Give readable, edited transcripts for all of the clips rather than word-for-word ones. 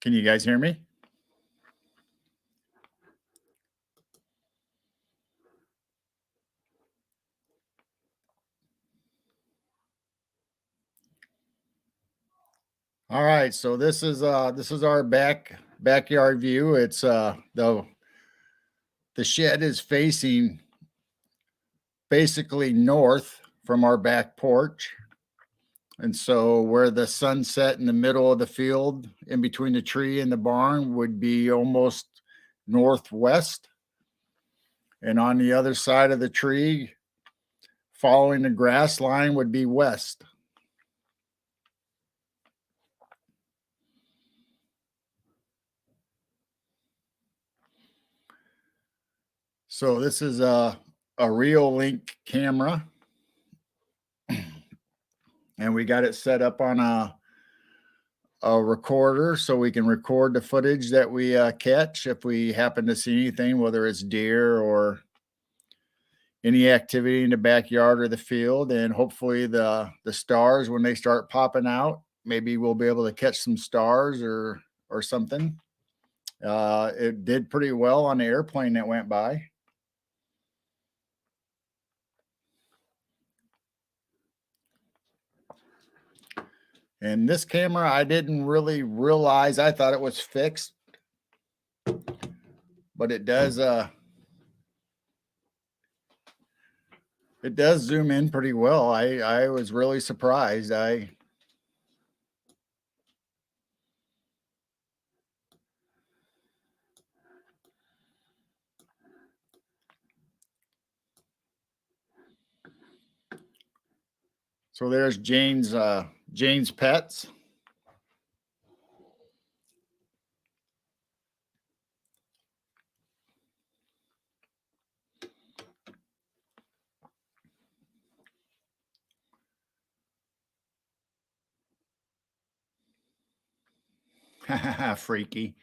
Can you guys hear me? All right, so this is our backyard view. It's the shed is facing basically north from our back porch. And so where the sun set in the middle of the field in between the tree and the barn would be almost northwest. And on the other side of the tree, following the grass line, would be west. So this is a Reolink camera, and we got it set up on a recorder so we can record the footage that we catch if we happen to see anything, whether it's deer or any activity in the backyard or the field. And hopefully the stars, when they start popping out, maybe we'll be able to catch some stars or something. It did pretty well on the airplane that went by. And this camera, I didn't really realize, I thought it was fixed, but it does zoom in pretty well. I was really surprised. So there's Jane's pets. Freaky.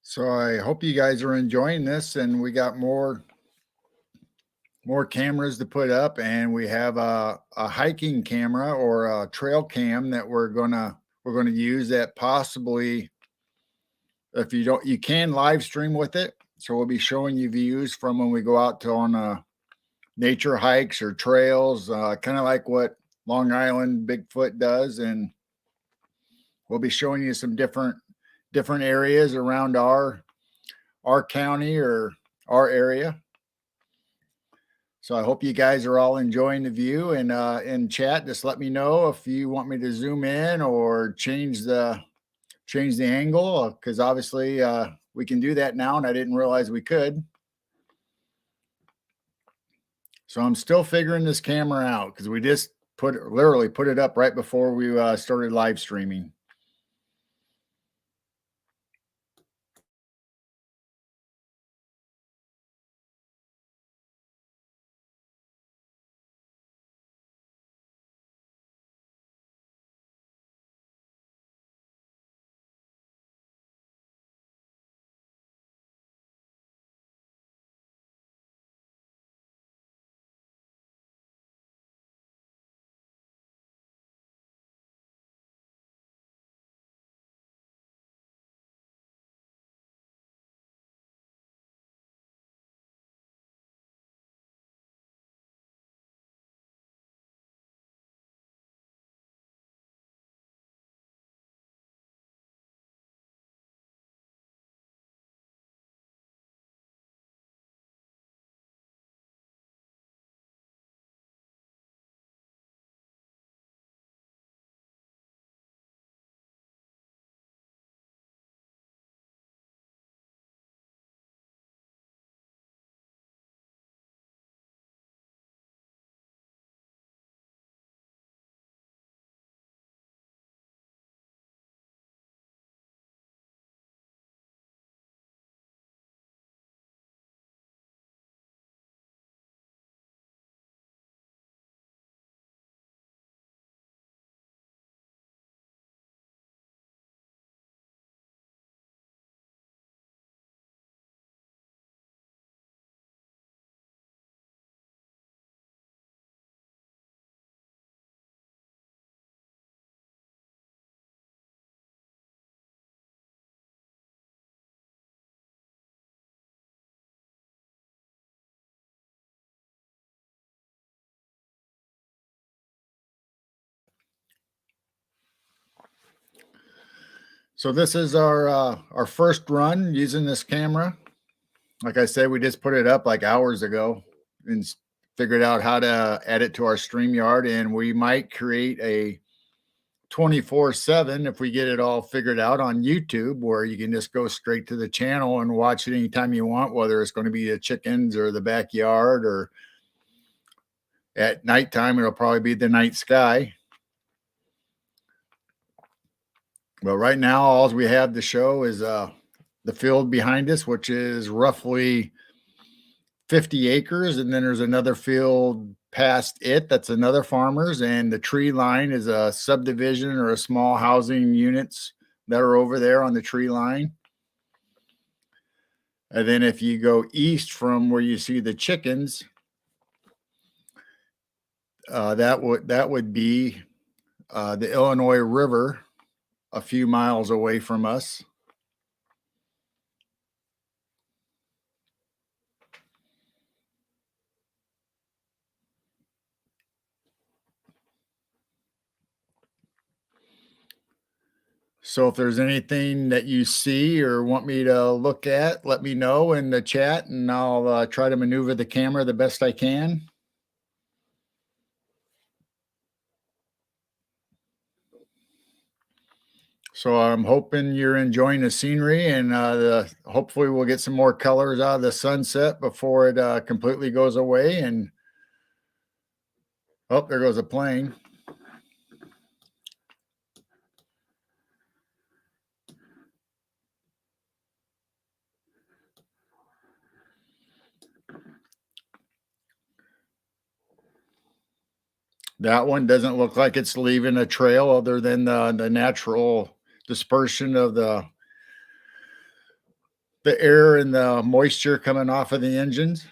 So I hope you guys are enjoying this, and we got more cameras to put up, and we have a hiking camera or a trail cam that we're gonna use, that possibly, if you don't, you can live stream with it. So we'll be showing you views from when we go out to on nature hikes or trails, kind of like what Long Island Bigfoot does. And we'll be showing you some different areas around our county or our area. So I hope you guys are all enjoying the view, and in chat, just let me know if you want me to zoom in or change the angle, because obviously we can do that now, and I didn't realize we could. So I'm still figuring this camera out because we just literally put it up right before we started live streaming. So this is our first run using this camera. Like I said, we just put it up like hours ago and figured out how to add it to our StreamYard, and we might create a 24/7 if we get it all figured out on YouTube, where you can just go straight to the channel and watch it anytime you want, whether it's going to be the chickens or the backyard, or at nighttime it'll probably be the night sky. Well, right now all we have to show is the field behind us, which is roughly 50 acres, and then there's another field past it that's another farmer's, and the tree line is a subdivision or a small housing units that are over there on the tree line. And then if you go east from where you see the chickens, that would be the Illinois River a few miles away from us. So if there's anything that you see or want me to look at, let me know in the chat, and I'll try to maneuver the camera the best I can. So I'm hoping you're enjoying the scenery, and hopefully we'll get some more colors out of the sunset before it completely goes away. And oh, there goes a plane. That one doesn't look like it's leaving a trail other than the natural dispersion of the air and the moisture coming off of the engines.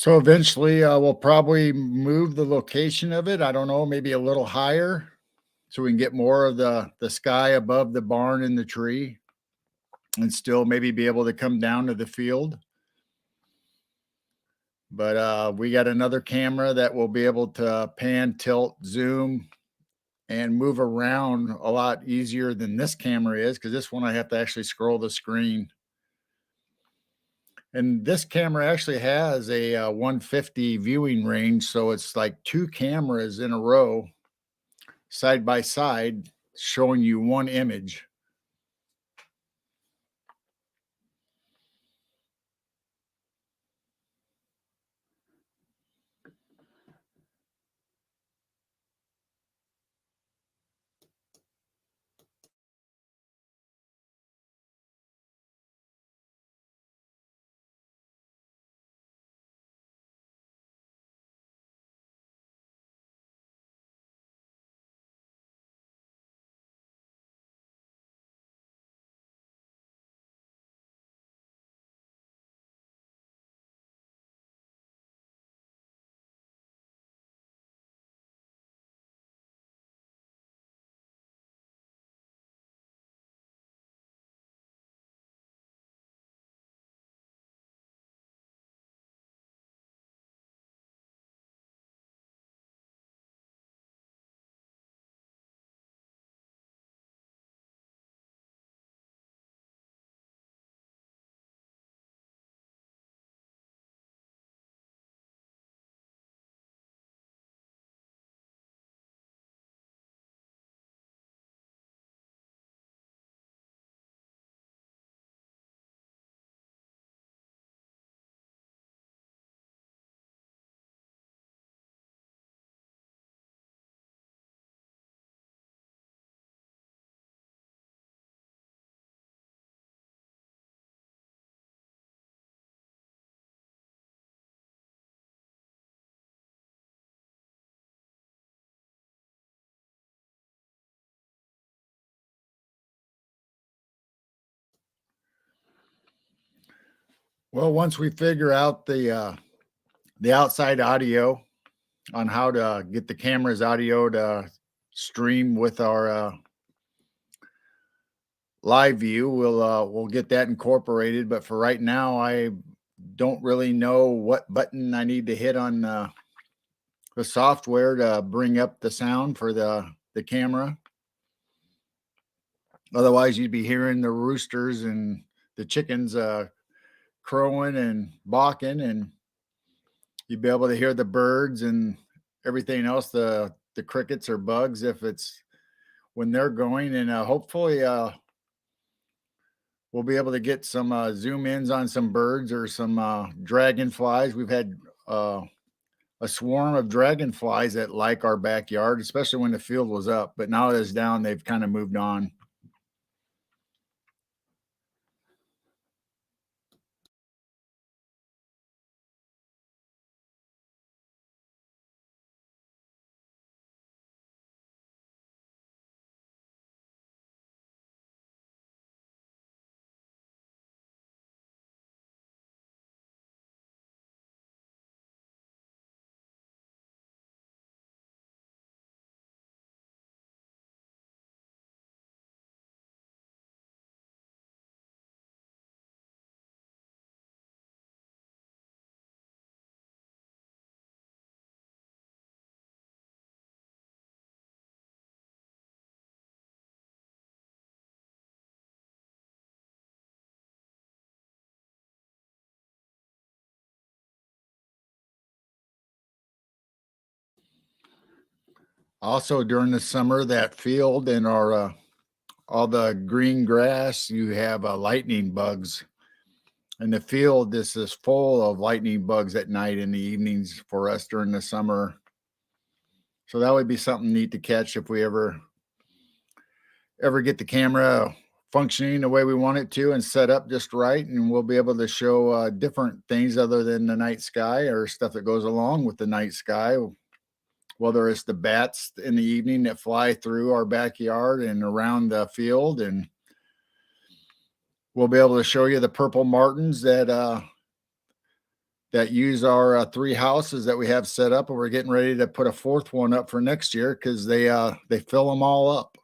So eventually, we'll probably move the location of it. I don't know, maybe a little higher so we can get more of the sky above the barn and the tree and still maybe be able to come down to the field. But we got another camera that will be able to pan, tilt, zoom, and move around a lot easier than this camera is because this one I have to actually scroll the screen. And this camera actually has a 150 viewing range, so it's like two cameras in a row, side by side, showing you one image. Well, once we figure out the outside audio on how to get the camera's audio to stream with our live view, we'll get that incorporated. But for right now, I don't really know what button I need to hit on the software to bring up the sound for the camera. Otherwise, you'd be hearing the roosters and the chickens crowing and barking, and you'd be able to hear the birds and everything else, the crickets or bugs if it's when they're going. And hopefully, we'll be able to get some zoom ins on some birds or some dragonflies. We've had a swarm of dragonflies that like our backyard, especially when the field was up. But now that it's down, they've kind of moved on. Also, during the summer, that field and our all the green grass, you have lightning bugs. And the field, this is full of lightning bugs at night in the evenings for us during the summer. So that would be something neat to catch if we ever get the camera functioning the way we want it to and set up just right, and we'll be able to show different things other than the night sky or stuff that goes along with the night sky, whether it's the bats in the evening that fly through our backyard and around the field. And we'll be able to show you the purple martins that that use our 3 houses that we have set up, and we're getting ready to put a 4th one up for next year because they fill them all up.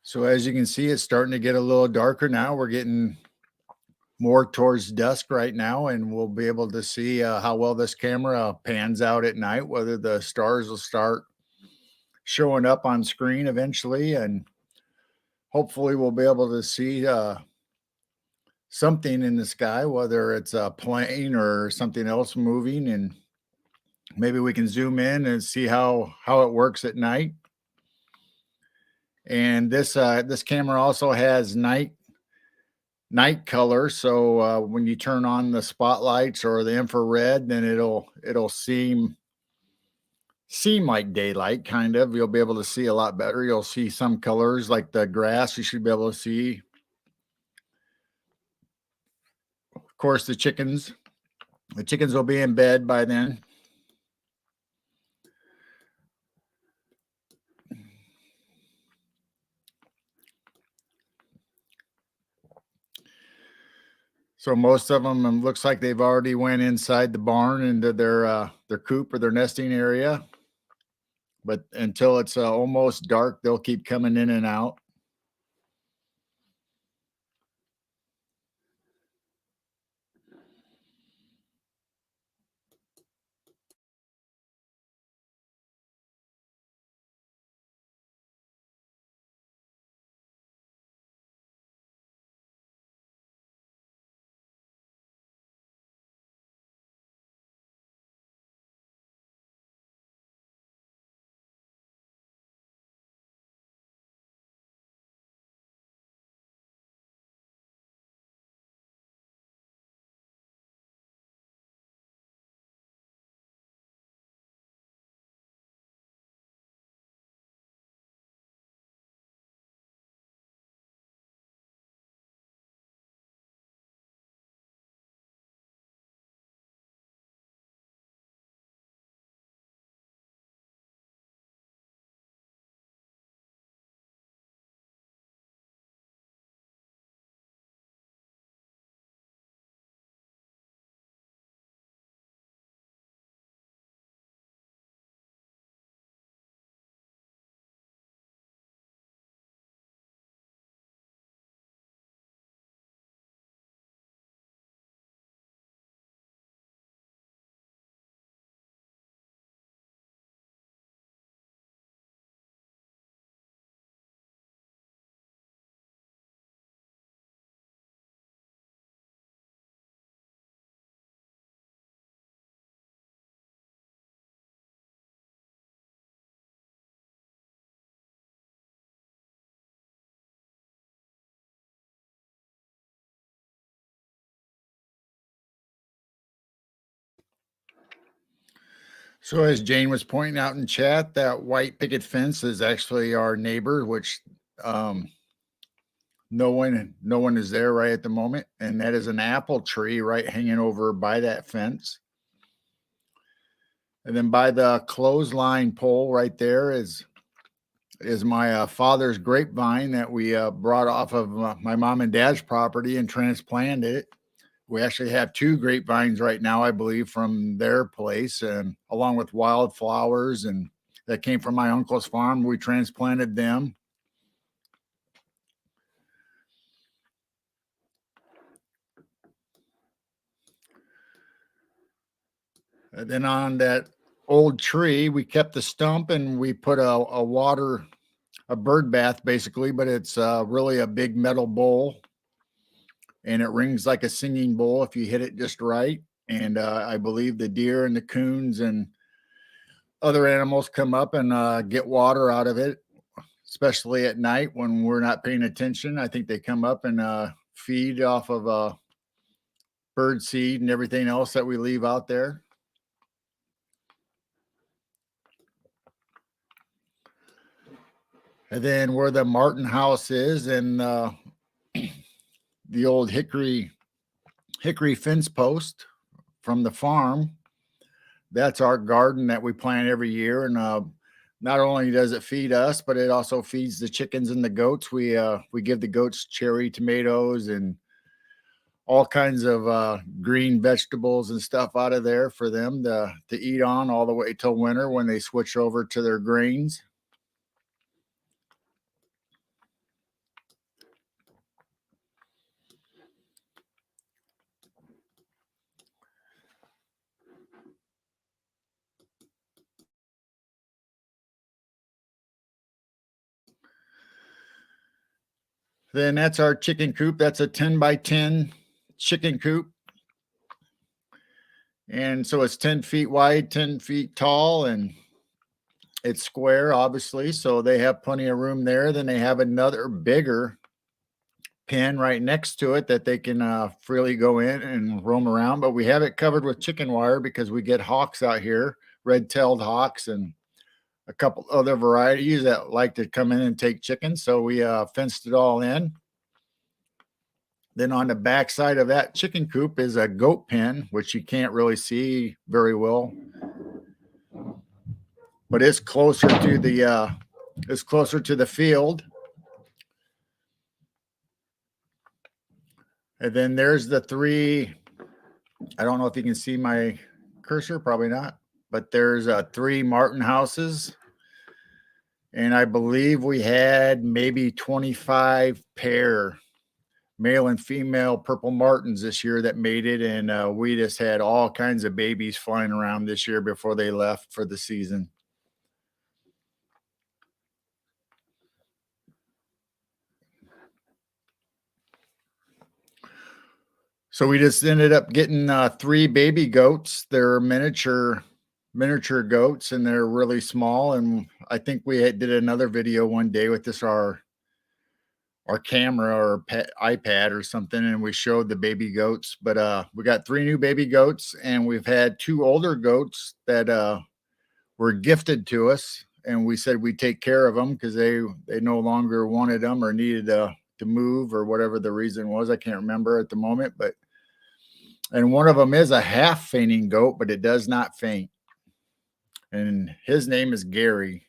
So as you can see, it's starting to get a little darker now. We're getting more towards dusk right now, and we'll be able to see how well this camera pans out at night, whether the stars will start showing up on screen eventually, and hopefully we'll be able to see something in the sky, whether it's a plane or something else moving, and maybe we can zoom in and see how it works at night. And this camera also has night color, so when you turn on the spotlights or the infrared, then it'll seem like daylight, kind of. You'll be able to see a lot better. You'll see some colors like the grass you should be able to see. Of course, the chickens will be in bed by then. So most of them looks like they've already went inside the barn into their coop or their nesting area. but until it's almost dark, they'll keep coming in and out. So as Jane was pointing out in chat, that white picket fence is actually our neighbor, which um, no one is there right at the moment, and that is an apple tree right hanging over by that fence. And then by the clothesline pole right there is my father's grapevine that we brought off of my mom and dad's property and transplanted it. We actually have two grapevines right now, I believe, from their place, and along with wildflowers, and that came from my uncle's farm. We transplanted them. And then on that old tree, we kept the stump and we put a bird bath basically, but it's really a big metal bowl and it rings like a singing bowl if you hit it just right. And I believe the deer and the coons and other animals come up and get water out of it, especially at night when we're not paying attention. I think they come up and feed off of bird seed and everything else that we leave out there. And then where the Martin house is and the old hickory fence post from the farm, that's our garden that we plant every year. And not only does it feed us, but it also feeds the chickens and the goats. We give the goats cherry tomatoes and all kinds of green vegetables and stuff out of there for them to eat on all the way till winter when they switch over to their grains. Then that's our chicken coop. That's a 10 by 10 chicken coop. And so it's 10 feet wide, 10 feet tall, and it's square, obviously. So they have plenty of room there. Then they have another bigger pen right next to it that they can freely go in and roam around. But we have it covered with chicken wire because we get hawks out here, red-tailed hawks, and a couple other varieties that like to come in and take chickens. So we fenced it all in. Then on the back side of that chicken coop is a goat pen, which you can't really see very well, but it's closer to the field. And then there's the three. I don't know if you can see my cursor, probably not, but there's three Martin houses And I believe we had maybe 25 pair, male and female purple martins this year that mated, and we just had all kinds of babies flying around this year before they left for the season. So we just ended up getting 3 baby goats. They're miniature goats, and they're really small. And I think did another video one day with this our camera or iPad or something, and we showed the baby goats. But we got 3 new baby goats, and we've had 2 older goats that were gifted to us, and we said we'd take care of them because they no longer wanted them or needed to move or whatever the reason was. I can't remember at the moment, but and one of them is a half fainting goat, but it does not faint. And his name is Gary.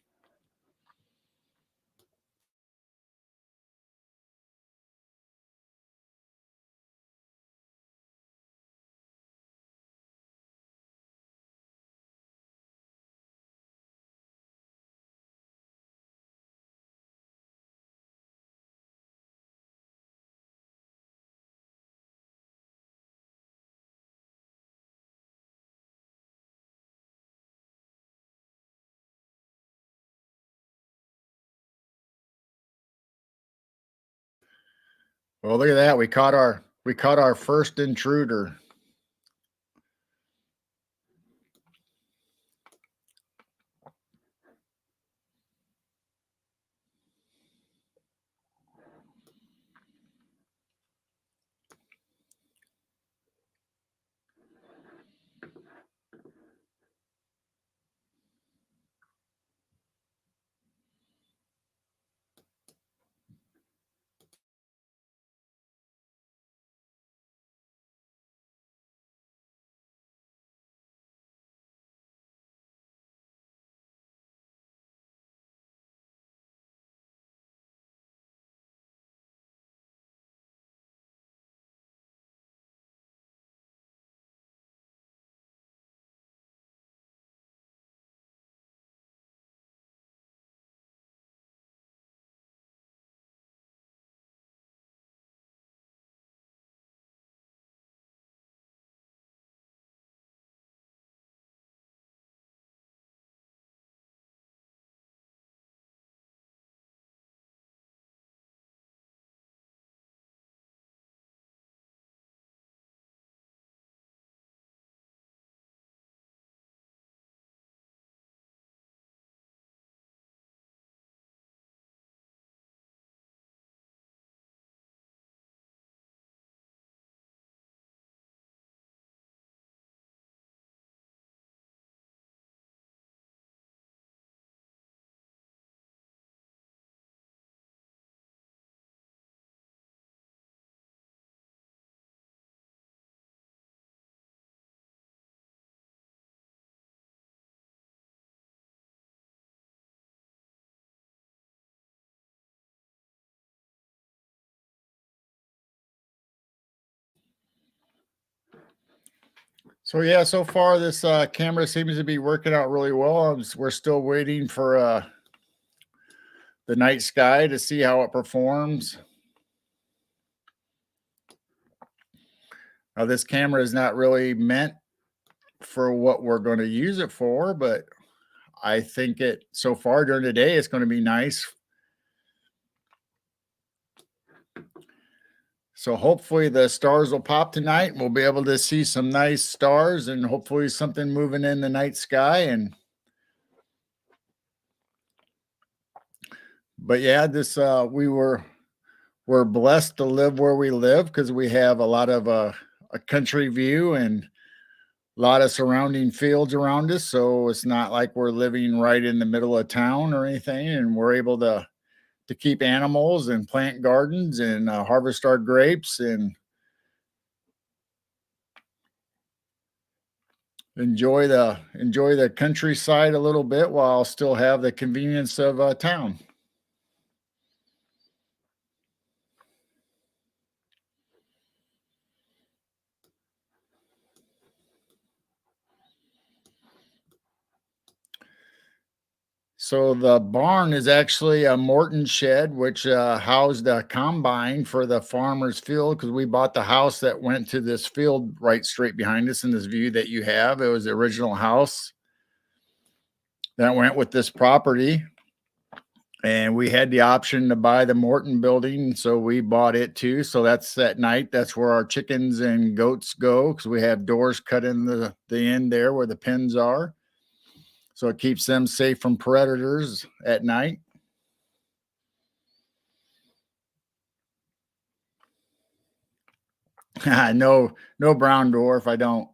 Well, look at that. We caught our first intruder. So yeah, so far this camera seems to be working out really well. We're still waiting for the night sky to see how it performs. Now this camera is not really meant for what we're going to use it for, but I think it so far during the day it's going to be nice. So hopefully the stars will pop tonight. We'll be able to see some nice stars and hopefully something moving in the night sky. And but yeah, this we're blessed to live where we live because we have a lot of a country view and a lot of surrounding fields around us. So it's not like we're living right in the middle of town or anything, and we're able to keep animals and plant gardens and harvest our grapes and enjoy the countryside a little bit while still have the convenience of town. So the barn is actually a Morton shed, which housed a combine for the farmer's field because we bought the house that went to this field right straight behind us in this view that you have. It was the original house that went with this property. And we had the option to buy the Morton building, so we bought it too. So that's at night. That's where our chickens and goats go because we have doors cut in the end there where the pens are. So it keeps them safe from predators at night. No, no brown dwarf. I don't.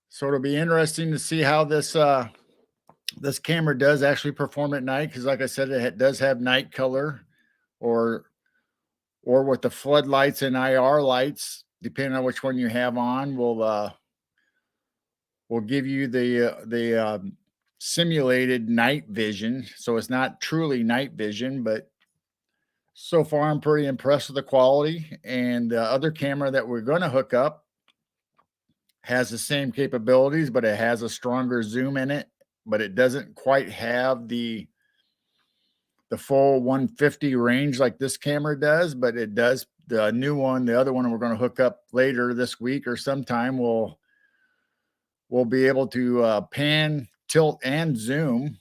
So it'll be interesting to see how this camera does actually perform at night because, like I said, does have night color, or with the floodlights and IR lights, depending on which one you have on, will give you the simulated night vision. So it's not truly night vision, but so far I'm pretty impressed with the quality. And the other camera that we're going to hook up has the same capabilities, but it has a stronger zoom in it, but it doesn't quite have the full 150 range like this camera does, but it does. The new one, the other one we're going to hook up later this week or sometime, will be able to pan, tilt, and zoom.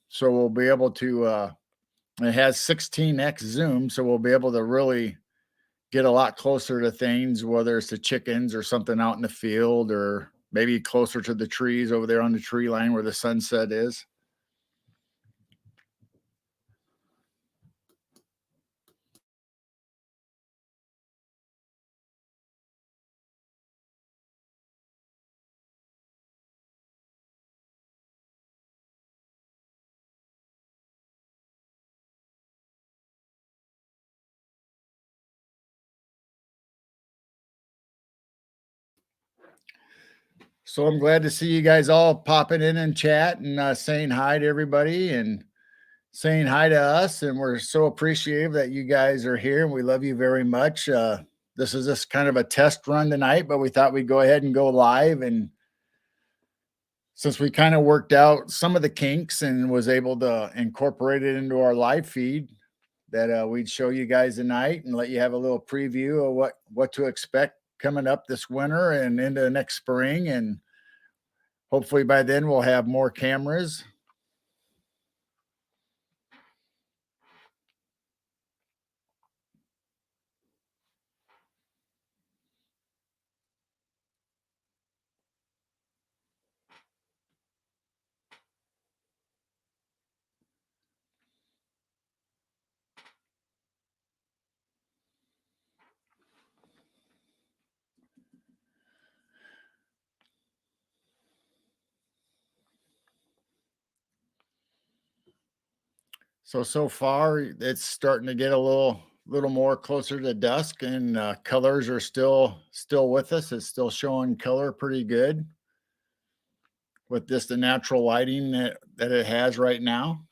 So we'll be able to it has 16x zoom, so we'll be able to really get a lot closer to things, whether it's the chickens or something out in the field, or maybe closer to the trees over there on the tree line where the sunset is. So I'm glad to see you guys all popping in and chat and saying hi to everybody and saying hi to us. And we're so appreciative that you guys are here, and we love you very much. This is just kind of a test run tonight, but we thought we'd go ahead and go live. And since we kind of worked out some of the kinks and was able to incorporate it into our live feed, that we'd show you guys tonight and let you have a little preview of what to expect coming up this winter and into next spring. And hopefully by then we'll have more cameras. So far it's starting to get a little more closer to dusk, and colors are still with us. It's still showing color pretty good with just the natural lighting that it has right now.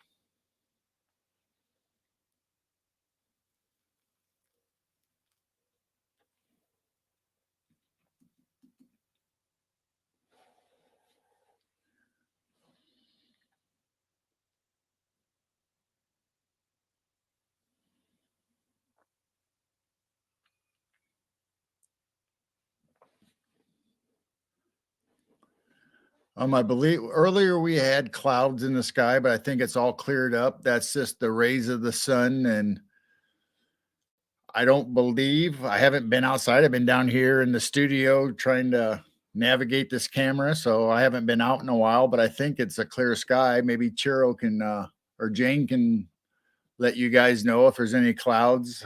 I believe earlier we had clouds in the sky, but I think it's all cleared up. That's just the rays of the sun. And I don't believe, I haven't been outside. I've been down here in the studio trying to navigate this camera, so I haven't been out in a while, but I think it's a clear sky. Maybe Chiro can or Jane can let you guys know if there's any clouds.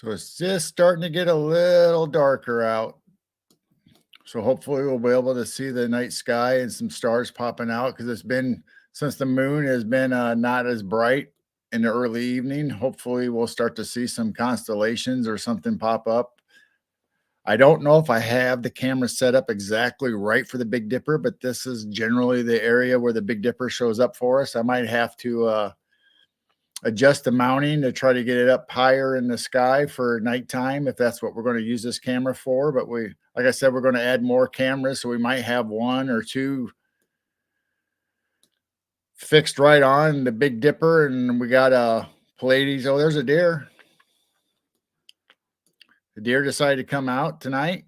So it's just starting to get a little darker out. So hopefully we'll be able to see the night sky and some stars popping out, because it's been, since the moon has been not as bright in the early evening. Hopefully we'll start to see some constellations or something pop up. I don't know if I have the camera set up exactly right for the Big Dipper, but this is generally the area where the Big Dipper shows up for us. I might have to adjust the mounting to try to get it up higher in the sky for nighttime, if that's what we're going to use this camera for. But we, like I said, we're going to add more cameras, so we might have one or two fixed right on the Big Dipper. And we got a Pleiades. Oh, there's a deer. The deer decided to come out tonight.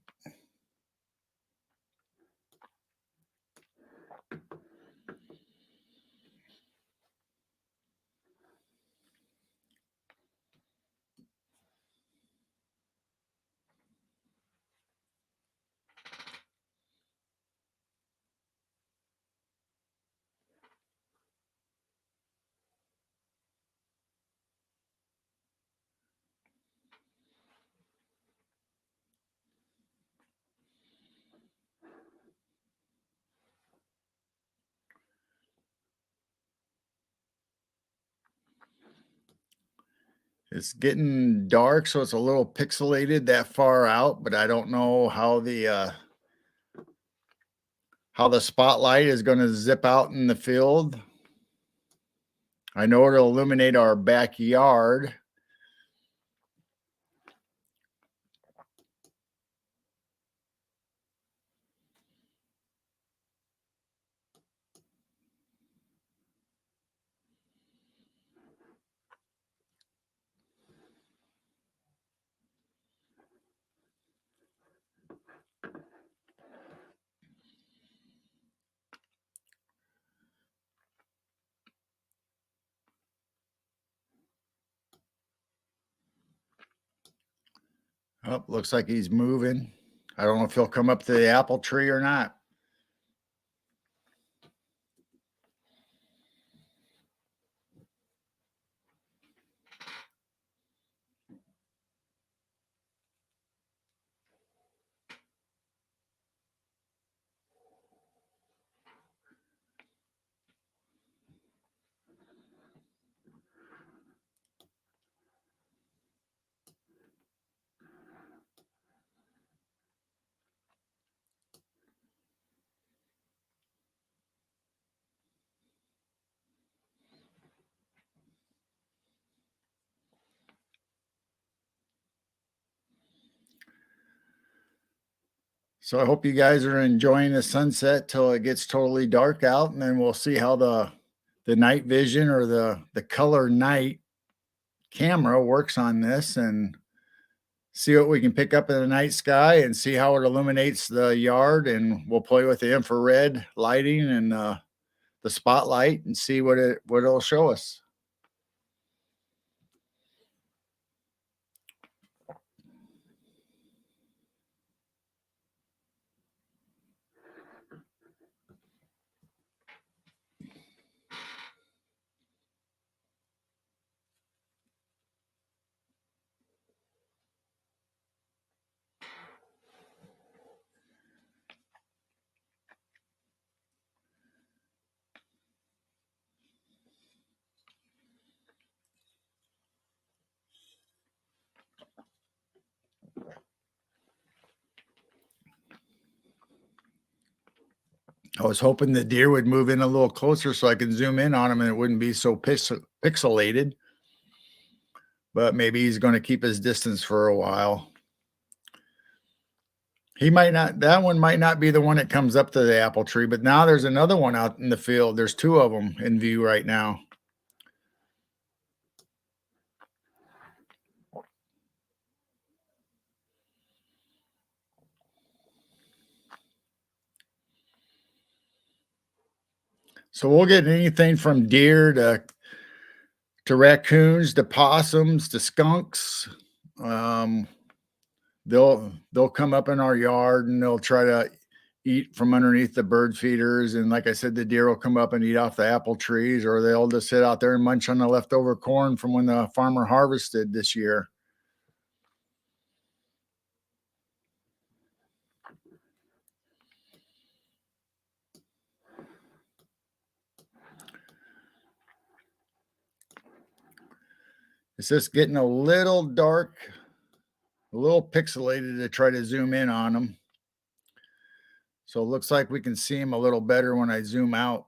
It's getting dark, so it's a little pixelated that far out, but I don't know how the spotlight is going to zip out in the field. I know it'll illuminate our backyard. Oh, looks like he's moving. I don't know if he'll come up to the apple tree or not. So I hope you guys are enjoying the sunset till it gets totally dark out, and then we'll see how the night vision or the color night camera works on this, and see what we can pick up in the night sky and see how it illuminates the yard. And we'll play with the infrared lighting and the spotlight and see what it'll show us. I was hoping the deer would move in a little closer so I could zoom in on him and it wouldn't be so pixelated. But maybe he's going to keep his distance for a while. He might not, that one might not be the one that comes up to the apple tree, but now there's another one out in the field. There's two of them in view right now. So we'll get anything from deer to raccoons to possums to skunks. They'll come up in our yard and they'll try to eat from underneath the bird feeders. And like I said, the deer will come up and eat off the apple trees, or they'll just sit out there and munch on the leftover corn from when the farmer harvested this year. It's just getting a little dark, a little pixelated to try to zoom in on them. So it looks like we can see them a little better when I zoom out.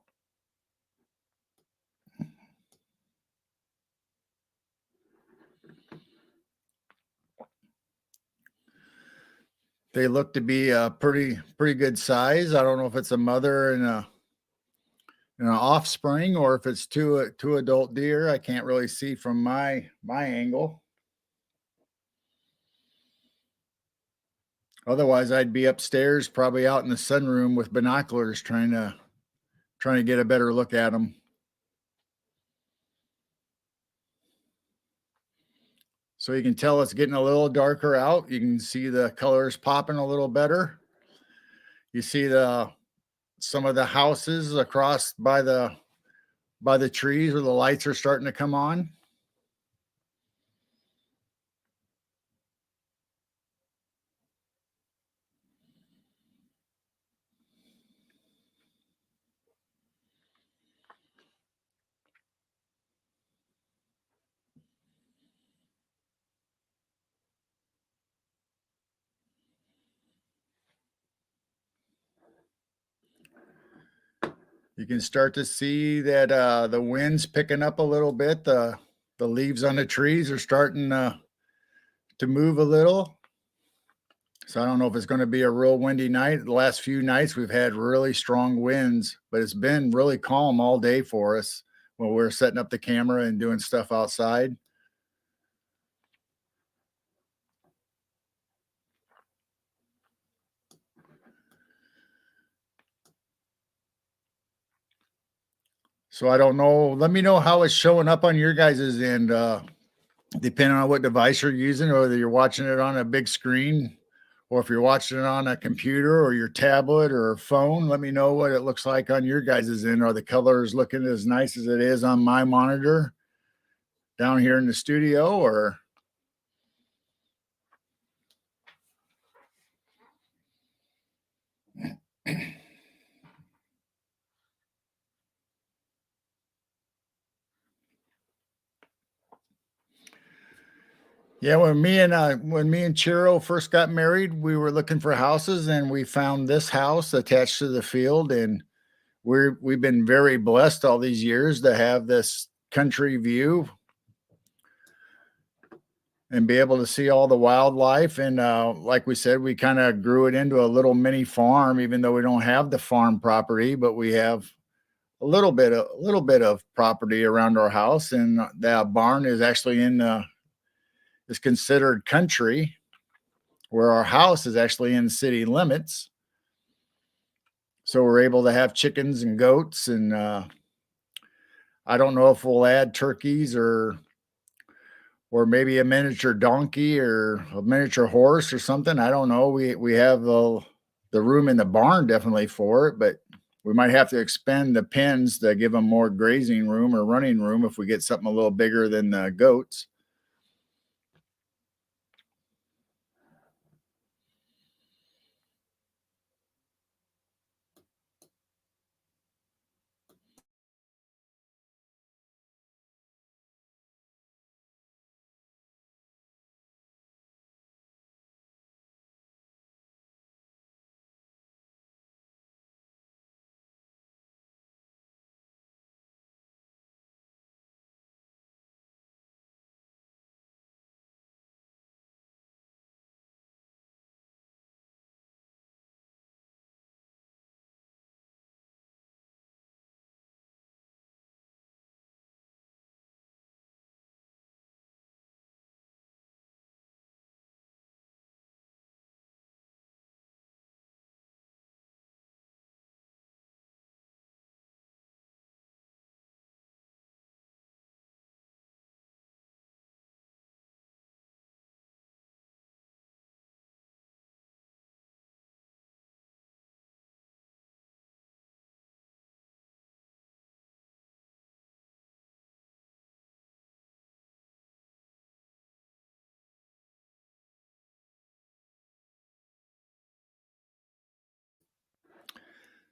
They look to be a pretty good size. I don't know if it's a mother and an offspring or if it's two adult deer. I can't really see from my angle. Otherwise, I'd be upstairs, probably out in the sunroom with binoculars trying to get a better look at them. So you can tell it's getting a little darker out. You can see the colors popping a little better. You see some of the houses across by the trees where the lights are starting to come on. You can start to see that the wind's picking up a little bit. The leaves on the trees are starting to move a little. So I don't know if it's going to be a real windy night. The last few nights we've had really strong winds, but it's been really calm all day for us when we're setting up the camera and doing stuff outside. So I don't know. Let me know how it's showing up on your guys' end, depending on what device you're using, or whether you're watching it on a big screen or if you're watching it on a computer or your tablet or phone. Let me know what it looks like on your guys' end. Are the colors looking as nice as it is on my monitor down here in the studio, or yeah, when me and Chiro first got married, we were looking for houses and we found this house attached to the field, and we've been very blessed all these years to have this country view and be able to see all the wildlife. And like we said, we kind of grew it into a little mini farm, even though we don't have the farm property, but we have a little bit of property around our house, and that barn is actually is considered country, where our house is actually in city limits. So we're able to have chickens and goats, and I don't know if we'll add turkeys or maybe a miniature donkey or a miniature horse or something. I don't know. We have the room in the barn definitely for it, but we might have to expand the pens to give them more grazing room or running room if we get something a little bigger than the goats.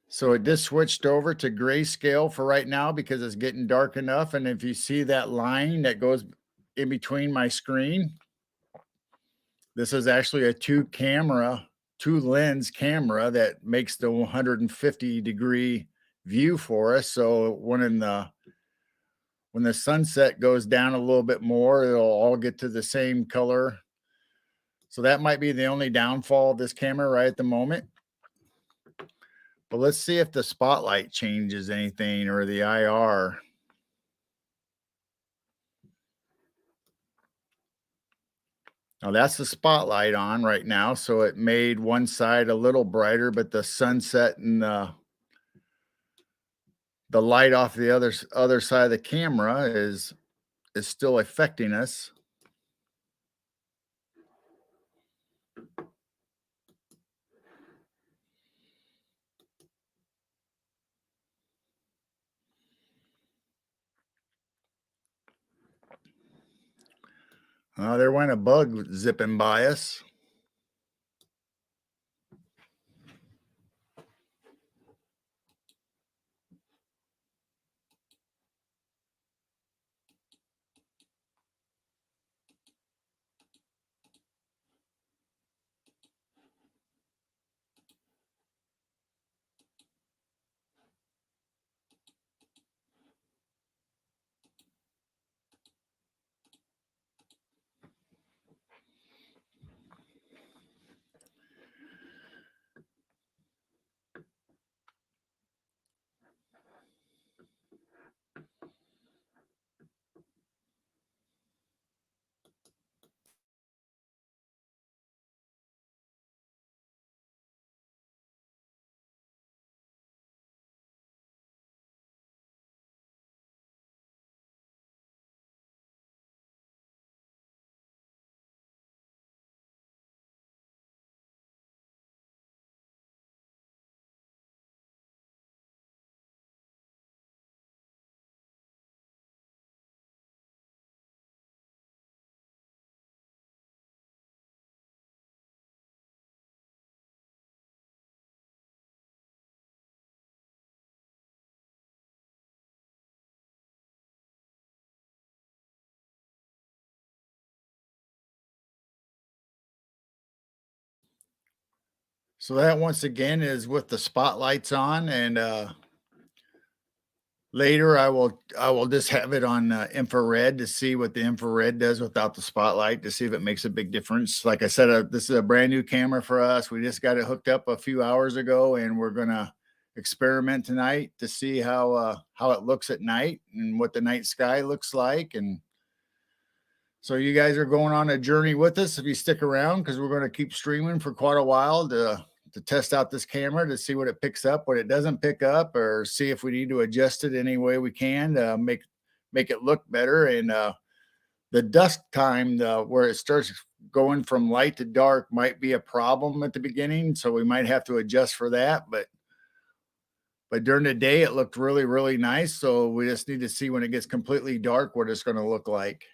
So it just switched over to grayscale for right now because it's getting dark enough. And if you see that line that goes in between my screen. This is actually a two lens camera that makes the 150-degree view for us. So when the sunset goes down a little bit more, it'll all get to the same color. So that might be the only downfall of this camera right at the moment. But let's see if the spotlight changes anything or the IR. Now that's the spotlight on right now, so it made one side a little brighter, but the sunset and the light off the other side of the camera is still affecting us. There went a bug zipping by us. So that once again is with the spotlights on, and later I will just have it on infrared to see what the infrared does without the spotlight to see if it makes a big difference. Like I said, this is a brand new camera for us. We just got it hooked up a few hours ago, and we're gonna experiment tonight to see how it looks at night and what the night sky looks like. And so you guys are going on a journey with us if you stick around, because we're going to keep streaming for quite a while to test out this camera to see what it picks up, what it doesn't pick up, or see if we need to adjust it any way we can to make it look better. And the dusk time, where it starts going from light to dark, might be a problem at the beginning, so we might have to adjust for that. But during the day, it looked really, really nice. So we just need to see when it gets completely dark what it's going to look like.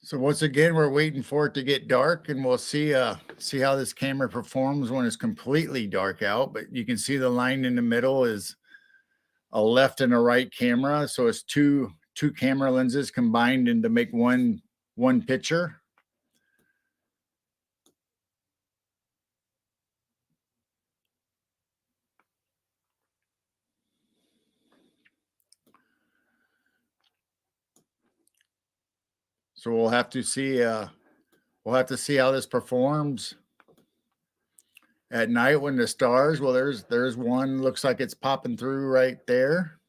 So once again, we're waiting for it to get dark, and we'll see how this camera performs when it's completely dark out. But you can see the line in the middle is a left and a right camera, so it's two camera lenses combined into make one picture. So we'll have to see how this performs at night when the stars. Well, there's one, looks like it's popping through right there.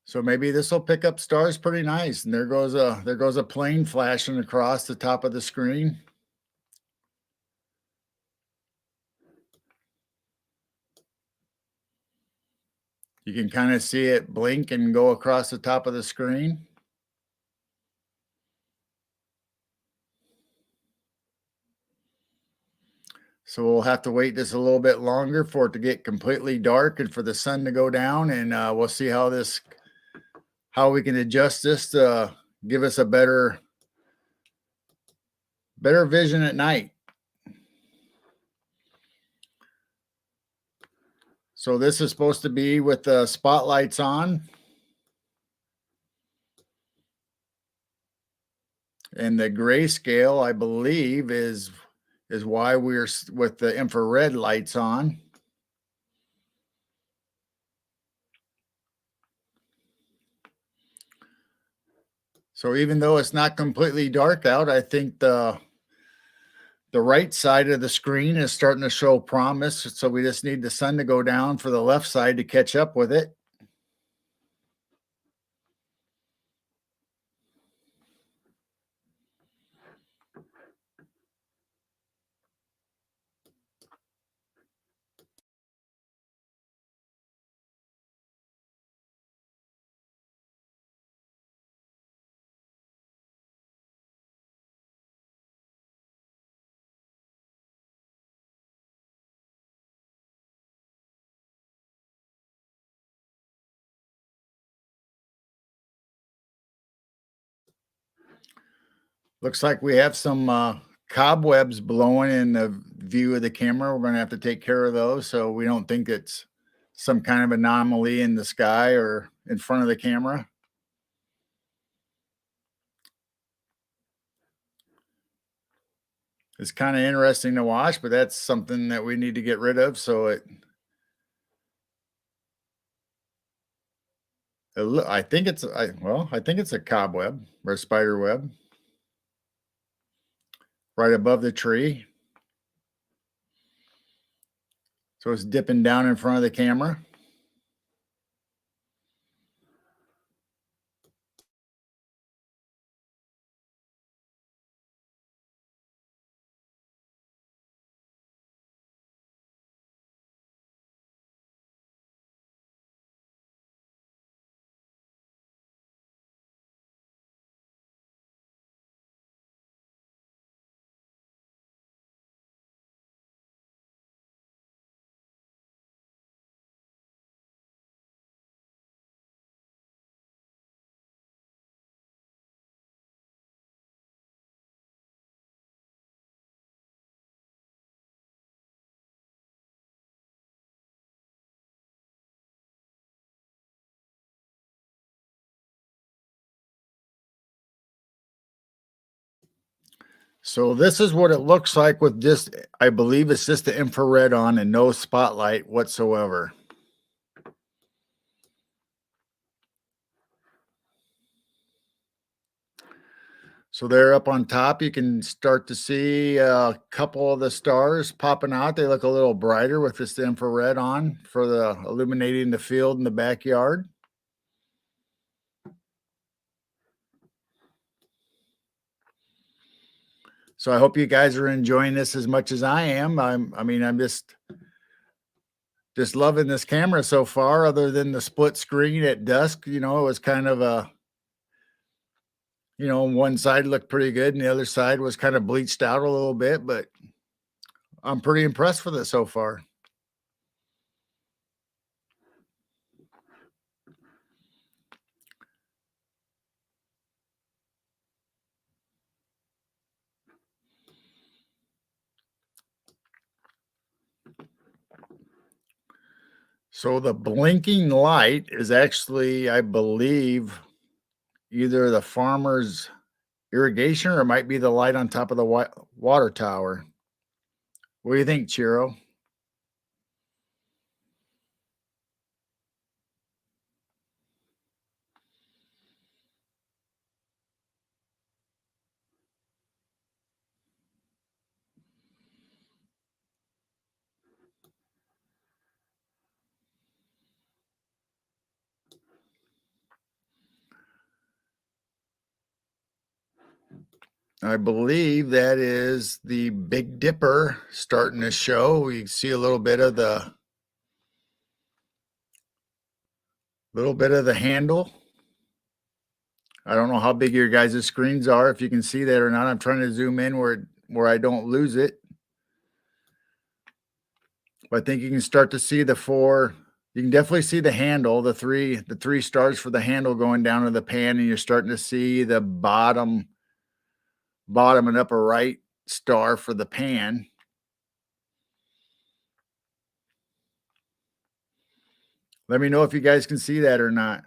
So maybe this will pick up stars pretty nice. And there goes a plane flashing across the top of the screen. You can kind of see it blink and go across the top of the screen. So we'll have to wait just a little bit longer for it to get completely dark and for the sun to go down, and we'll see how we can adjust this to give us a better vision at night. So this is supposed to be with the spotlights on. And the grayscale, I believe, is why we're with the infrared lights on. So even though it's not completely dark out, I think the right side of the screen is starting to show promise. So we just need the sun to go down for the left side to catch up with it. Looks like we have some cobwebs blowing in the view of the camera. We're going to have to take care of those so we don't think it's some kind of anomaly in the sky or in front of the camera. It's kind of interesting to watch, but that's something that we need to get rid of. So I think it's a cobweb or a spider web right above the tree. So it's dipping down in front of the camera. So this is what it looks like with just, I believe it's just the infrared on and no spotlight whatsoever. So there up on top, you can start to see a couple of the stars popping out. They look a little brighter with this infrared on for the illuminating the field in the backyard. So I hope you guys are enjoying this as much as I am. I'm just loving this camera so far, other than the split screen at dusk. It was kind of one side looked pretty good and the other side was kind of bleached out a little bit, but I'm pretty impressed with it so far. So the blinking light is actually, I believe, either the farmer's irrigation or it might be the light on top of the water tower. What do you think, Chiro? I believe that is the Big Dipper starting to show. You can see a little bit of the handle. I don't know how big your guys' screens are, if you can see that or not. I'm trying to zoom in where I don't lose it. But I think you can start to see the four. You can definitely see the handle, the three stars for the handle going down to the pan, and you're starting to see the bottom and upper right star for the pan. Let me know if you guys can see that or not.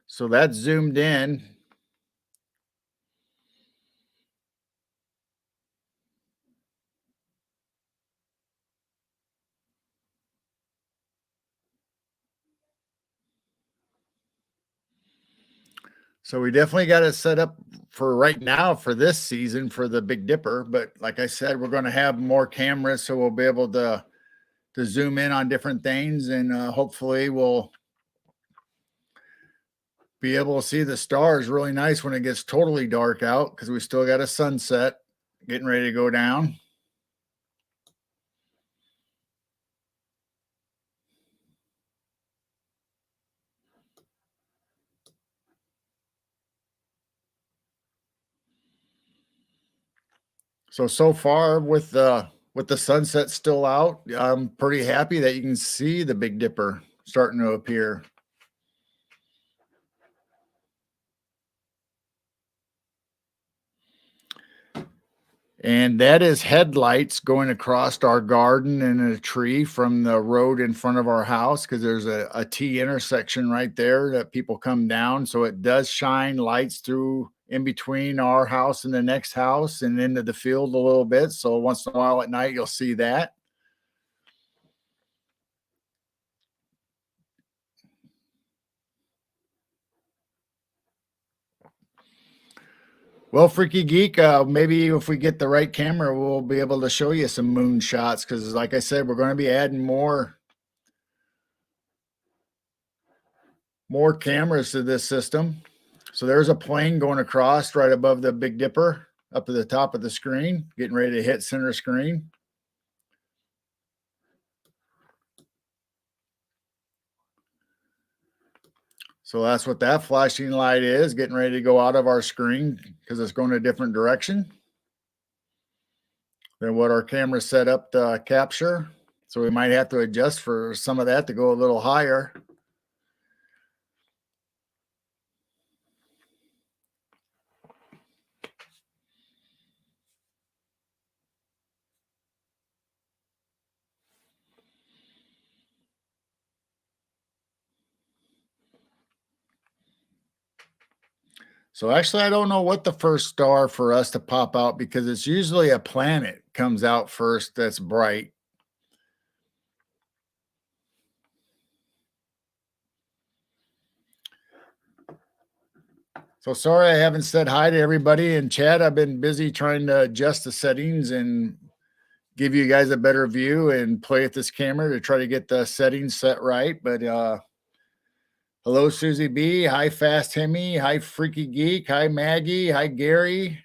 So that's zoomed in. So we definitely got it set up for right now for this season for the Big Dipper. But like I said, we're going to have more cameras, so we'll be able to zoom in on different things, and hopefully we'll be able to see the stars really nice when it gets totally dark out, because we still got a sunset getting ready to go down. So far with the sunset still out, I'm pretty happy that you can see the Big Dipper starting to appear. And that is headlights going across our garden and a tree from the road in front of our house, because there's a T intersection right there that people come down. So it does shine lights through in between our house and the next house and into the field a little bit. So once in a while at night, you'll see that. Well, Freaky Geek, maybe if we get the right camera, we'll be able to show you some moon shots, because like I said, we're going to be adding more cameras to this system. So there's a plane going across right above the Big Dipper up to the top of the screen, getting ready to hit center screen. So that's what that flashing light is, getting ready to go out of our screen because it's going a different direction than what our camera set up to capture. So we might have to adjust for some of that to go a little higher. So actually, I don't know what the first star for us to pop out, because it's usually a planet comes out first that's bright. So sorry I haven't said hi to everybody in chat. I've been busy trying to adjust the settings and give you guys a better view and play with this camera to try to get the settings set right. But hello, Susie B. Hi, Fast Hemi. Hi, Freaky Geek. Hi, Maggie. Hi, Gary.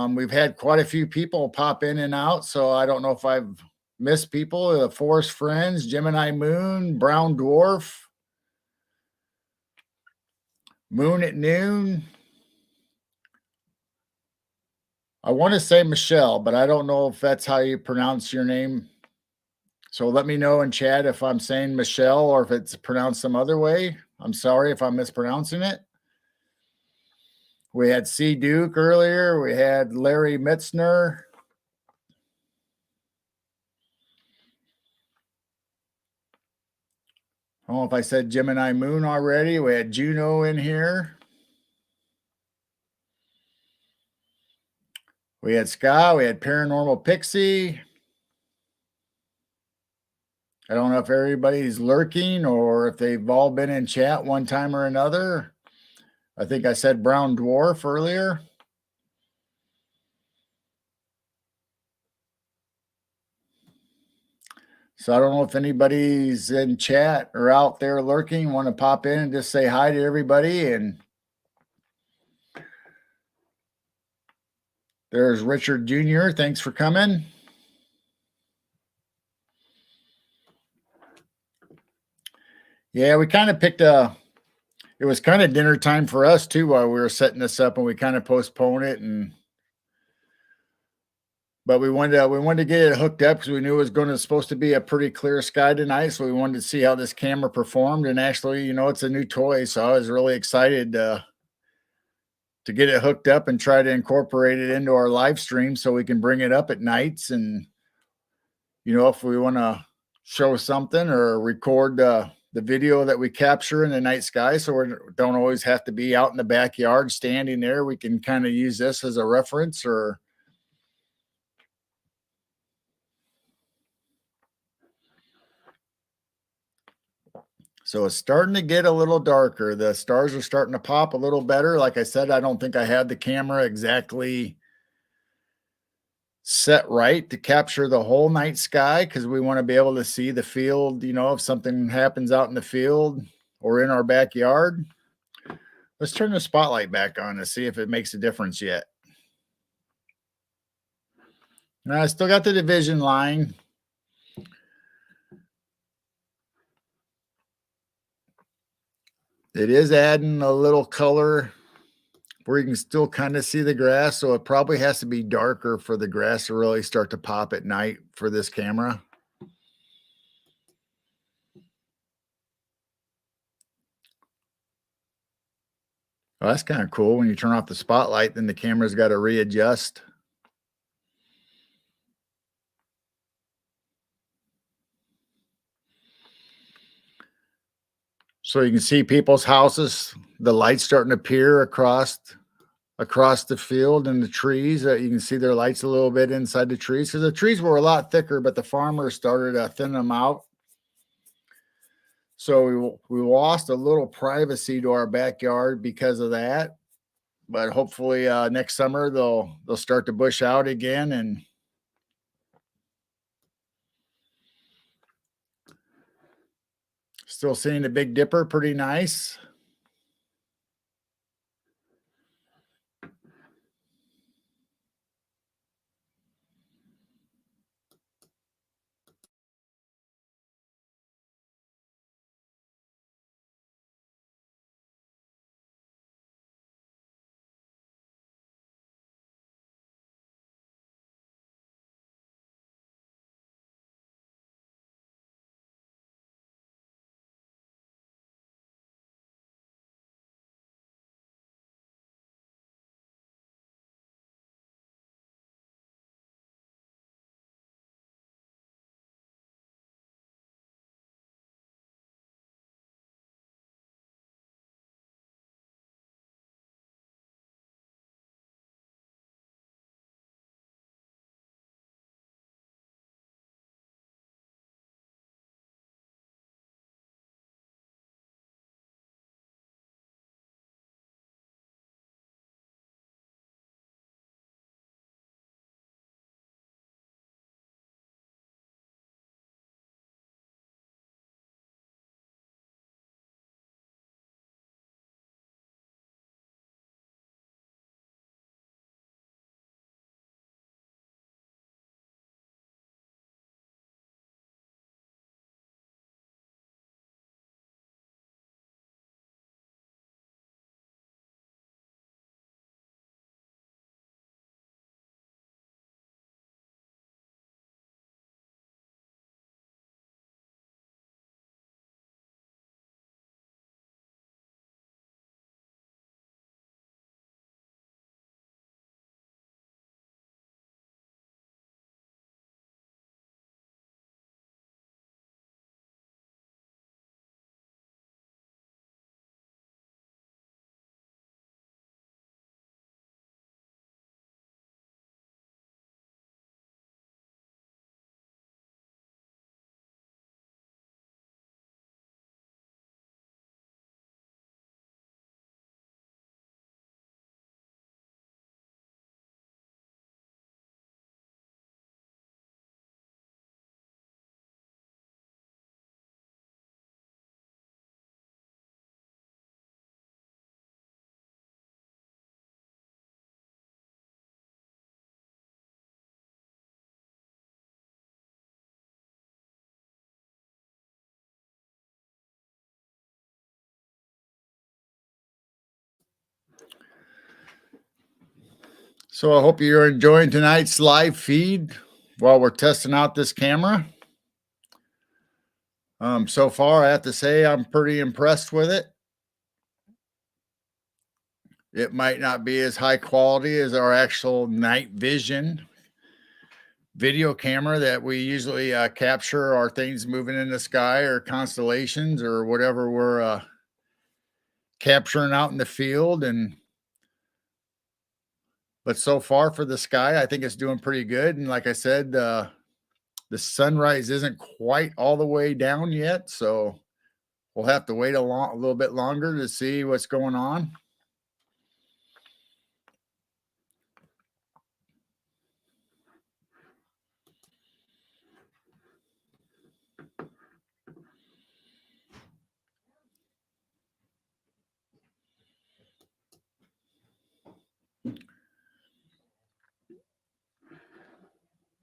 We've had quite a few people pop in and out, so I don't know if I've missed people. Forest Friends, Gemini Moon, Brown Dwarf, Moon at Noon. I want to say Michelle, but I don't know if that's how you pronounce your name. So let me know in chat if I'm saying Michelle or if it's pronounced some other way. I'm sorry if I'm mispronouncing it. We had C. Duke earlier. We had Larry Mitzner. I don't know if I said Gemini Moon already. We had Juno in here. We had Scott. We had Paranormal Pixie. I don't know if everybody's lurking or if they've all been in chat one time or another. I think I said Brown Dwarf earlier. So I don't know if anybody's in chat or out there lurking, want to pop in and just say hi to everybody. And there's Richard Jr. Thanks for coming. Yeah, we kind of picked it was kind of dinner time for us too while we were setting this up, and we kind of postponed it. But we wanted to get it hooked up because we knew it was supposed to be a pretty clear sky tonight. So we wanted to see how this camera performed. And actually, it's a new toy, so I was really excited to get it hooked up and try to incorporate it into our live stream so we can bring it up at nights. And if we want to show something or record the video that we capture in the night sky, so we don't always have to be out in the backyard standing there, we can kind of use this as a reference. So it's starting to get a little darker. The stars are starting to pop a little better. Like I said, I don't think I had the camera exactly set right to capture the whole night sky because we want to be able to see the field, if something happens out in the field or in our backyard. Let's turn the spotlight back on to see if it makes a difference yet. Now, I still got the division line. It is adding a little color where you can still kind of see the grass. So it probably has to be darker for the grass to really start to pop at night for this camera. Oh, that's kind of cool. When you turn off the spotlight, then the camera's got to readjust. So you can see people's houses, the lights starting to appear across the field and the trees. You can see their lights a little bit inside the trees because the trees were a lot thicker, but the farmers started to thin them out. So we lost a little privacy to our backyard because of that. But hopefully next summer they'll start to bush out again. And still seeing the Big Dipper pretty nice. So I hope you're enjoying tonight's live feed while we're testing out this camera. So far, I have to say I'm pretty impressed with it. It might not be as high quality as our actual night vision video camera that we usually capture our things moving in the sky or constellations or whatever we're capturing out in the field. But so far for the sky, I think it's doing pretty good. And like I said, the sunrise isn't quite all the way down yet, so we'll have to wait a little bit longer to see what's going on.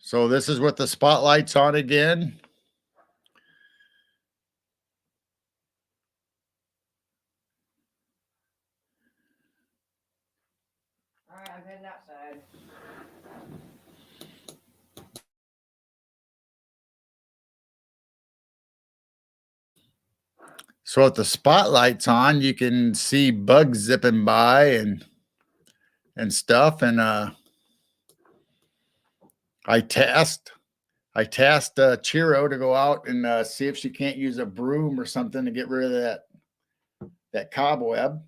So this is with the spotlights on again. All right, I'm heading outside. So with the spotlights on, you can see bugs zipping by and stuff. And I tasked Chiro to go out and see if she can't use a broom or something to get rid of that cobweb.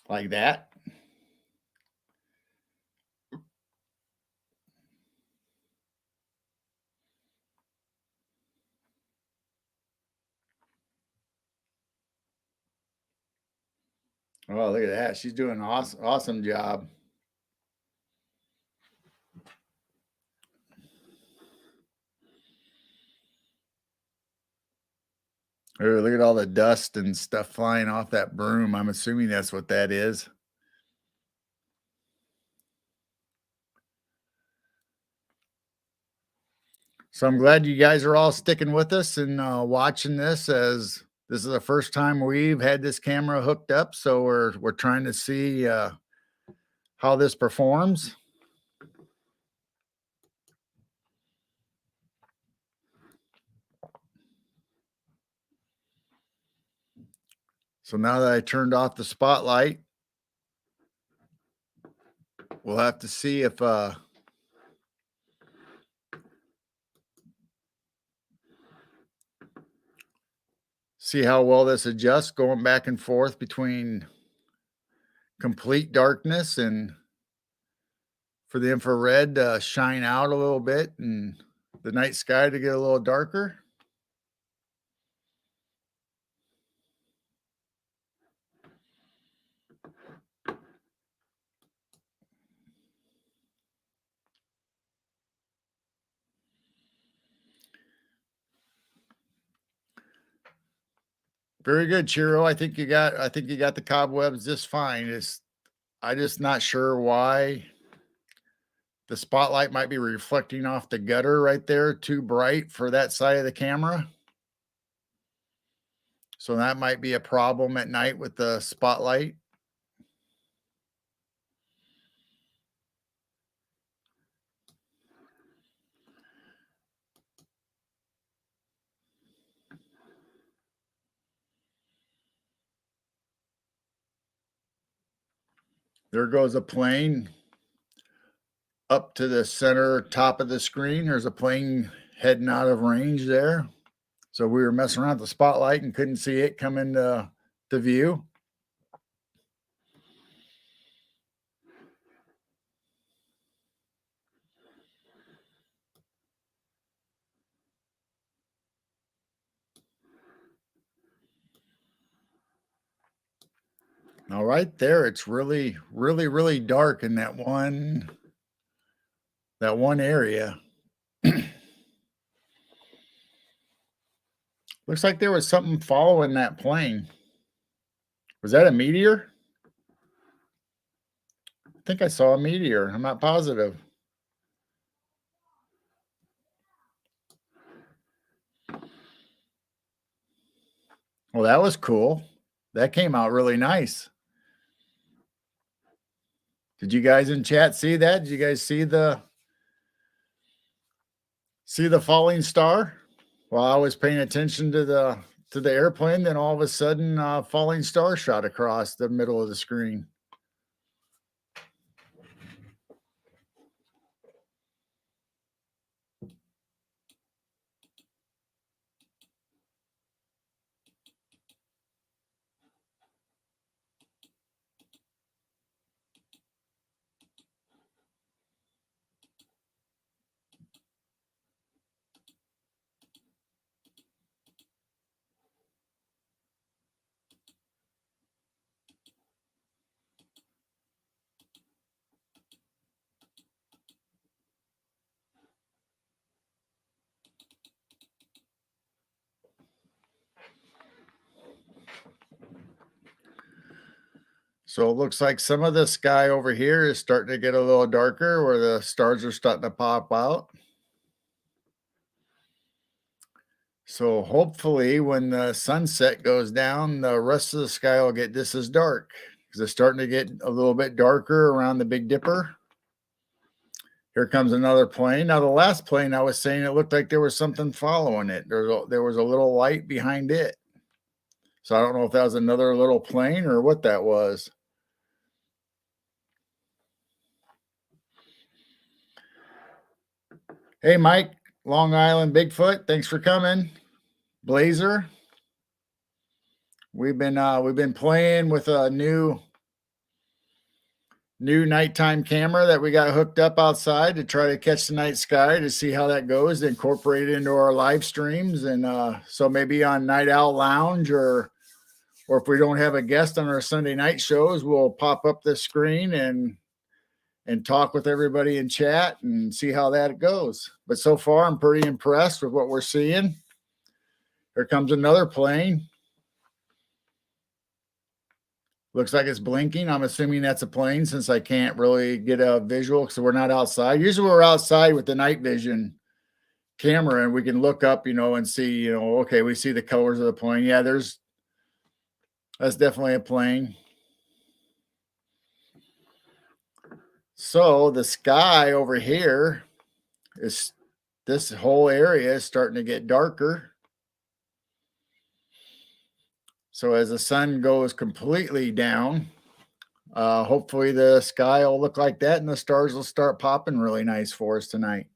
Like that. Oh, look at that. She's doing an awesome job. Oh, look at all the dust and stuff flying off that broom. I'm assuming that's what that is. So I'm glad you guys are all sticking with us and watching this, as this is the first time we've had this camera hooked up. So we're trying to see how this performs. So now that I turned off the spotlight, we'll have to see if see how well this adjusts, going back and forth between complete darkness and for the infrared to shine out a little bit and the night sky to get a little darker. Very good, Chiro. I think you got the cobwebs just fine. I just not sure why the spotlight might be reflecting off the gutter right there too bright for that side of the camera. So that might be a problem at night with the spotlight. There goes a plane up to the center top of the screen. There's a plane heading out of range there. So we were messing around with the spotlight and couldn't see it come into the view. All right, there it's really, really, really dark in that one area. Looks like there was something following that plane. Was that a meteor? I think I saw a meteor. I'm not positive. Well, that was cool. That came out really nice. Did you guys in chat see that? Did you guys see the falling star? While I was paying attention to the airplane, then all of a sudden, falling star shot across the middle of the screen. So it looks like some of the sky over here is starting to get a little darker where the stars are starting to pop out. So hopefully when the sunset goes down, the rest of the sky will get just as dark because it's starting to get a little bit darker around the Big Dipper. Here comes another plane. Now the last plane I was saying, it looked like there was something following it. There was a little light behind it. So I don't know if that was another little plane or what that was. Hey, Mike, Long Island Bigfoot, thanks for coming. Blazer, we've been playing with a new nighttime camera that we got hooked up outside to try to catch the night sky to see how that goes, to incorporate it into our live streams. And so maybe on Night Owl Lounge or if we don't have a guest on our Sunday night shows, we'll pop up the screen and talk with everybody in chat and see how that goes. But so far, I'm pretty impressed with what we're seeing. Here comes another plane. Looks like it's blinking. I'm assuming that's a plane since I can't really get a visual because we're not outside. Usually we're outside with the night vision camera and we can look up, and see, okay, we see the colors of the plane. Yeah, that's definitely a plane. So the sky over here this whole area is starting to get darker. So as the sun goes completely down, hopefully the sky will look like that and the stars will start popping really nice for us tonight.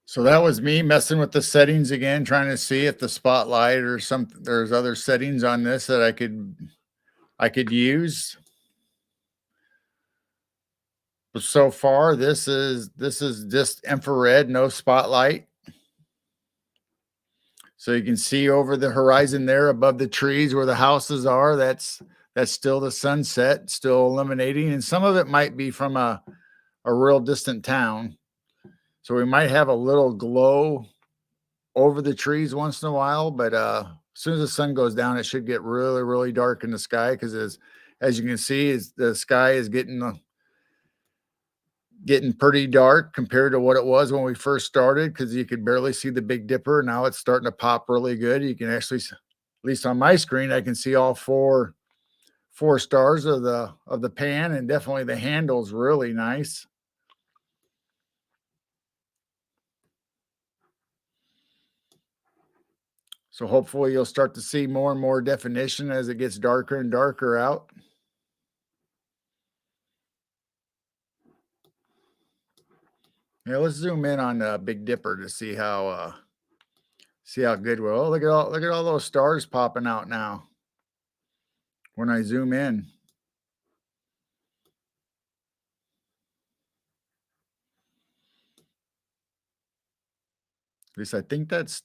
So that was me messing with the settings again, trying to see if the spotlight or there's other settings on this that I could use. But so far, this is just infrared, no spotlight. So you can see over the horizon there above the trees where the houses are. That's still the sunset, still illuminating. And some of it might be from a real distant town. So we might have a little glow over the trees once in a while, but as soon as the sun goes down, it should get really, really dark in the sky because as you can see, the sky is getting pretty dark compared to what it was when we first started because you could barely see the Big Dipper. Now it's starting to pop really good. You can actually, at least on my screen, I can see all four stars of the pan, and definitely the handle's really nice. So hopefully you'll start to see more and more definition as it gets darker and darker out. Yeah, let's zoom in on Big Dipper to see how good we're. Oh, look at all those stars popping out now. When I zoom in, at least I think that's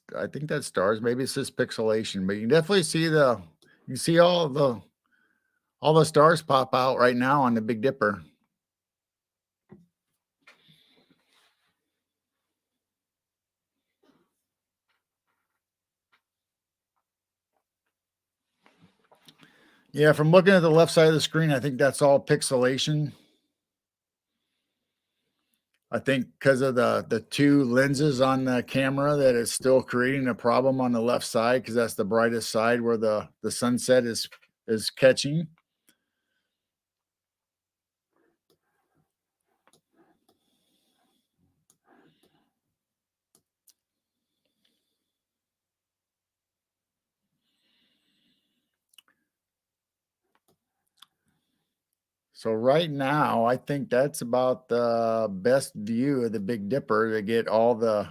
stars. Maybe it's just pixelation, but you can definitely see you see all the stars pop out right now on the Big Dipper. Yeah, from looking at the left side of the screen, I think that's all pixelation. I think because of the two lenses on the camera that is still creating a problem on the left side because that's the brightest side where the sunset is catching. So right now, I think that's about the best view of the Big Dipper to get all the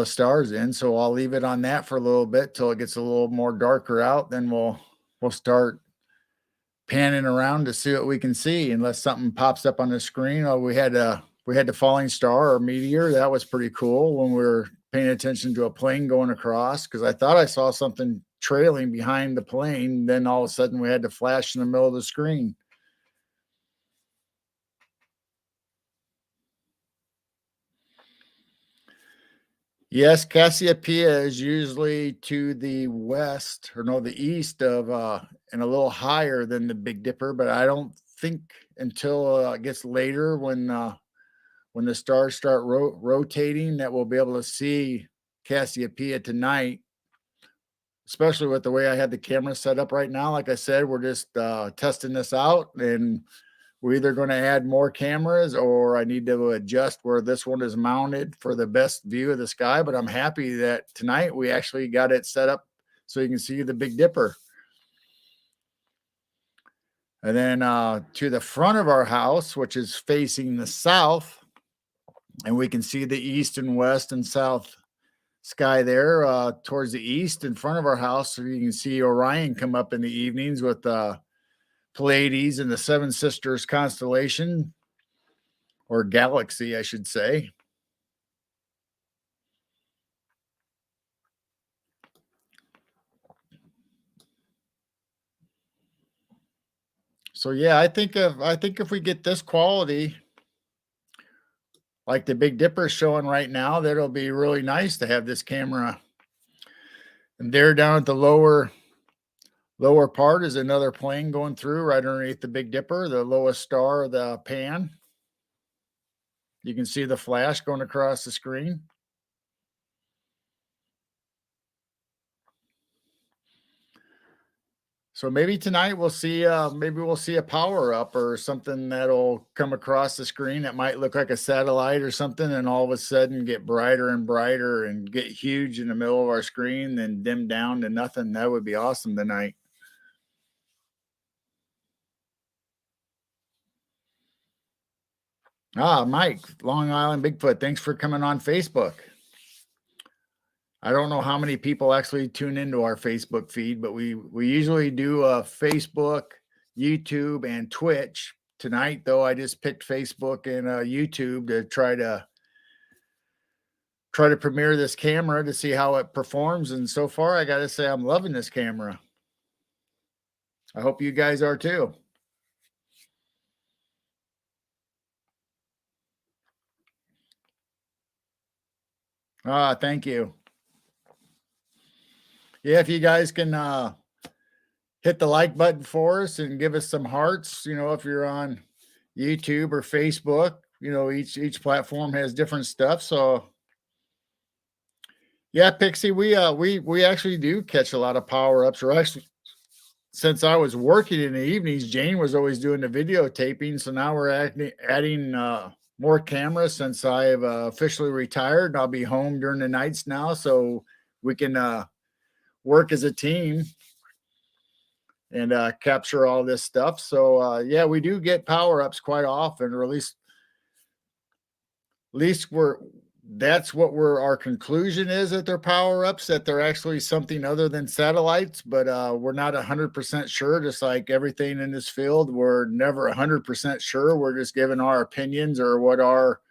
stars in. So I'll leave it on that for a little bit till it gets a little more darker out. Then we'll start panning around to see what we can see, unless something pops up on the screen. Oh, we had the falling star or meteor. That was pretty cool when we were paying attention to a plane going across because I thought I saw something trailing behind the plane. Then all of a sudden we had the flash in the middle of the screen. Yes, Cassiopeia is usually to the west or no, the east of and a little higher than the Big Dipper, but I don't think until it gets later when the stars start rotating that we'll be able to see Cassiopeia tonight, especially with the way I had the camera set up right now. Like I said, we're just testing this out, and we're either going to add more cameras or I need to adjust where this one is mounted for the best view of the sky. But I'm happy that tonight we actually got it set up so you can see the Big Dipper. And then to the front of our house, which is facing the south, and we can see the east and west and south sky there towards the east in front of our house. So you can see Orion come up in the evenings with Pleiades and the Seven Sisters constellation, or galaxy, I should say. So yeah, I think if we get this quality, like the Big Dipper is showing right now, that'll be really nice to have this camera. And there down at the lower part is another plane going through right underneath the Big Dipper, the lowest star of the pan. You can see the flash going across the screen. So maybe tonight we'll see a power up or something that'll come across the screen that might look like a satellite or something, and all of a sudden get brighter and brighter and get huge in the middle of our screen, then dim down to nothing. That would be awesome tonight. Mike, Long Island Bigfoot, thanks for coming on Facebook. I don't know how many people actually tune into our Facebook feed, but we usually do a Facebook, YouTube and Twitch. Tonight, though, I just picked Facebook and YouTube to try to premiere this camera to see how it performs. And so far, I got to say, I'm loving this camera. I hope you guys are too. Thank you. Yeah, if you guys can hit the like button for us and give us some hearts, if you're on YouTube or Facebook, each platform has different stuff. So yeah, Pixie, we actually do catch a lot of power-ups. Or actually, since I was working in the evenings, Jane was always doing the videotaping. So now we're adding more cameras since I've officially retired. I'll be home during the nights now, so we can work as a team and capture all this stuff. So yeah, we do get power-ups quite often, or at least that's what our conclusion is, that they're power-ups, that they're actually something other than satellites, but we're not 100% sure. Just like everything in this field, we're never 100% sure. We're just giving our opinions or what our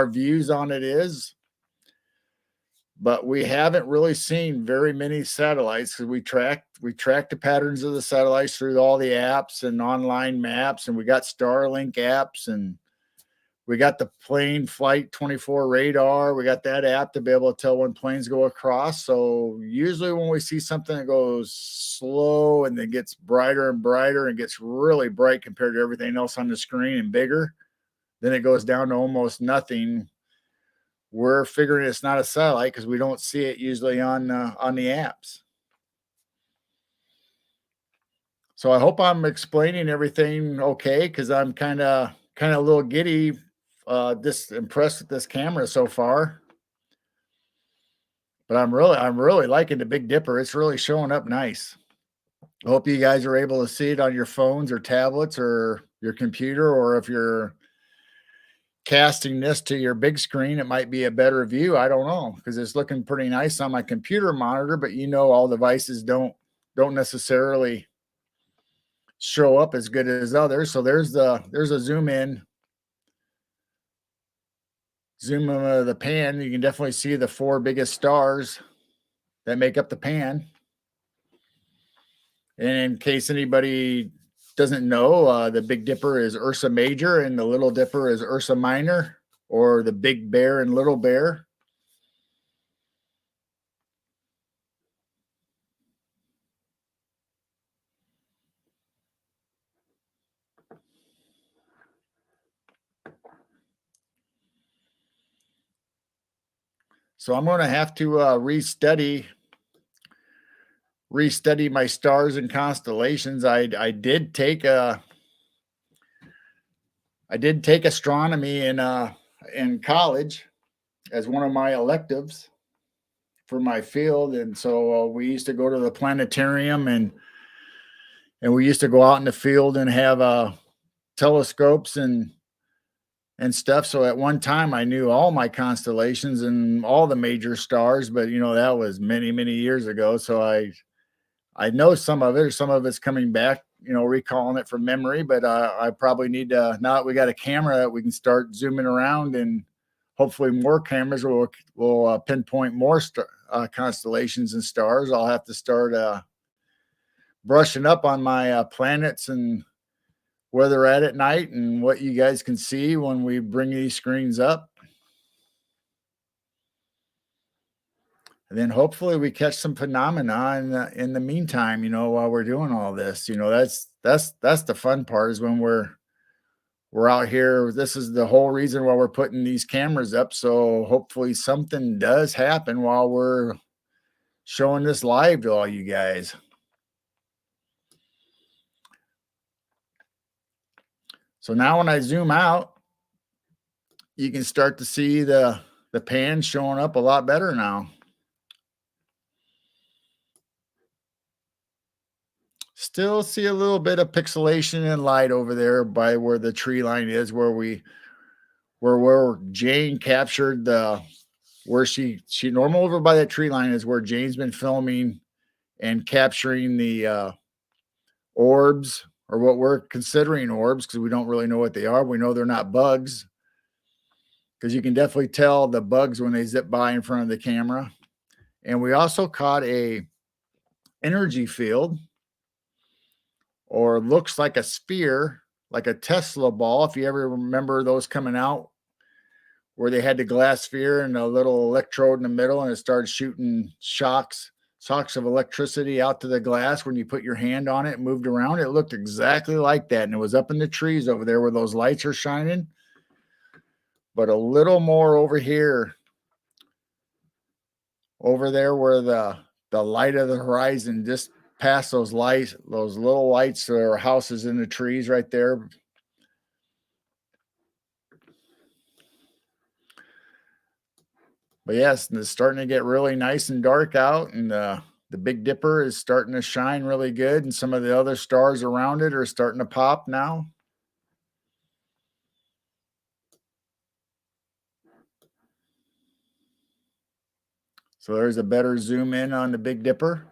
views on it is. But we haven't really seen very many satellites, because we track the patterns of the satellites through all the apps and online maps, and we got Starlink apps, and we got the plane flight 24 radar. We got that app to be able to tell when planes go across. So usually when we see something that goes slow and then gets brighter and brighter and gets really bright compared to everything else on the screen and bigger, then it goes down to almost nothing. We're figuring it's not a satellite because we don't see it usually on the apps. So I hope I'm explaining everything okay, because I'm kind of a little giddy, just impressed with this camera so far. But I'm really liking the Big Dipper. It's really showing up nice. I hope you guys are able to see it on your phones or tablets or your computer, or if you're casting this to your big screen, it might be a better view. I don't know, because it's looking pretty nice on my computer monitor, but all devices don't necessarily show up as good as others. So there's a zoom of the pan. You can definitely see the 4 biggest stars that make up the pan. And in case anybody doesn't know, the Big Dipper is Ursa Major and the Little Dipper is Ursa Minor, or the Big Bear and Little Bear. So I'm going to have to restudy my stars and constellations. I did take astronomy in college as one of my electives for my field, and so we used to go to the planetarium, and we used to go out in the field and have telescopes and stuff. So at one time I knew all my constellations and all the major stars, but that was many years ago. So I know some of it, or some of it's coming back, recalling it from memory. But I probably need to, now that we got a camera, we can start zooming around, and hopefully more cameras will pinpoint more constellations and stars. I'll have to start brushing up on my planets and where they're at night, and what you guys can see when we bring these screens up. And then hopefully we catch some phenomena in the meantime, while we're doing all this. That's the fun part, is when we're out here. This is the whole reason why we're putting these cameras up. So hopefully something does happen while we're showing this live to all you guys. So now when I zoom out, you can start to see the pan showing up a lot better now. Still see a little bit of pixelation and light over there by where the tree line is, where Jane captured where she normal over by that tree line is where Jane's been filming and capturing the orbs or what we're considering orbs, because we don't really know what they are. We know they're not bugs, because you can definitely tell the bugs when they zip by in front of the camera. And we also caught a energy field, or looks like a sphere, like a Tesla ball. If you ever remember those coming out, where they had the glass sphere and a little electrode in the middle, and it started shooting shocks of electricity out to the glass when you put your hand on it and moved around. It looked exactly like that. And it was up in the trees over there where those lights are shining, but a little more over here, over there where the light of the horizon, just past those lights, those little lights, or houses in the trees right there. But yes, it's starting to get really nice and dark out, and the Big Dipper is starting to shine really good, and some of the other stars around it are starting to pop now. So there's a better zoom in on the Big Dipper.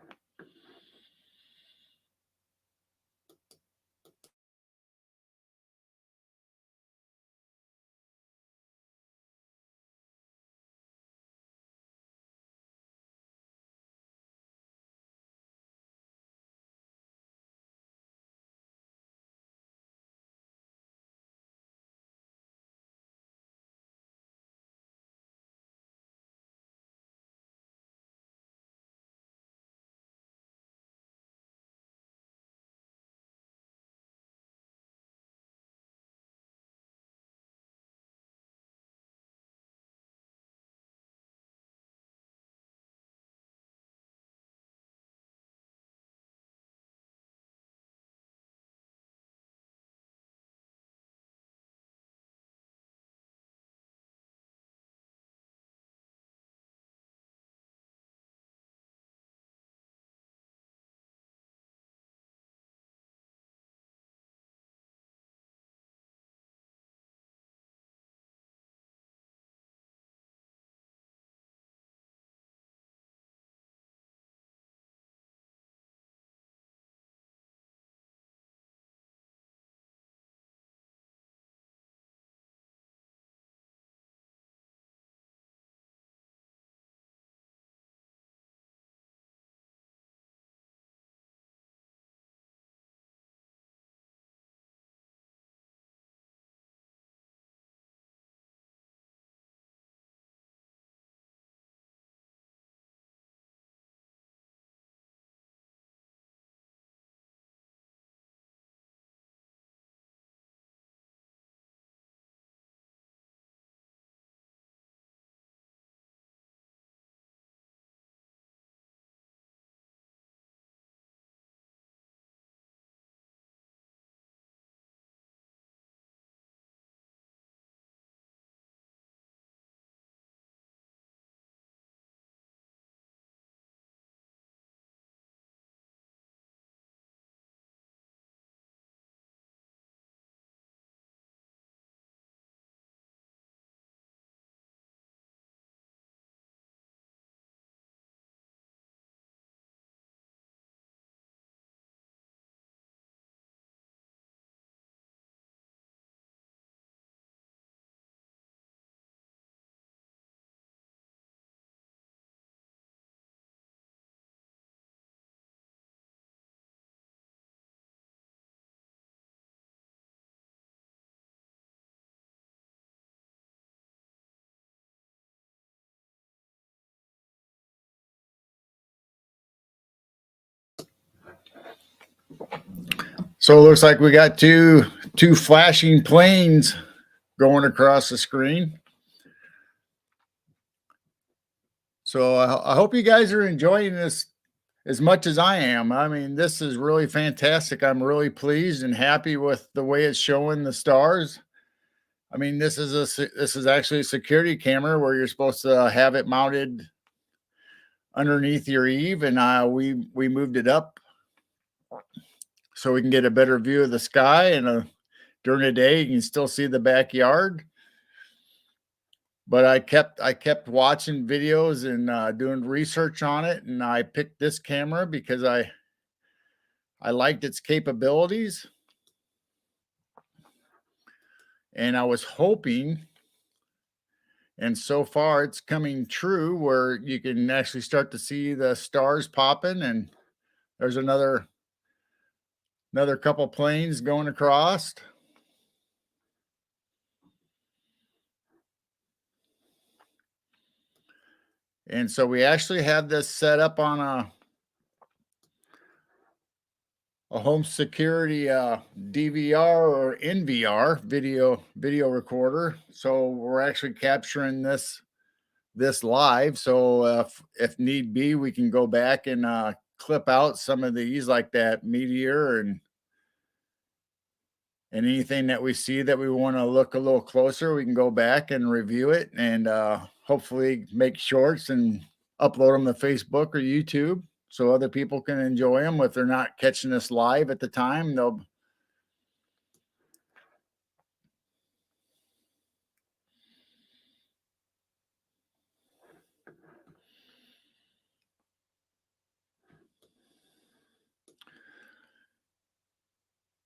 So it looks like we got two flashing planes going across the screen. So I hope you guys are enjoying this as much as I am. I mean, this is really fantastic. I'm really pleased and happy with the way it's showing the stars. I mean, this is actually a security camera where you're supposed to have it mounted underneath your eave, and we moved it up so we can get a better view of the sky. And during the day, you can still see the backyard. But I kept watching videos and doing research on it, and I picked this camera because I liked its capabilities. And I was hoping, and so far it's coming true, where you can actually start to see the stars popping, and there's another couple planes going across. And so we actually have this set up on a home security DVR or NVR video recorder. So we're actually capturing this live. So if need be, we can go back and clip out some of these, like that meteor and anything that we see that we want to look a little closer. We can go back and review it, and hopefully make shorts and upload them to Facebook or YouTube so other people can enjoy them. If they're not catching us live at the time, they'll.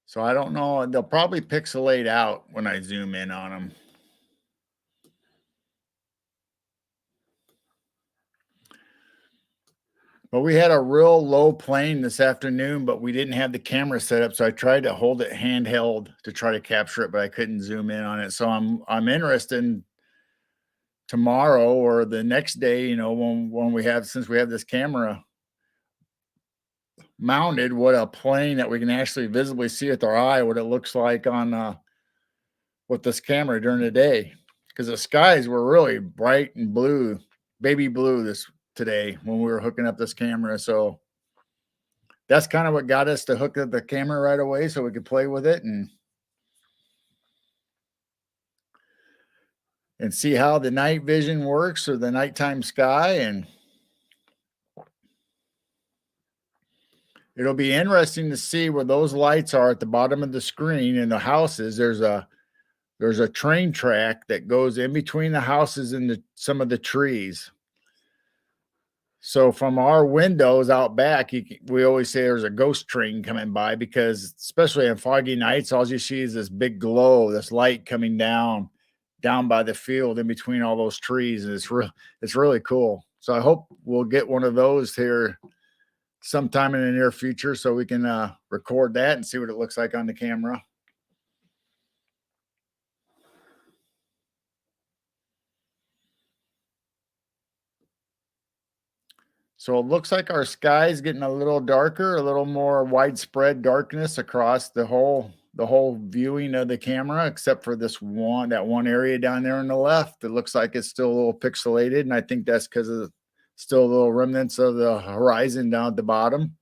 So I don't know. They'll probably pixelate out when I zoom in on them. But we had a real low plane this afternoon, but we didn't have the camera set up, so I tried to hold it handheld to try to capture it, but I couldn't zoom in on it. So I'm interested in tomorrow or the next day, when we have, since we have this camera mounted, what a plane that we can actually visibly see with our eye, what it looks like on with this camera during the day, because the skies were really bright and blue, baby blue this today when we were hooking up this camera. So that's kind of what got us to hook up the camera right away so we could play with it and see how the night vision works, or the nighttime sky. And it'll be interesting to see where those lights are at the bottom of the screen in the houses. There's a train track that goes in between the houses and some of the trees. So from our windows out back, we always say there's a ghost train coming by, because especially on foggy nights, all you see is this big glow, this light coming down by the field in between all those trees, and it's really cool. So I hope we'll get one of those here sometime in the near future so we can record that and see what it looks like on the camera. So it looks like our sky is getting a little darker, a little more widespread darkness across the whole viewing of the camera, except for that one area down there on the left. It looks like it's still a little pixelated, and I think that's because of still little remnants of the horizon down at the bottom.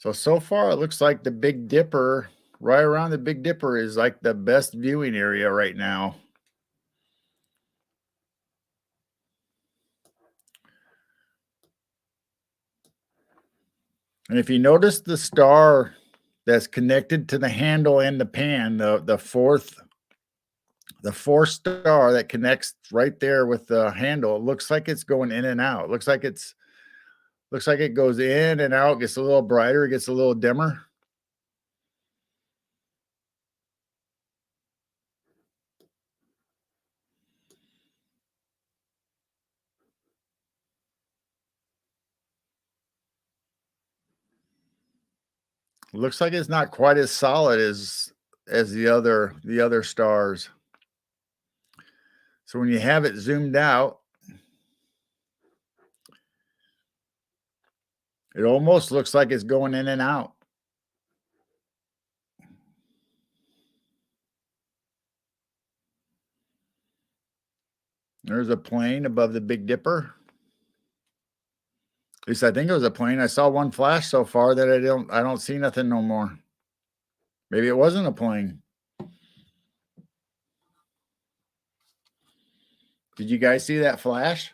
So far, it looks like the Big Dipper, right around the Big Dipper, is like the best viewing area right now. And if you notice the star that's connected to the handle and the pan, the fourth star that connects right there with the handle, it looks like it's going in and out. It looks like it goes in and out, gets a little brighter, it gets a little dimmer. It looks like it's not quite as solid as the other stars. So when you have it zoomed out, it almost looks like it's going in and out. There's a plane above the Big Dipper. At least I think it was a plane. I saw one flash so far that I don't see nothing no more. Maybe it wasn't a plane. Did you guys see that flash?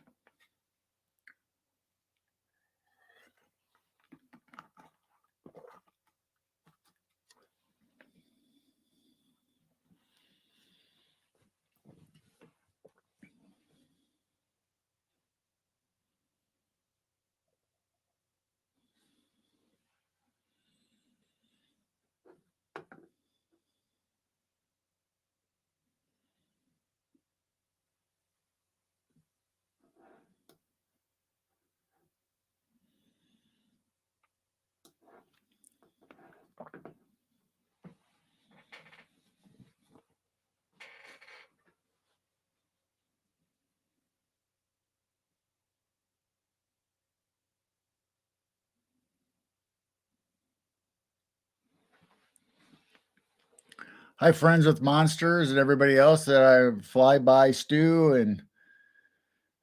Hi, friends with monsters and everybody else that I fly by, Stu, and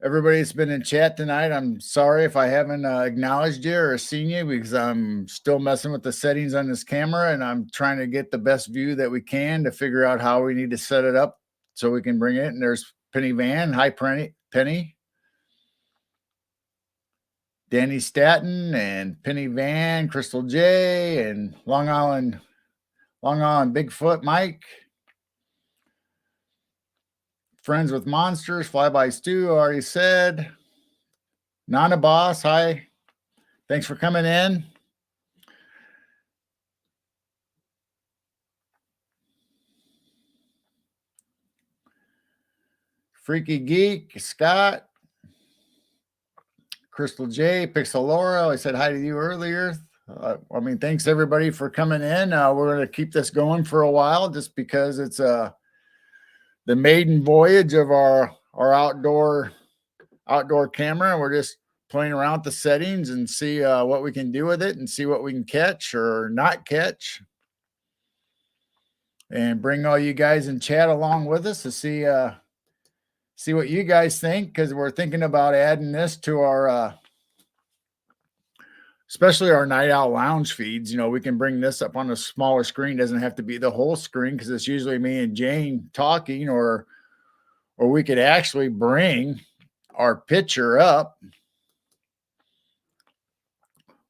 everybody that's been in chat tonight. I'm sorry if I haven't acknowledged you or seen you because I'm still messing with the settings on this camera and I'm trying to get the best view that we can to figure out how we need to set it up so we can bring it. And there's Penny Van. Hi, Penny. Danny Staton and Penny Van, Crystal J, and Long Island Bigfoot Mike. Friends with Monsters, Flyby Stu, already said. Nana Boss, hi. Thanks for coming in. Freaky Geek, Scott. Crystal J, Pixelora, I said hi to you earlier. I mean, thanks everybody for coming in. We're going to keep this going for a while just because it's the maiden voyage of our outdoor camera. We're just playing around with the settings and see what we can do with it and see what we can catch or not catch. And bring all you guys in chat along with us to see what you guys think, because we're thinking about adding this to our especially our Night Owl Lounge feeds. You know, we can bring this up on a smaller screen. Doesn't have to be the whole screen because it's usually me and Jane talking, or we could actually bring our picture up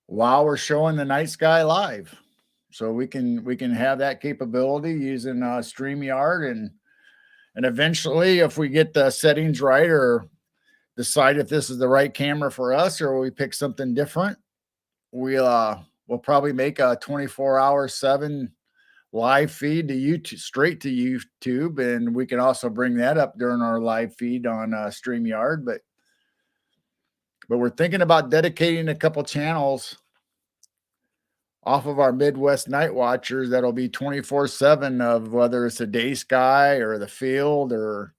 while we're showing the night sky live. So we can have that capability using StreamYard, and eventually, if we get the settings right or decide if this is the right camera for us or we pick something different, we'll probably make a 24/7 live feed to YouTube, straight to YouTube, and we can also bring that up during our live feed on StreamYard. But we're thinking about dedicating a couple channels off of our Midwest Night Watchers that'll be 24/7 of whether it's the day sky or the field or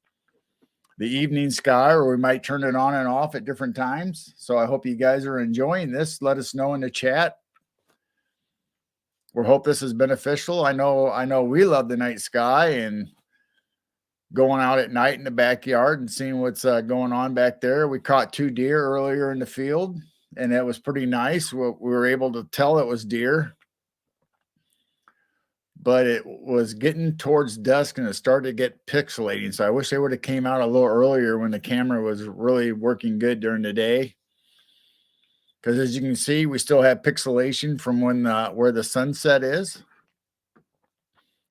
the evening sky, or we might turn it on and off at different times. So I hope you guys are enjoying this. Let us know in the chat. We hope this is beneficial. I know we love the night sky and going out at night in the backyard and seeing what's going on back there. We caught 2 deer earlier in the field, and that was pretty nice. We were able to tell it was deer, but it was getting towards dusk and it started to get pixelating. So I wish they would have came out a little earlier when the camera was really working good during the day. Because as you can see, we still have pixelation from when where the sunset is.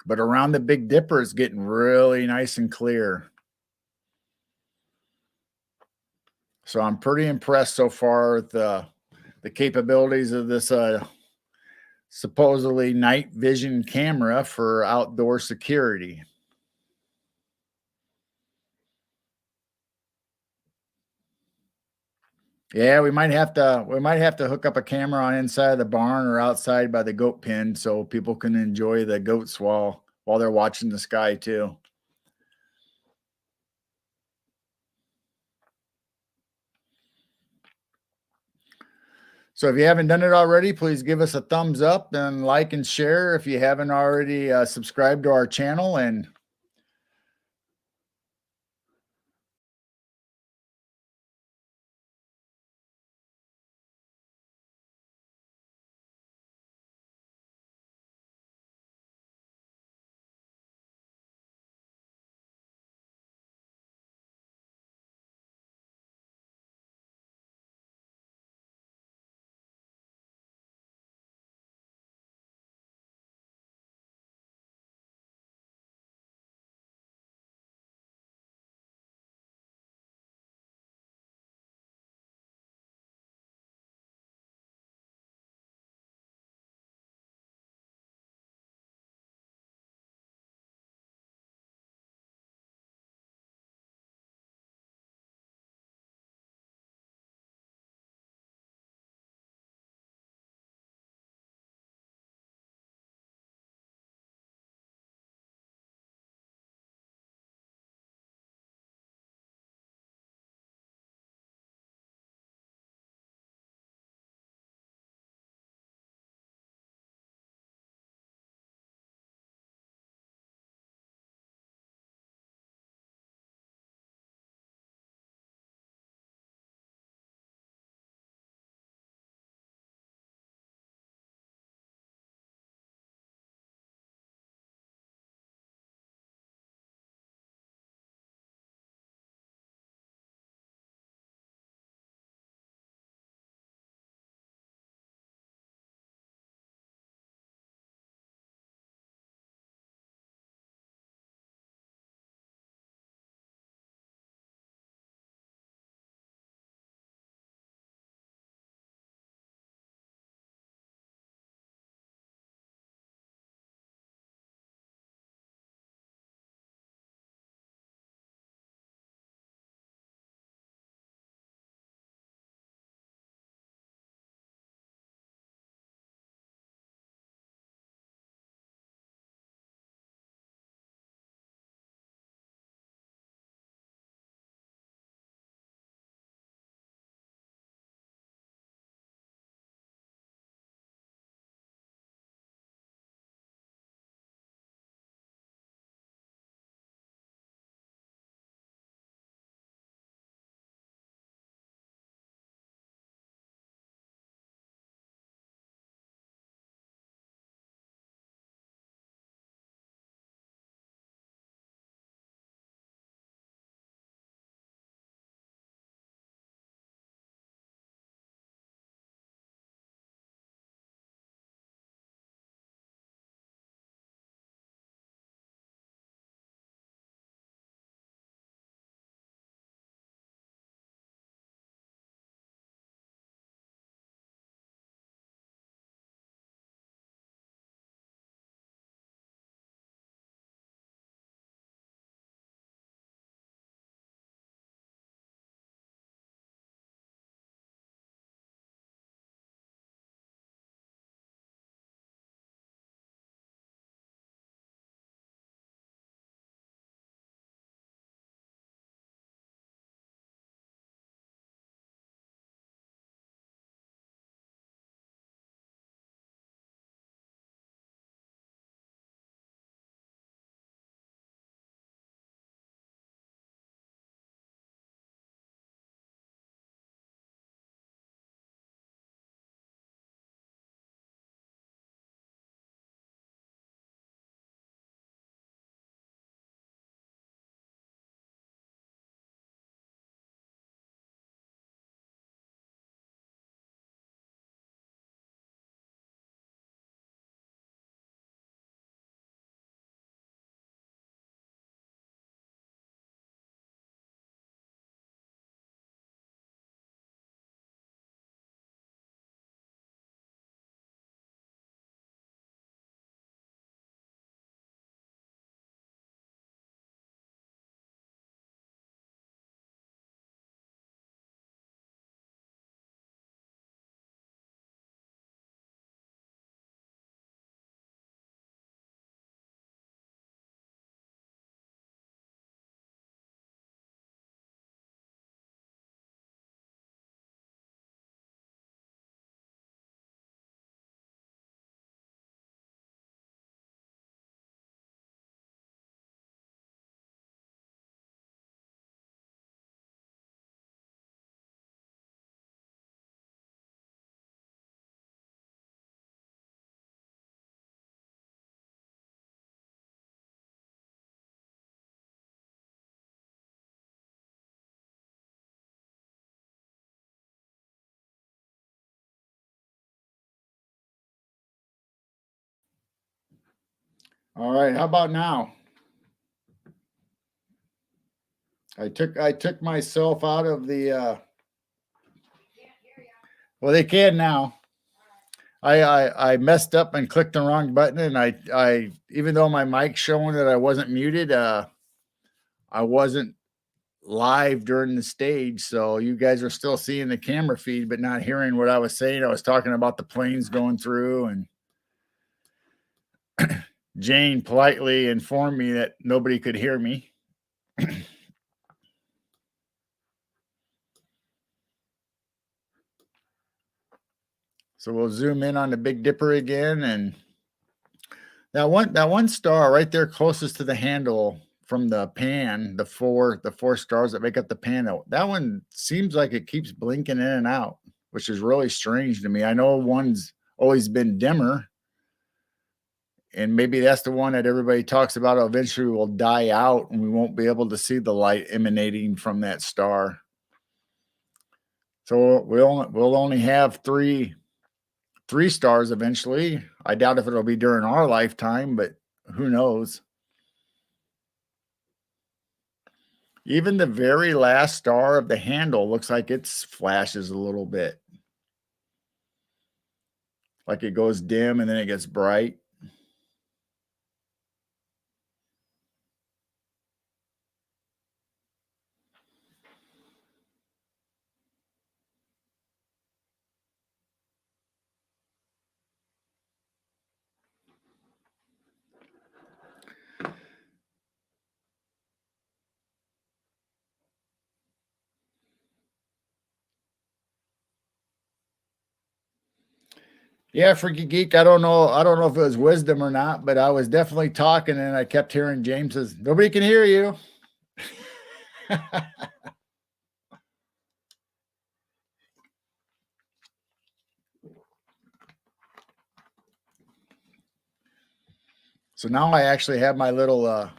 But around the Big Dipper, it's getting really nice and clear. So I'm pretty impressed so far with the capabilities of this supposedly night vision camera for outdoor security. Yeah, we might have to hook up a camera on inside of the barn or outside by the goat pen so people can enjoy the goats while they're watching the sky too. So if you haven't done it already, please give us a thumbs up and like and share if you haven't already subscribed to our channel. And All right, how about now? I took myself out of the well, they can now. I messed up and clicked the wrong button, and I even though my mic's showing that I wasn't muted, I wasn't live during the stage, so you guys are still seeing the camera feed but not hearing what I was saying. I was talking about the planes going through, and Jane politely informed me that nobody could hear me. So we'll zoom in on the Big Dipper again, and that one star right there closest to the handle from the pan, the four stars that make up the pan, that one seems like it keeps blinking in and out, which is really strange to me. I know one's always been dimmer, and maybe that's the one that everybody talks about eventually will die out and we won't be able to see the light emanating from that star. So we'll only have three stars eventually. I doubt if it'll be during our lifetime, but who knows? Even the very last star of the handle looks like it flashes a little bit. Like it goes dim and then it gets bright. Yeah, Freaky Geek. I don't know. I don't know if it was wisdom or not, but I was definitely talking and I kept hearing James says, "Nobody can hear you." So now I actually have my little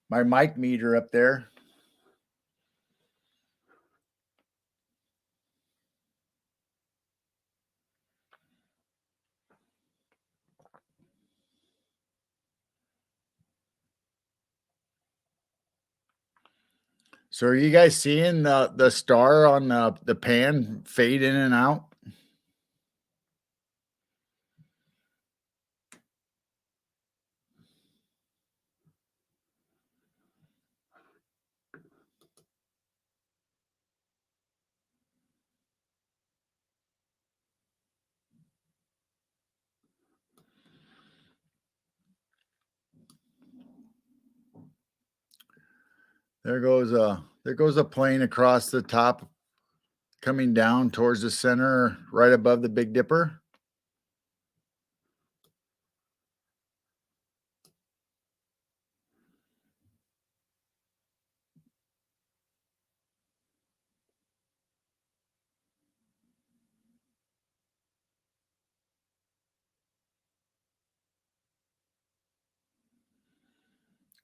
my mic meter up there. So are you guys seeing the star on the pan fade in and out? There goes a plane across the top coming down towards the center right above the Big Dipper.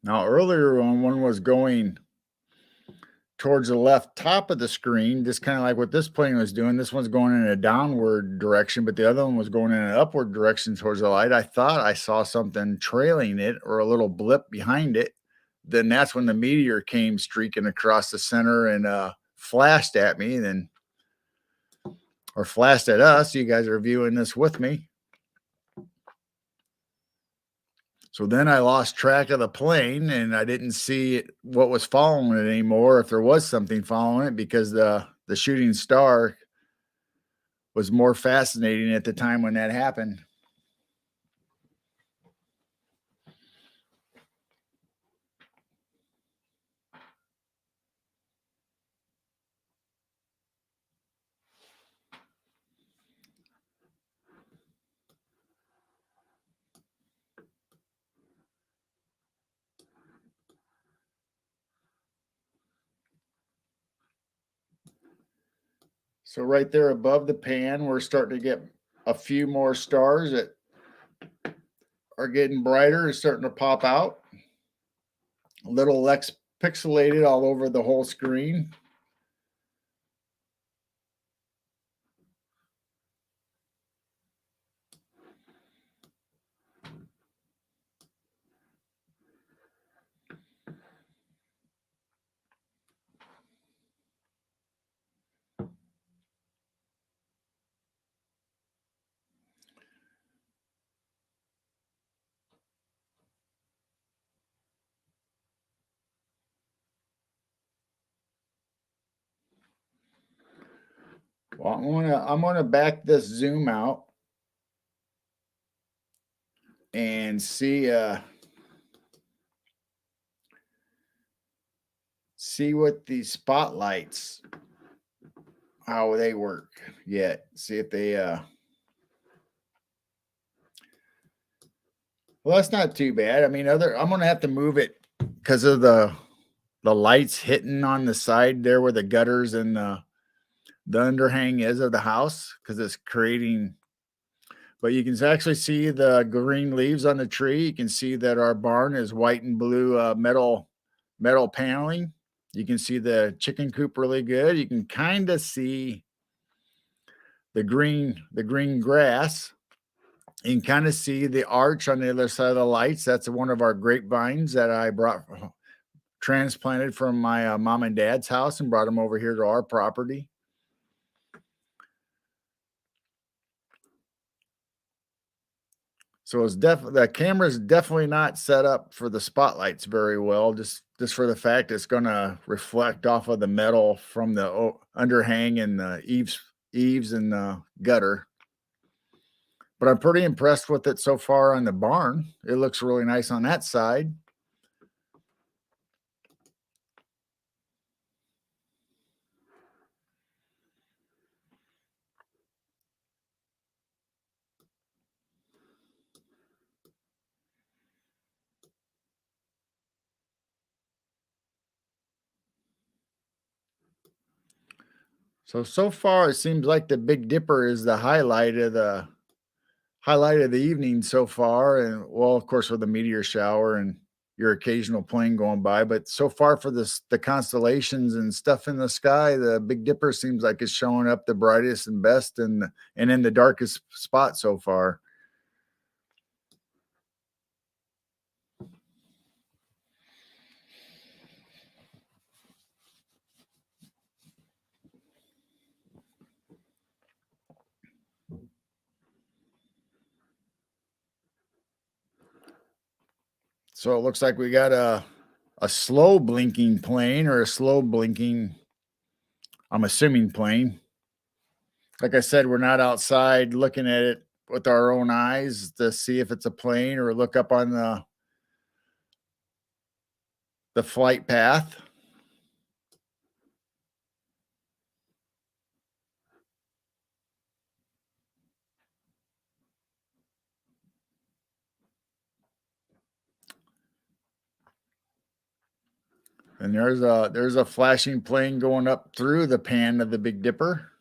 Now earlier when one was going towards the left top of the screen, just kind of like what this plane was doing. This one's going in a downward direction, but the other one was going in an upward direction towards the light. I thought I saw something trailing it or a little blip behind it. Then that's when the meteor came streaking across the center and flashed at me, then or flashed at us. You guys are viewing this with me. So then I lost track of the plane and I didn't see what was following it anymore, if there was something following it, because the shooting star was more fascinating at the time when that happened. So right there above the pan, we're starting to get a few more stars that are getting brighter, is starting to pop out. A little less pixelated all over the whole screen. Well, I'm gonna back this zoom out and see what these spotlights, how they work yet. See if they well, that's not too bad. I mean, I'm gonna have to move it because of the lights hitting on the side there where the gutters and the underhang is of the house because it's creating. But you can actually see the green leaves on the tree. You can see that our barn is white and blue metal paneling. You can see the chicken coop really good. You can kind of see the green grass. You can kind of see the arch on the other side of the lights. That's one of our grapevines that I brought transplanted from my mom and dad's house and brought them over here to our property. So it's the camera's definitely not set up for the spotlights very well, just for the fact it's gonna reflect off of the metal from the underhang and the eaves and the gutter. But I'm pretty impressed with it so far on the barn. It looks really nice on that side. So far it seems like the Big Dipper is the highlight of the evening so far. And well, of course, with the meteor shower and your occasional plane going by. But so far for the constellations and stuff in the sky, the Big Dipper seems like it's showing up the brightest and best and in the darkest spot so far. So it looks like we got a slow blinking plane or a slow blinking, I'm assuming plane. Like I said, we're not outside looking at it with our own eyes to see if it's a plane or look up on the flight path. And there's a flashing plane going up through the pan of the Big Dipper.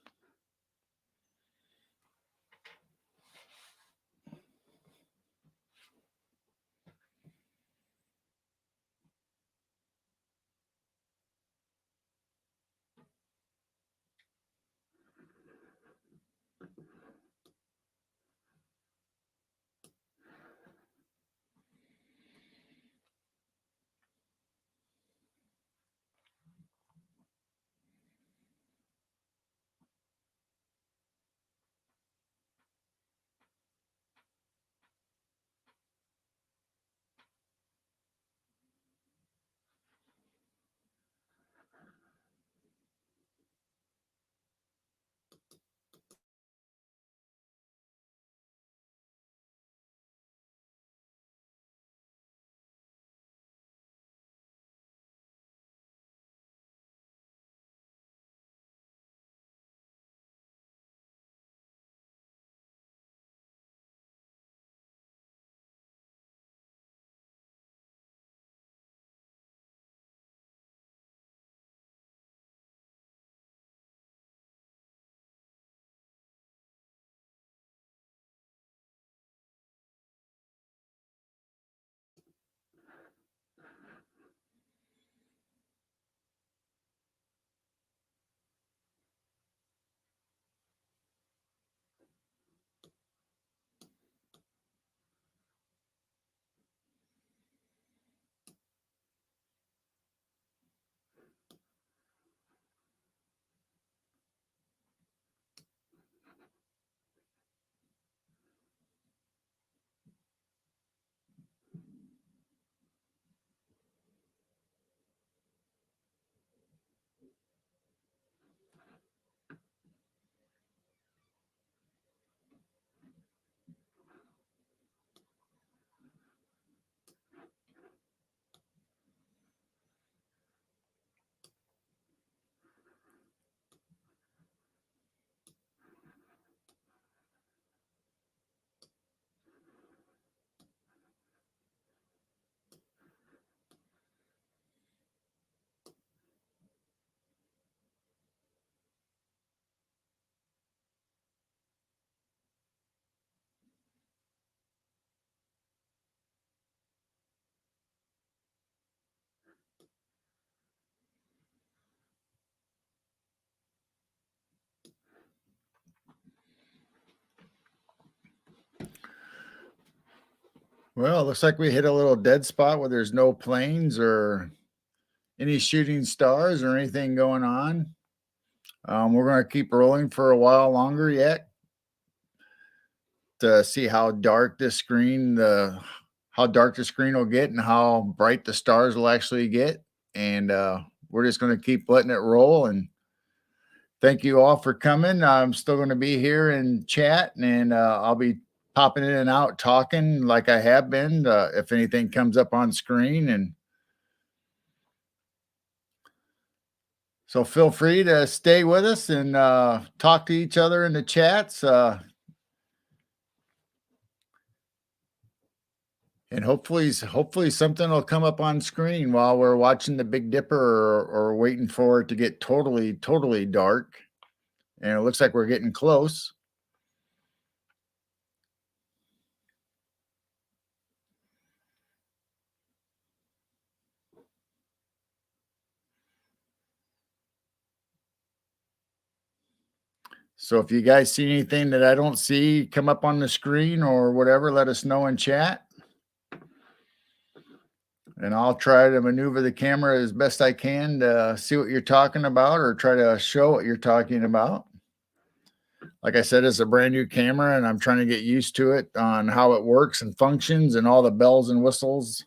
Well, it looks like we hit a little dead spot where there's no planes or any shooting stars or anything going on. We're going to keep rolling for a while longer yet to see how dark the screen will get and how bright the stars will actually get. And we're just going to keep letting it roll. And thank you all for coming. I'm still going to be here in chat, and I'll be popping in and out talking like I have been if anything comes up on screen. And so feel free to stay with us and talk to each other in the chats. And hopefully something will come up on screen while we're watching the Big Dipper or waiting for it to get totally dark. And it looks like we're getting close. So if you guys see anything that I don't see come up on the screen or whatever, let us know in chat. And I'll try to maneuver the camera as best I can to see what you're talking about or try to show what you're talking about. Like I said, it's a brand new camera and I'm trying to get used to it on how it works and functions and all the bells and whistles.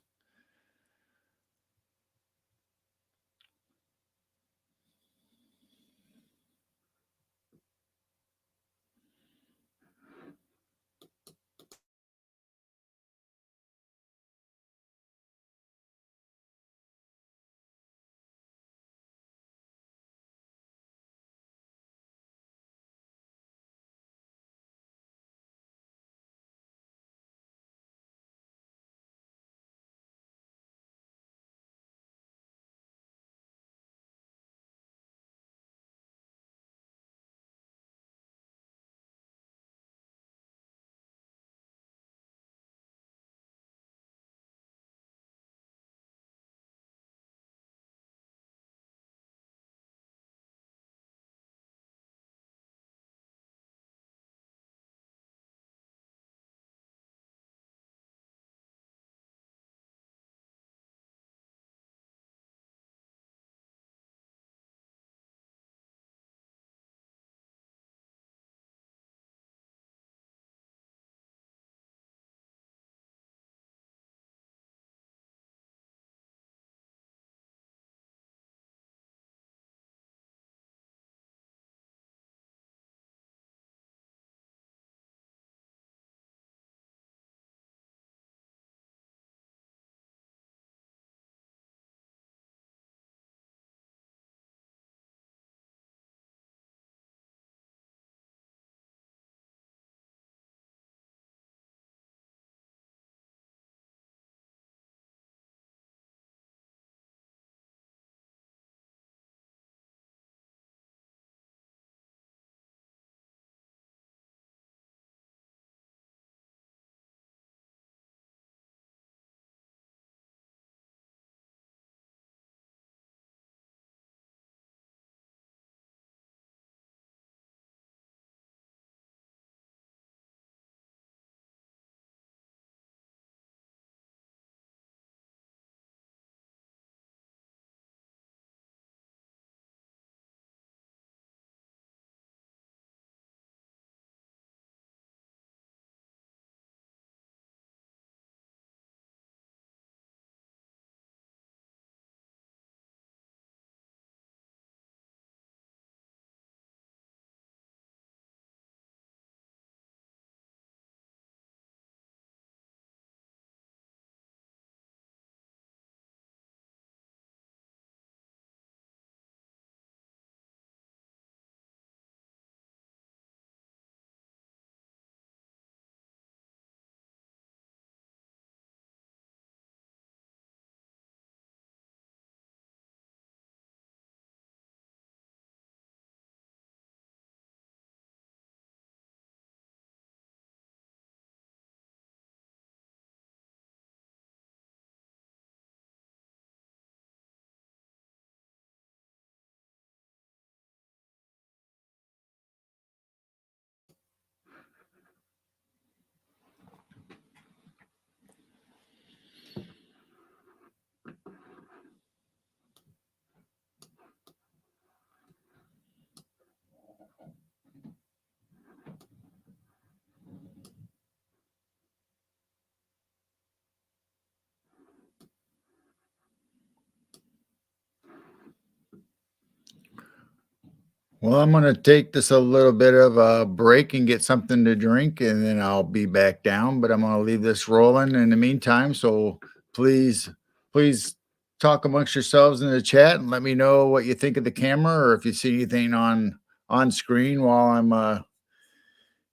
Well, I'm gonna take this a little bit of a break and get something to drink, and then I'll be back down. But I'm gonna leave this rolling in the meantime. So please, please talk amongst yourselves in the chat and let me know what you think of the camera, or if you see anything on screen while I'm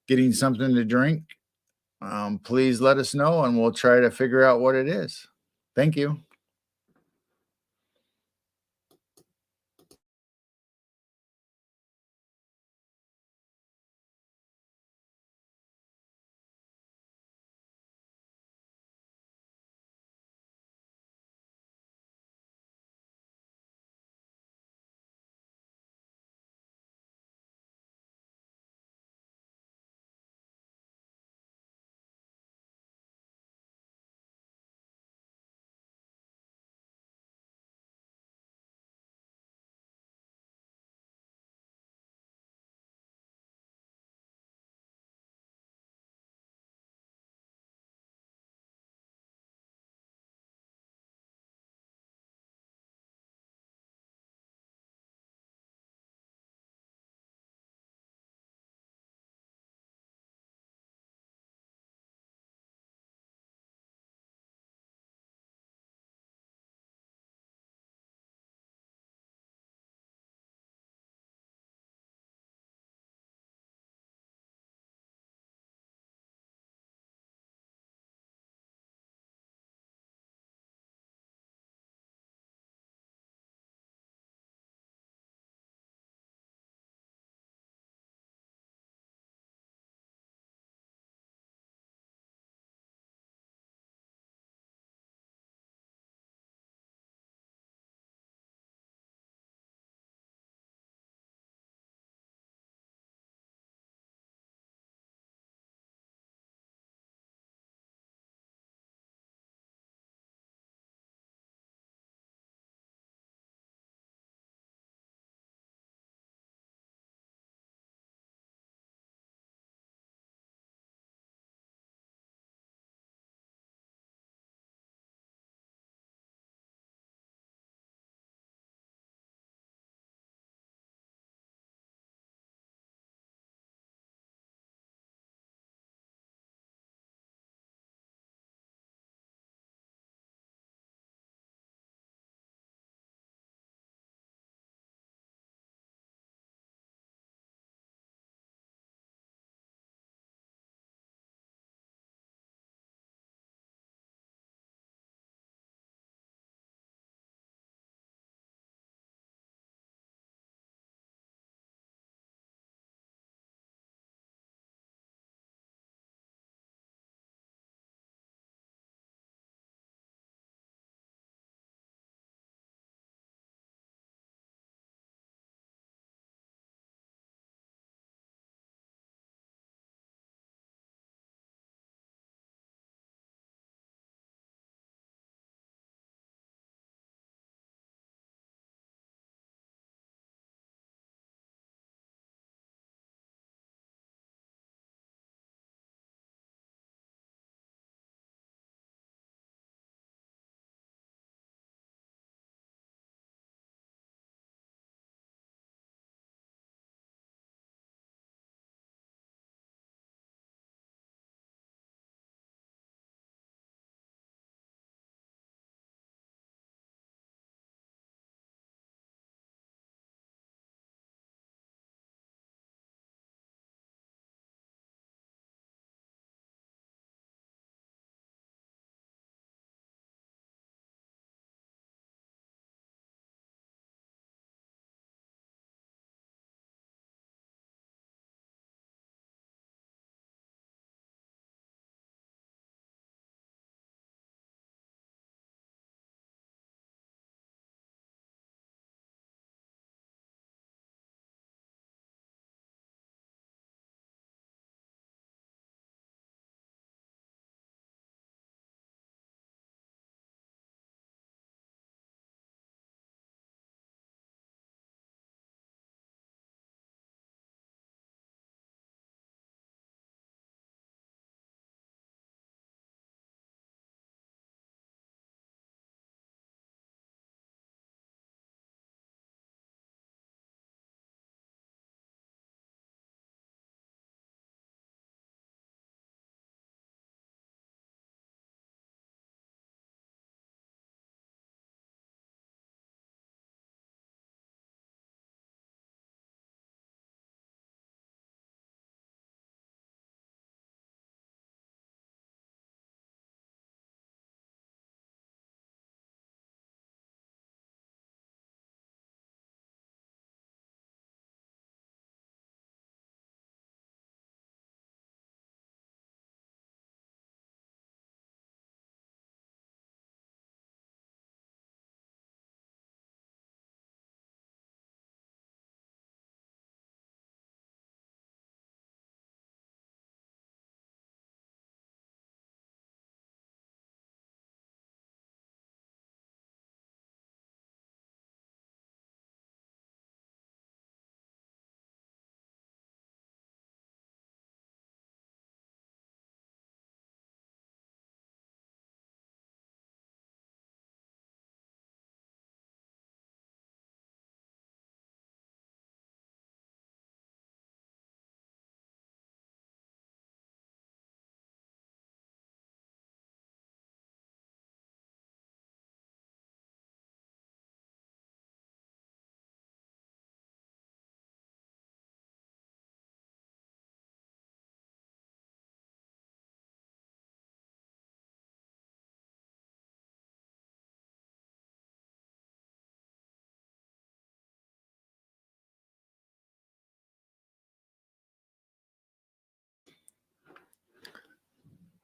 getting something to drink. Please let us know, and we'll try to figure out what it is. Thank you.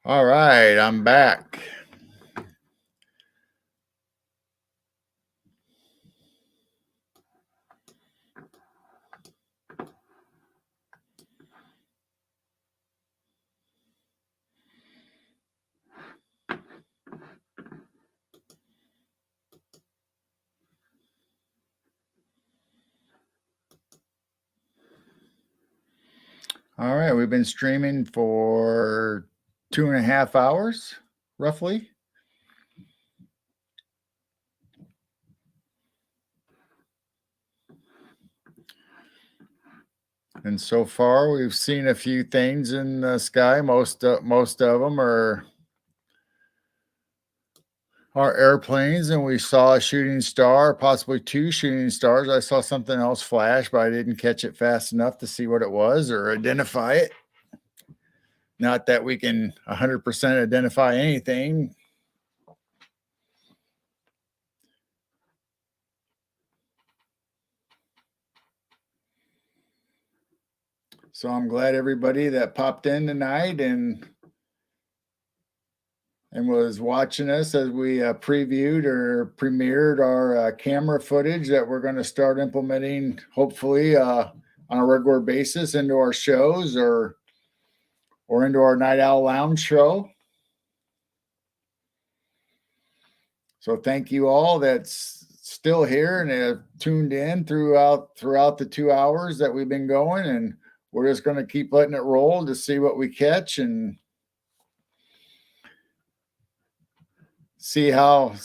All right, I'm back. All right, we've been streaming for 2.5 hours, roughly. And so far, we've seen a few things in the sky. Most of them are airplanes, and we saw a shooting star, possibly two shooting stars. I saw something else flash, but I didn't catch it fast enough to see what it was or identify it. Not that we can 100% identify anything. So I'm glad everybody that popped in tonight and was watching us as we previewed or premiered our camera footage that we're going to start implementing, hopefully, on a regular basis into our shows or into our Night Owl Lounge show. So thank you all that's still here and have tuned in throughout the 2 hours that we've been going, and we're just going to keep letting it roll to see what we catch and see how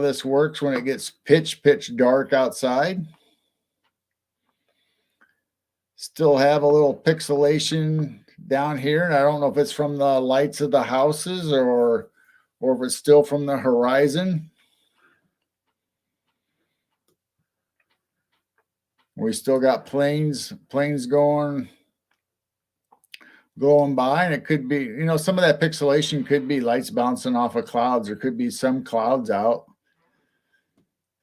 this works when it gets pitch dark outside. Still have a little pixelation down here, and I don't know if it's from the lights of the houses or if it's still from the horizon. We still got planes going by, and it could be, some of that pixelation could be lights bouncing off of clouds. There could be some clouds out.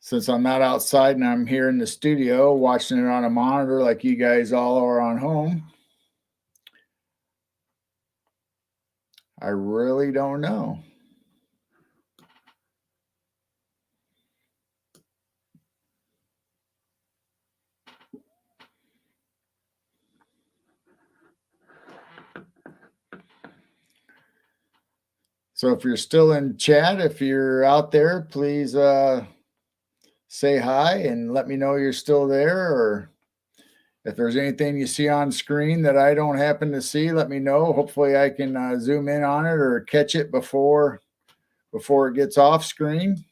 Since I'm not outside and I'm here in the studio watching it on a monitor like you guys all are on home, I really don't know. So if you're still in chat, if you're out there, please say hi and let me know you're still there. Or if there's anything you see on screen that I don't happen to see, let me know. Hopefully I can zoom in on it or catch it before it gets off screen.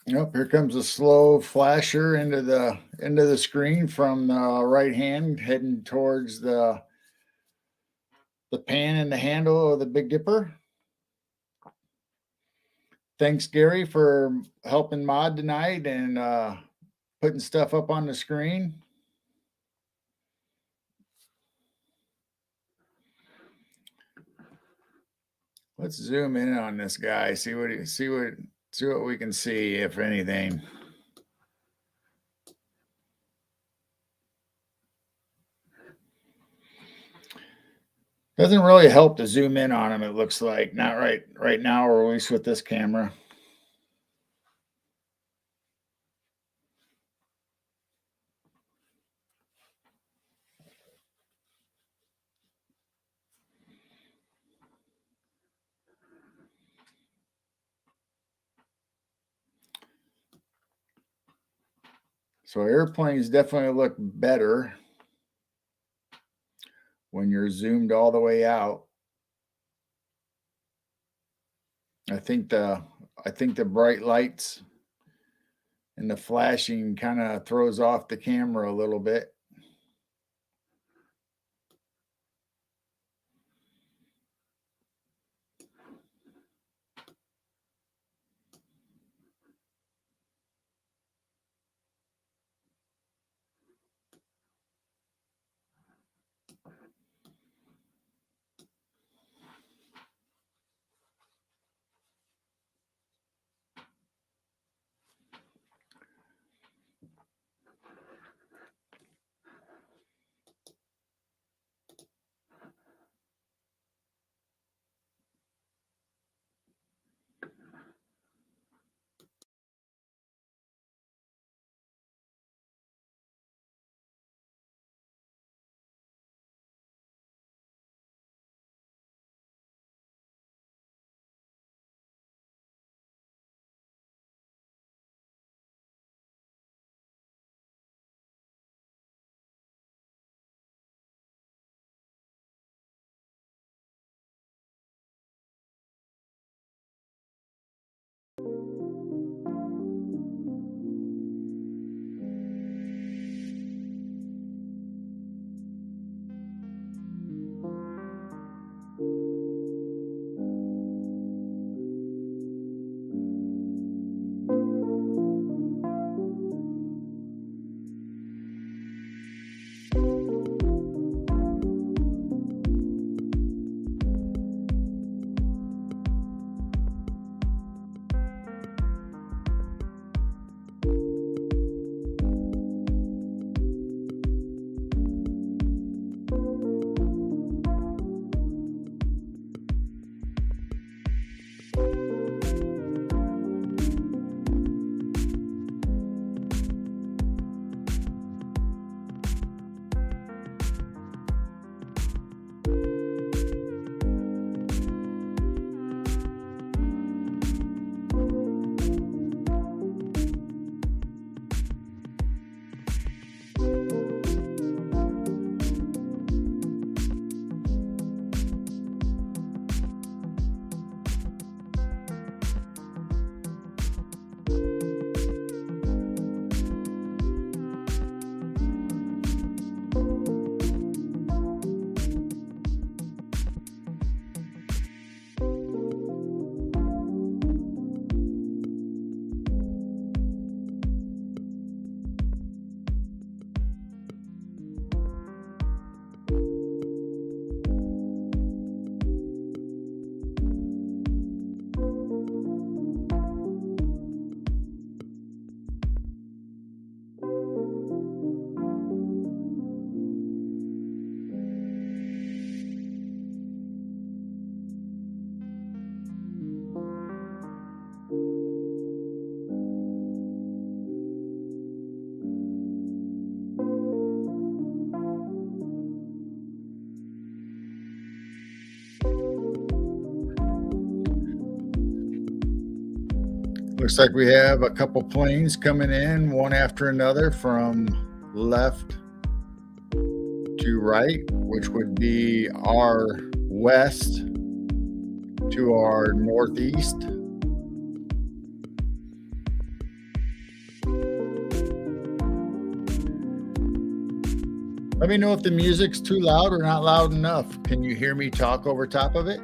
Yep, here comes a slow flasher into into the screen from the right hand, heading towards the pan and the handle of the Big Dipper. Thanks, Gary, for helping mod tonight and putting stuff up on the screen. Let's zoom in on this guy. See what we can see, if anything. Doesn't really help to zoom in on him, it looks like. Not right now, or at least with this camera. So airplanes definitely look better when you're zoomed all the way out. I think the bright lights and the flashing kind of throws off the camera a little bit. Looks like we have a couple planes coming in, one after another from left to right, which would be our west to our northeast. Let me know if the music's too loud or not loud enough. Can you hear me talk over top of it?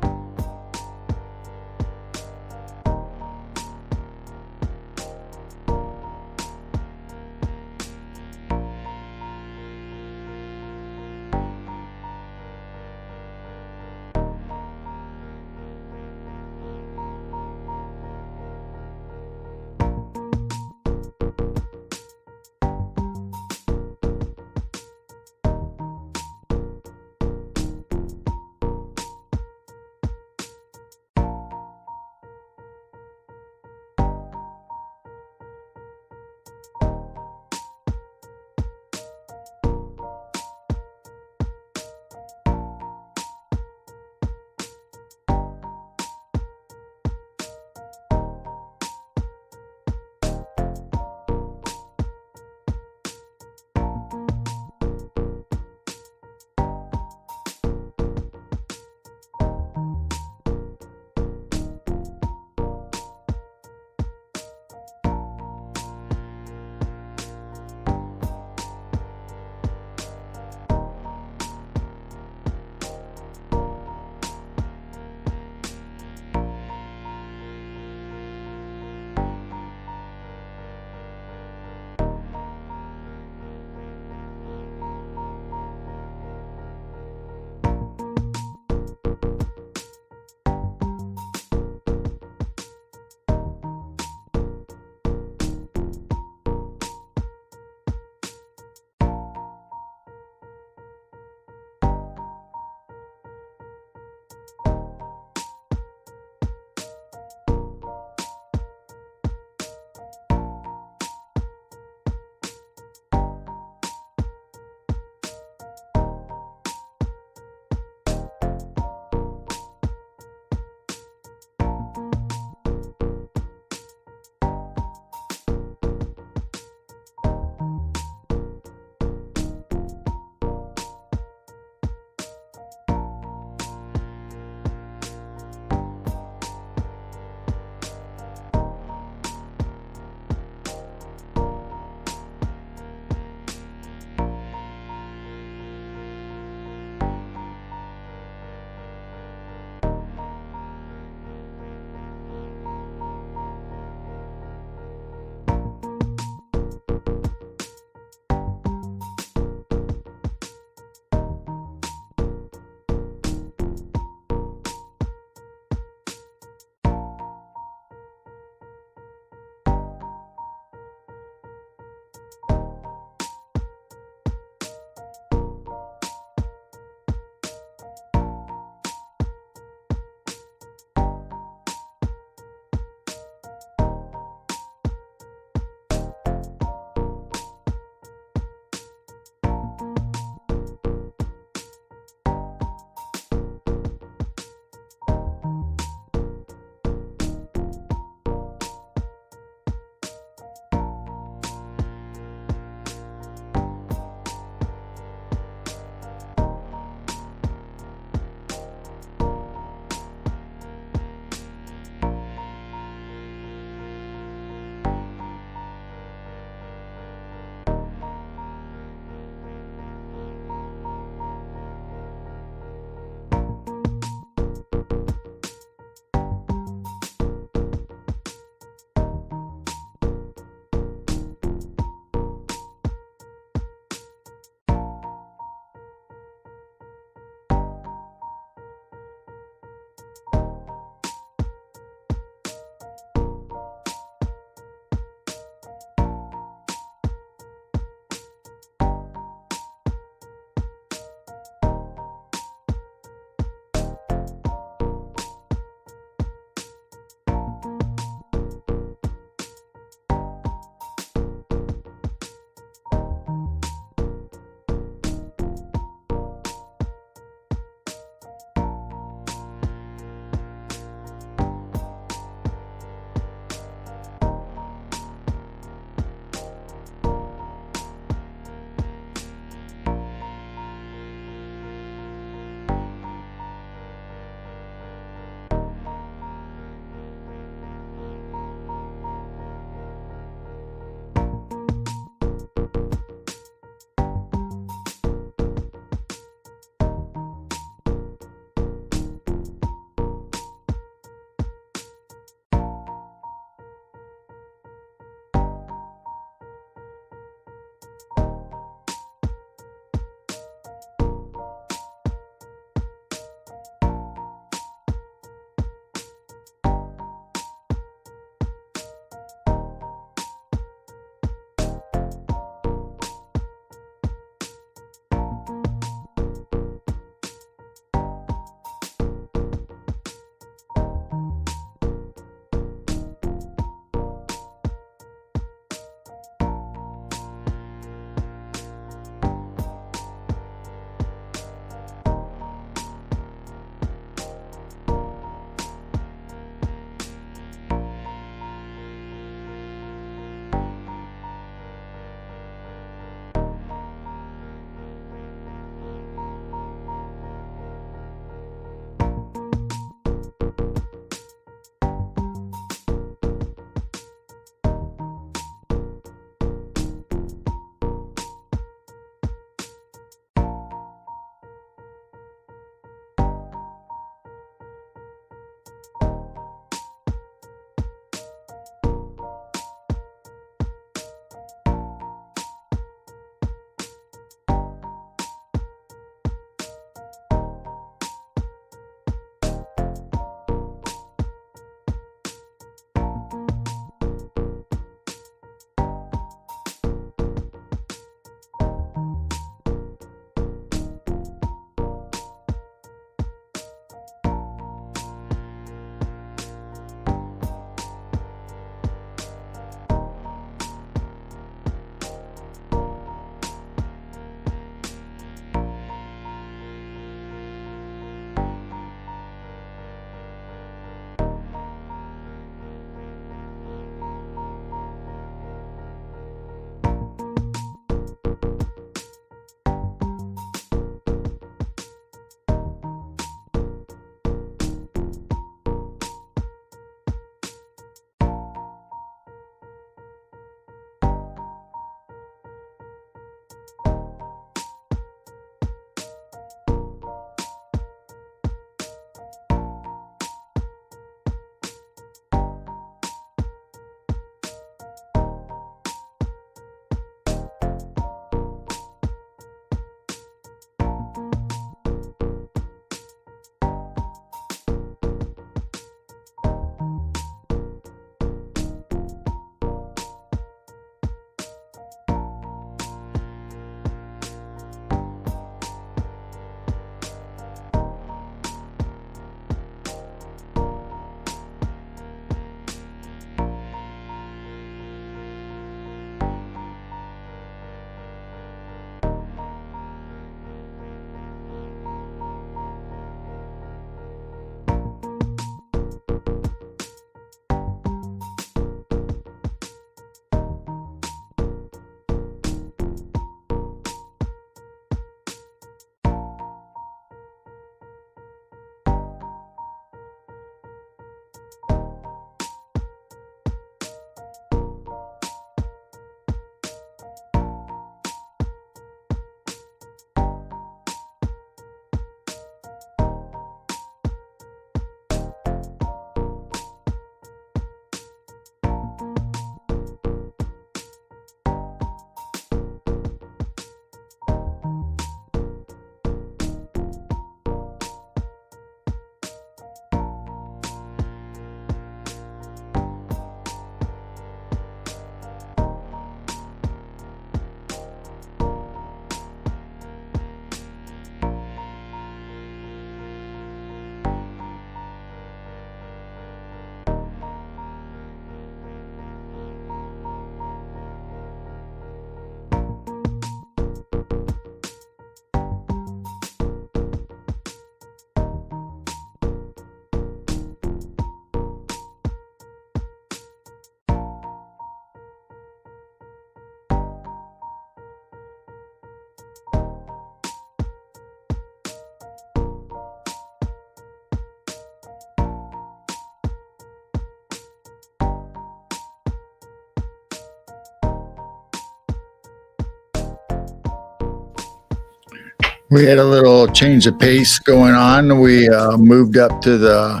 We had a little change of pace going on. We moved up to the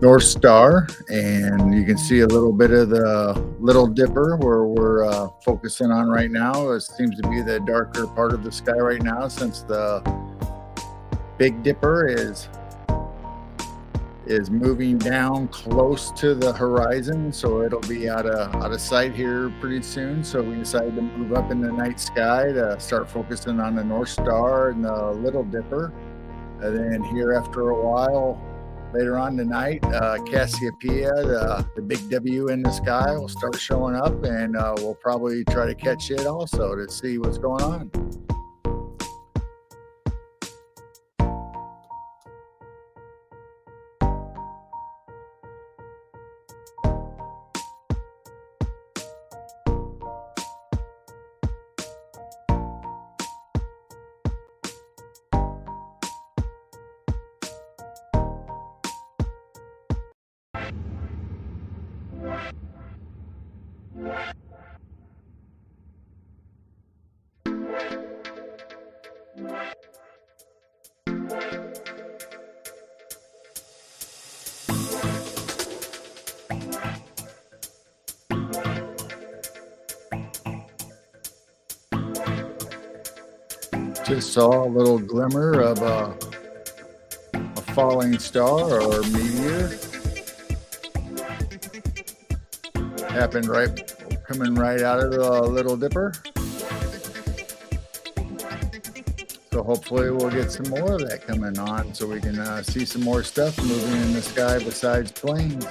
North Star, and you can see a little bit of the Little Dipper where we're focusing on right now. It seems to be the darker part of the sky right now, since the Big Dipper is moving down close to the horizon, so it'll be out of sight here pretty soon. So we decided to move up in the night sky to start focusing on the North Star and the Little Dipper. And then here after a while, later on tonight, Cassiopeia, the big W in the sky, will start showing up, and we'll probably try to catch it also to see what's going on. Just saw a little glimmer of a falling star or meteor. Happened coming right out of the Little Dipper. So hopefully we'll get some more of that coming on, so we can see some more stuff moving in the sky besides planes.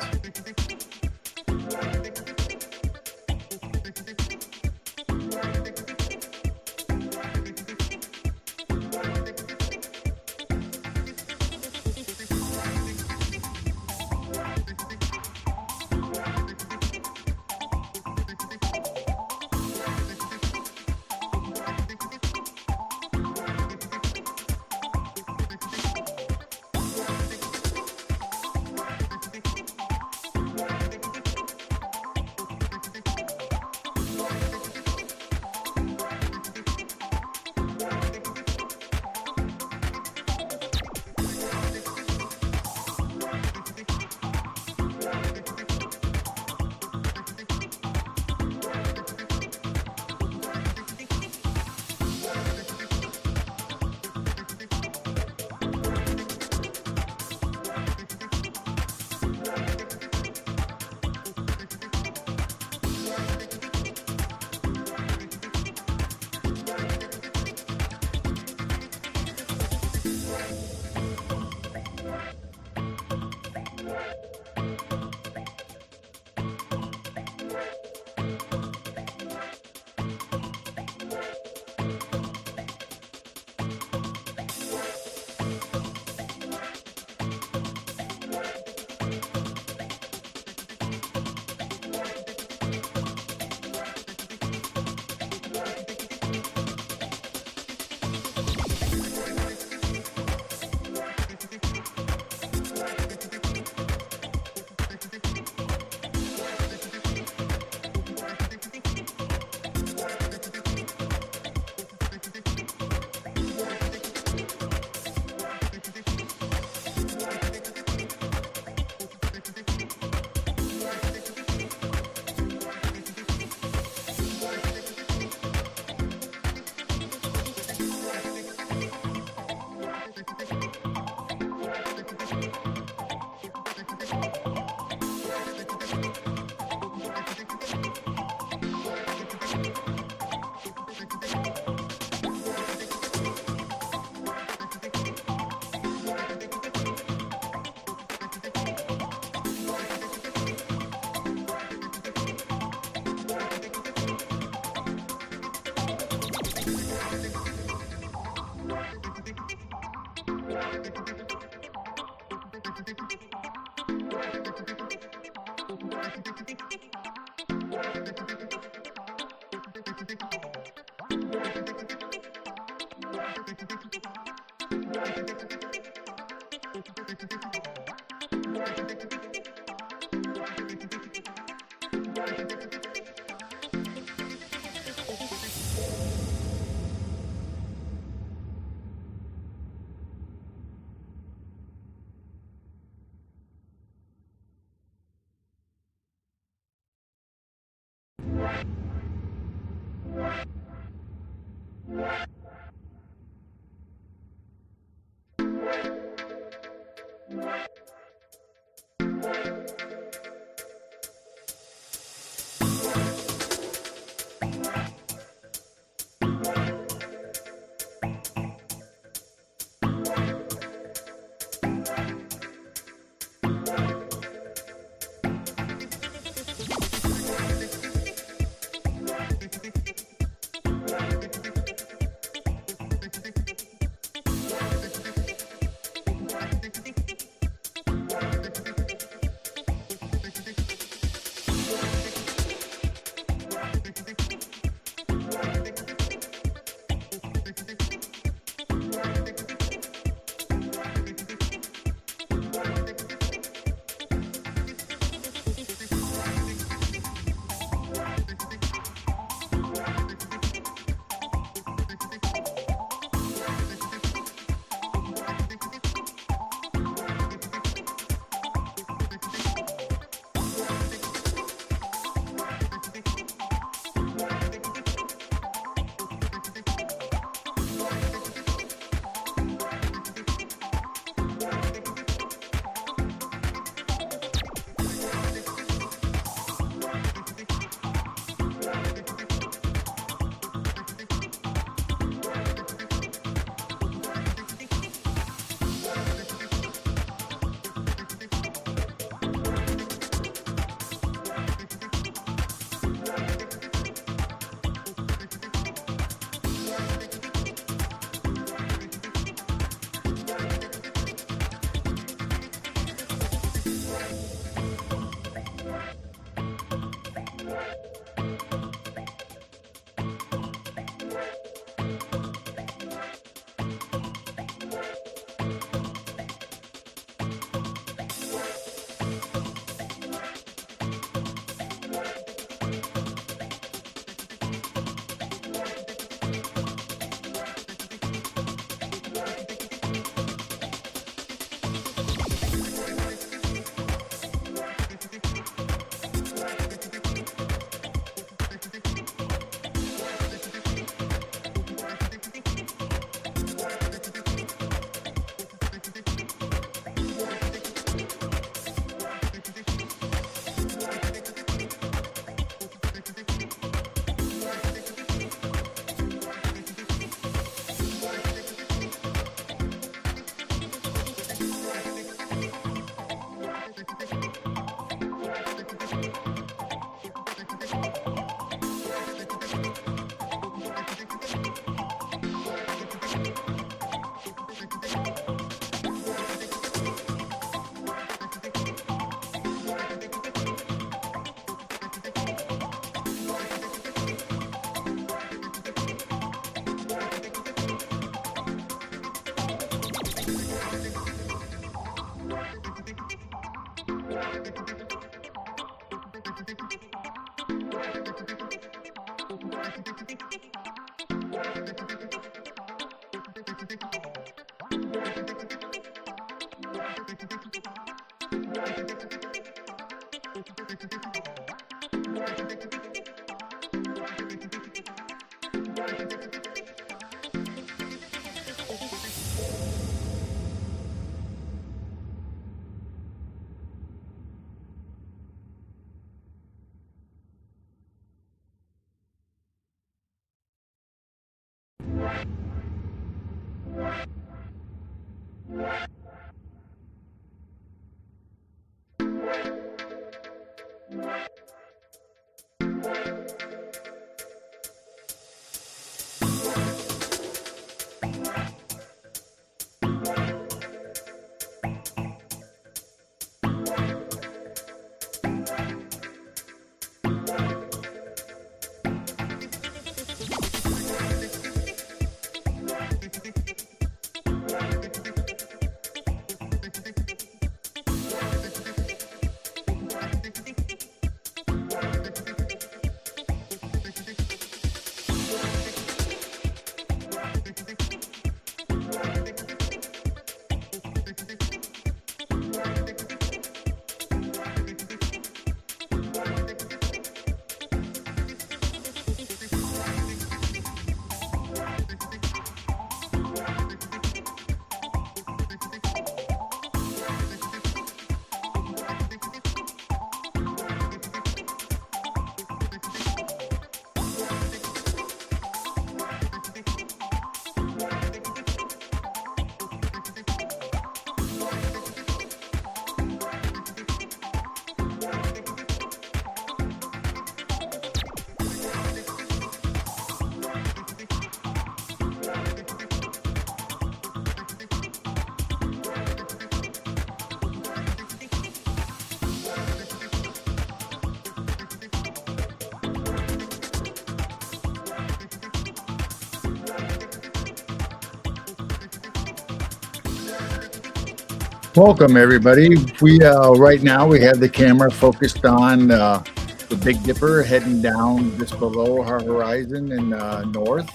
Welcome, everybody. We right now we have the camera focused on the Big Dipper heading down just below our horizon in north,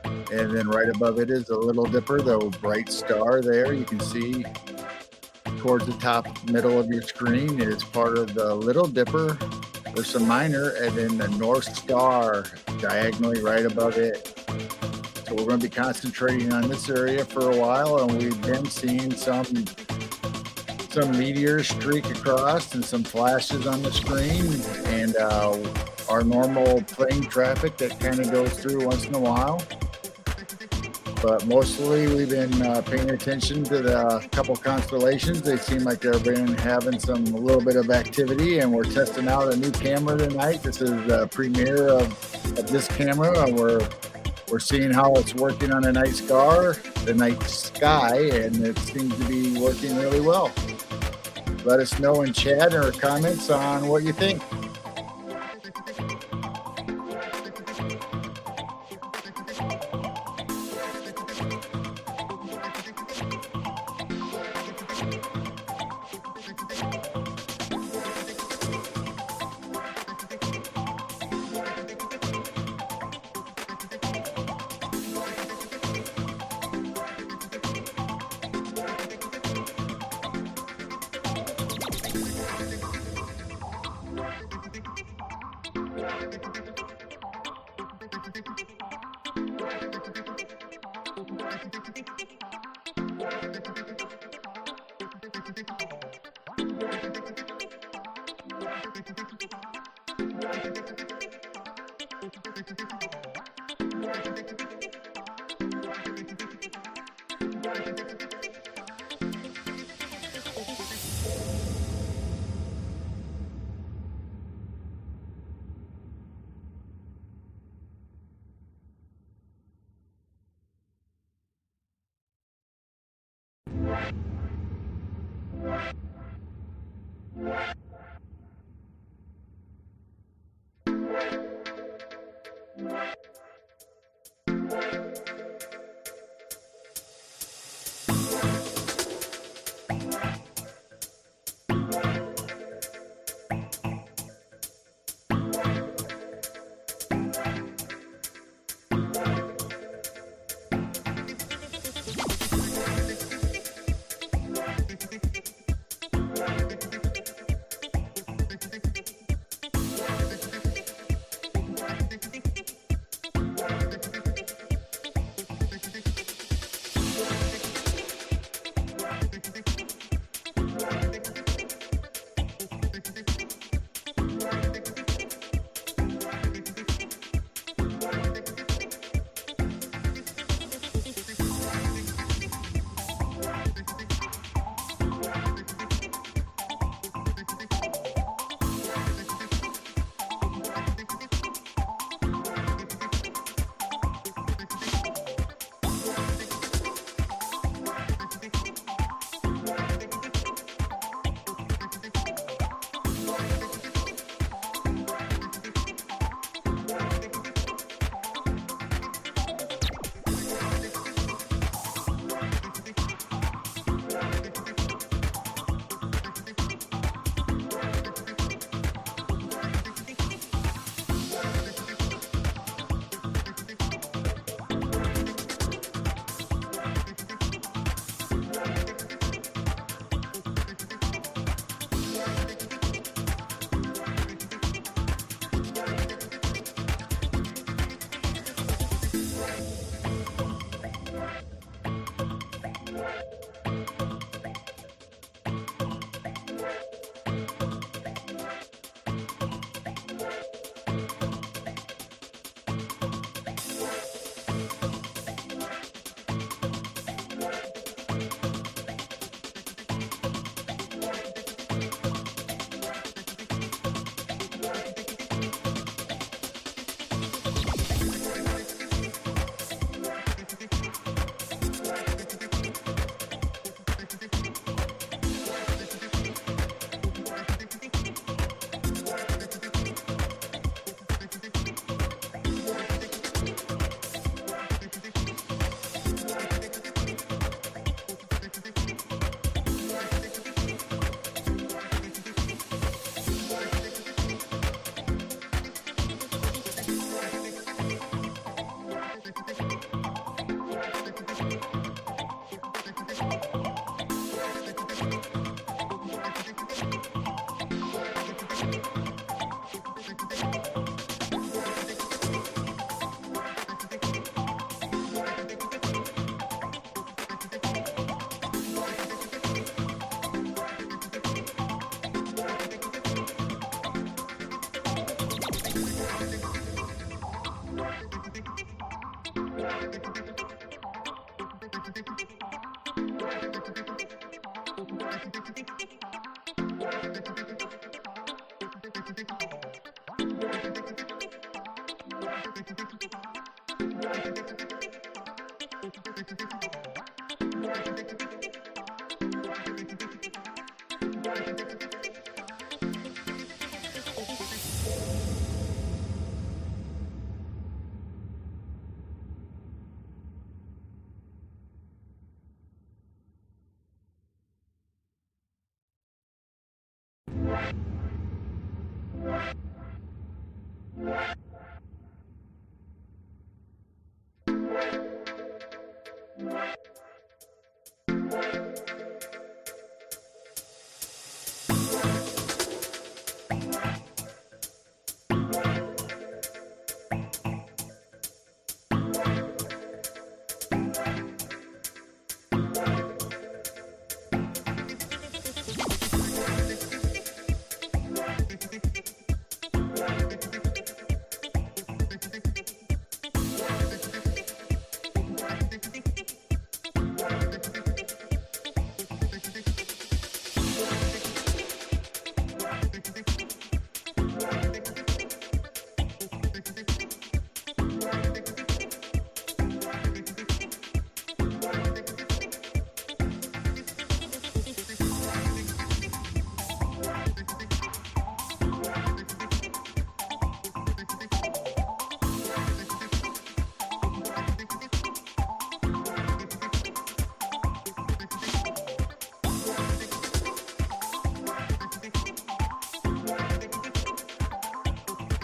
and then right above it is the Little Dipper, the bright star there. You can see towards the top middle of your screen is part of the Little Dipper, Ursa Minor, and then the North Star diagonally right above it. So we're going to be concentrating on this area for a while, and we've been seeing some meteors streak across and some flashes on the screen, and our normal plane traffic that kind of goes through once in a while. But mostly we've been paying attention to the couple constellations. They seem like they've been having a little bit of activity, and we're testing out a new camera tonight. This is the premiere of this camera, and we're seeing how it's working on the night sky, and it seems to be working really well. Let us know in chat or comments on what you think.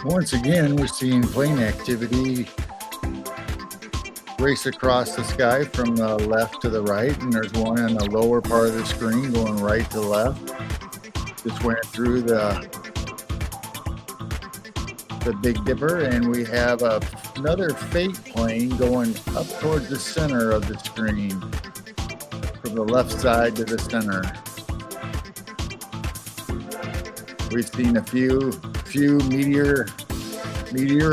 Once again, we're seeing plane activity race across the sky from the left to the right, and there's one on the lower part of the screen going right to left. Just went through the Big Dipper, and we have another Fate plane going up towards the center of the screen from the left side to the center. We've seen a few meteor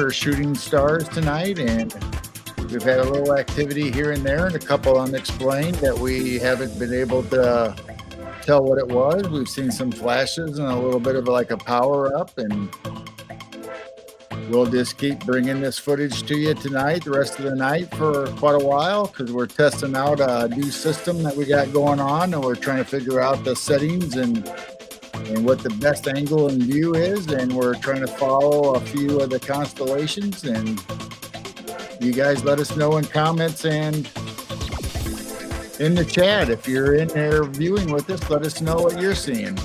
or shooting stars tonight, and we've had a little activity here and there and a couple unexplained that we haven't been able to tell what it was. We've seen some flashes and a little bit of like a power up, and we'll just keep bringing this footage to you tonight, the rest of the night, for quite a while, because we're testing out a new system that we got going on, and we're trying to figure out the settings and what the best angle and view is, and we're trying to follow a few of the constellations. And you guys let us know in comments and in the chat. If you're in there viewing with us, let us know what you're seeing.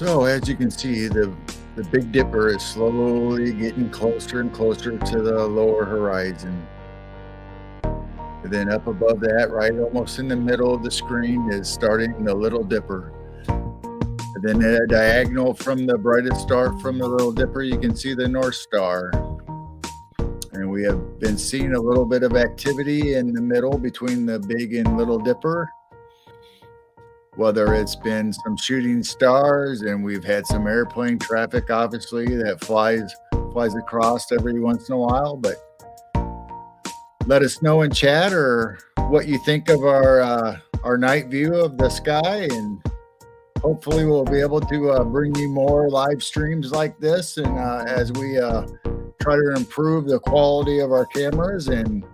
So as you can see, the Big Dipper is slowly getting closer and closer to the lower horizon. And then up above that, right almost in the middle of the screen, is starting the Little Dipper. And then at a diagonal from the brightest star from the Little Dipper, you can see the North Star. And we have been seeing a little bit of activity in the middle between the Big and Little Dipper. Whether it's been some shooting stars, and we've had some airplane traffic, obviously, that flies across every once in a while. But let us know in chat or what you think of our night view of the sky, and hopefully we'll be able to bring you more live streams like this, and as we try to improve the quality of our cameras. And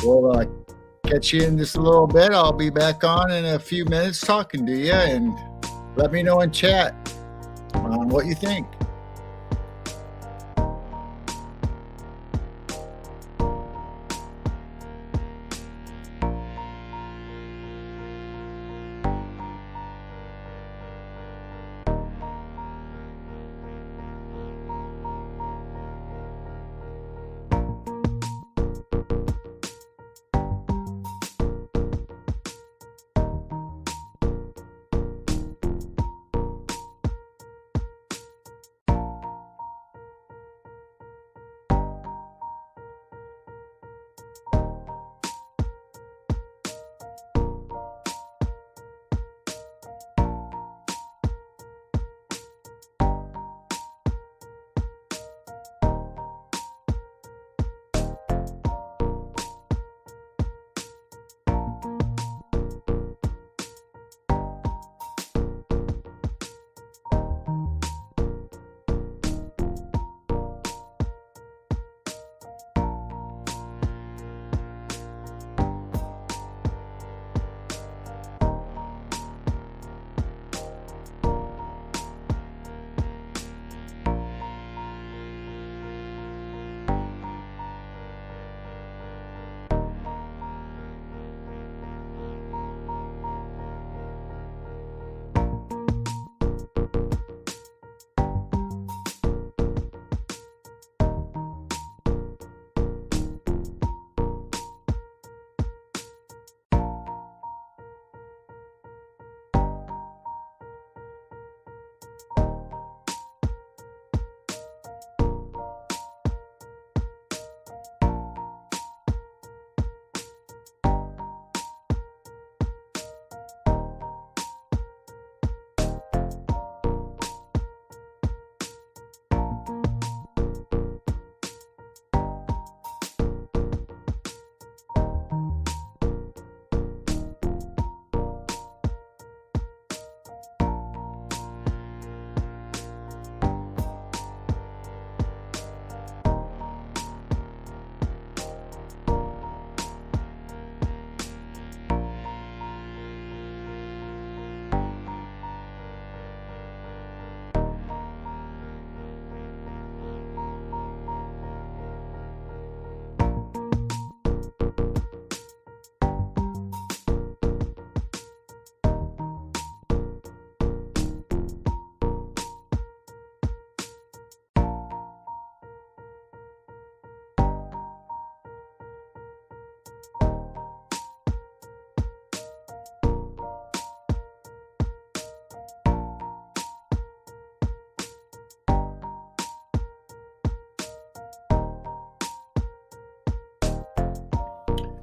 we'll catch you in just a little bit. I'll be back on in a few minutes talking to you, and let me know in chat what you think.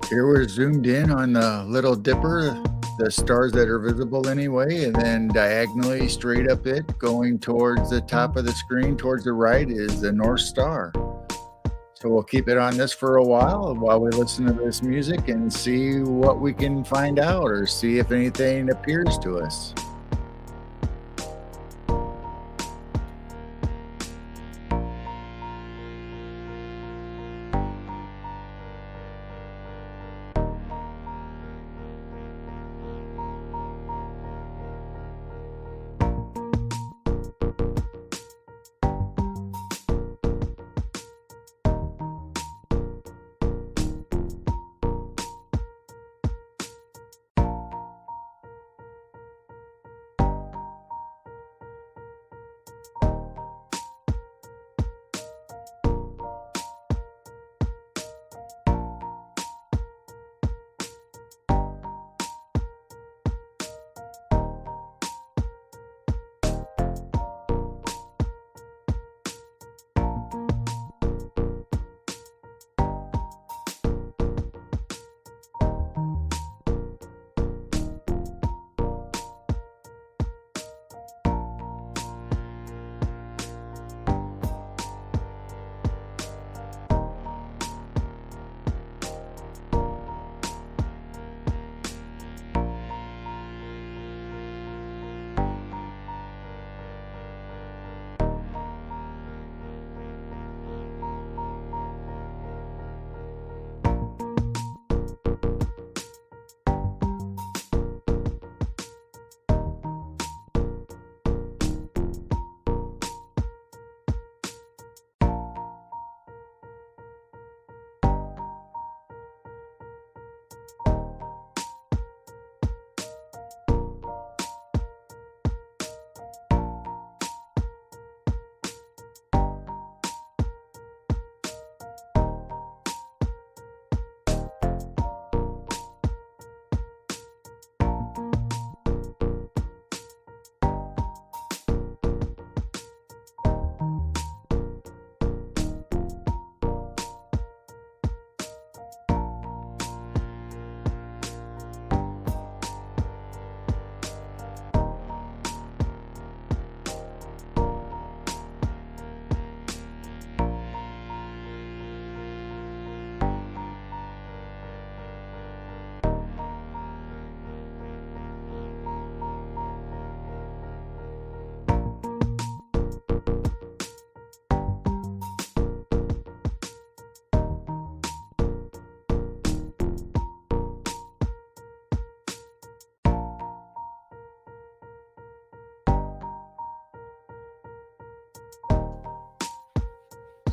Here we're zoomed in on the Little Dipper, the stars that are visible anyway, and then diagonally straight up it, going towards the top of the screen, towards the right, is the North Star. So we'll keep it on this for a while we listen to this music and see what we can find out, or see if anything appears to us.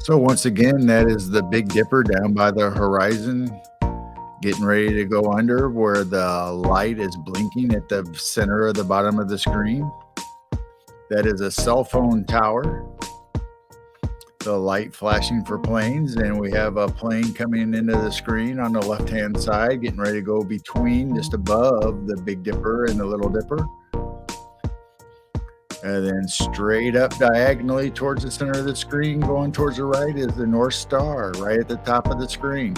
So once again, that is the Big Dipper down by the horizon, getting ready to go under, where the light is blinking at the center of the bottom of the screen. That is a cell phone tower. The light flashing for planes, and we have a plane coming into the screen on the left-hand side, getting ready to go between, just above the Big Dipper and the Little Dipper. And then straight up diagonally towards the center of the screen, going towards the right, is the North Star, right at the top of the screen.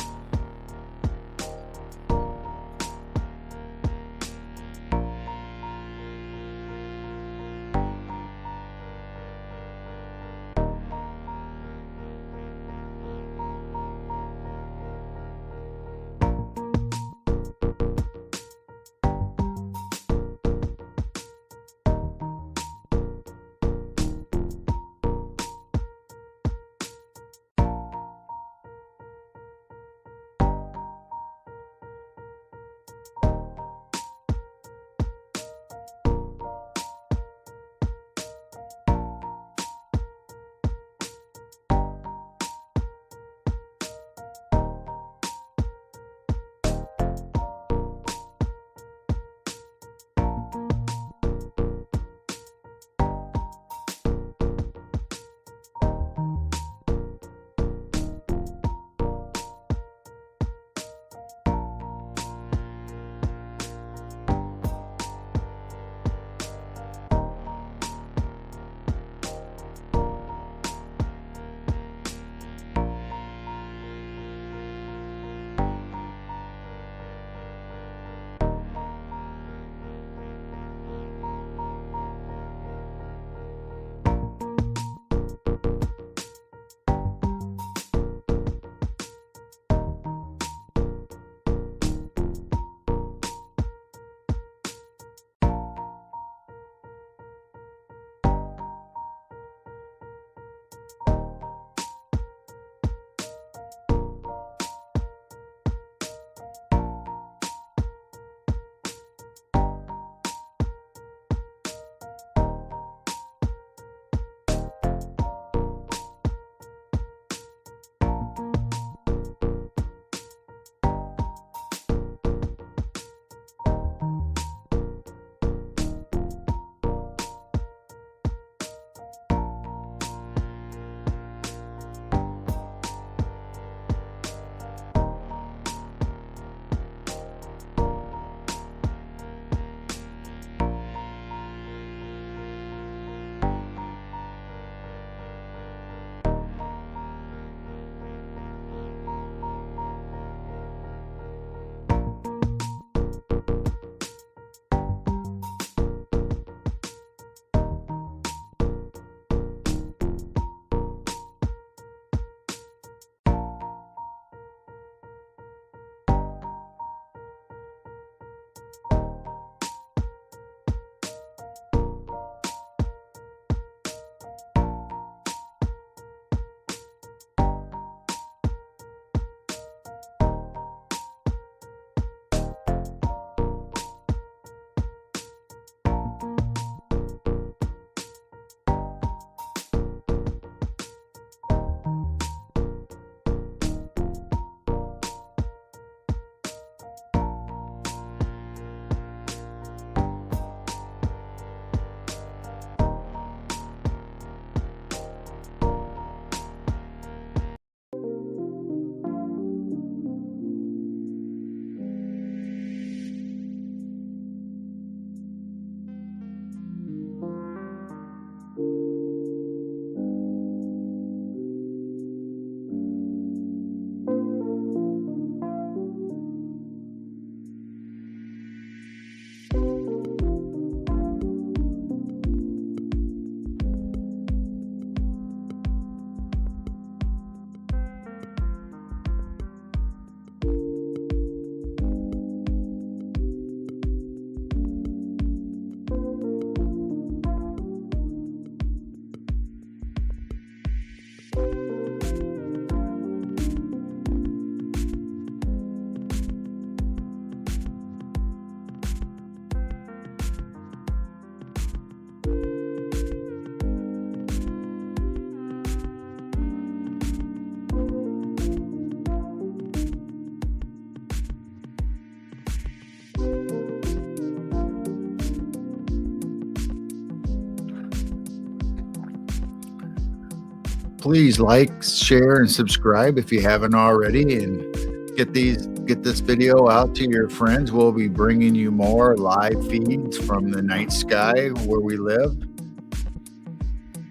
please like, share, and subscribe if you haven't already, and get this video out to your friends. We'll be bringing you more live feeds from the night sky where we live.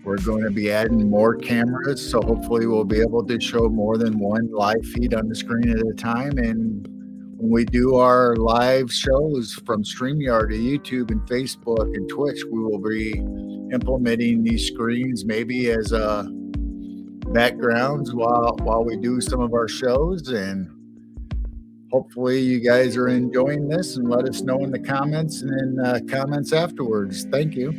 We're going to be adding more cameras, so hopefully we'll be able to show more than one live feed on the screen at a time. And when we do our live shows from StreamYard to YouTube and Facebook and Twitch, we will be implementing these screens maybe as backgrounds while we do some of our shows. And hopefully you guys are enjoying this, and let us know in the comments and in comments afterwards. Thank you.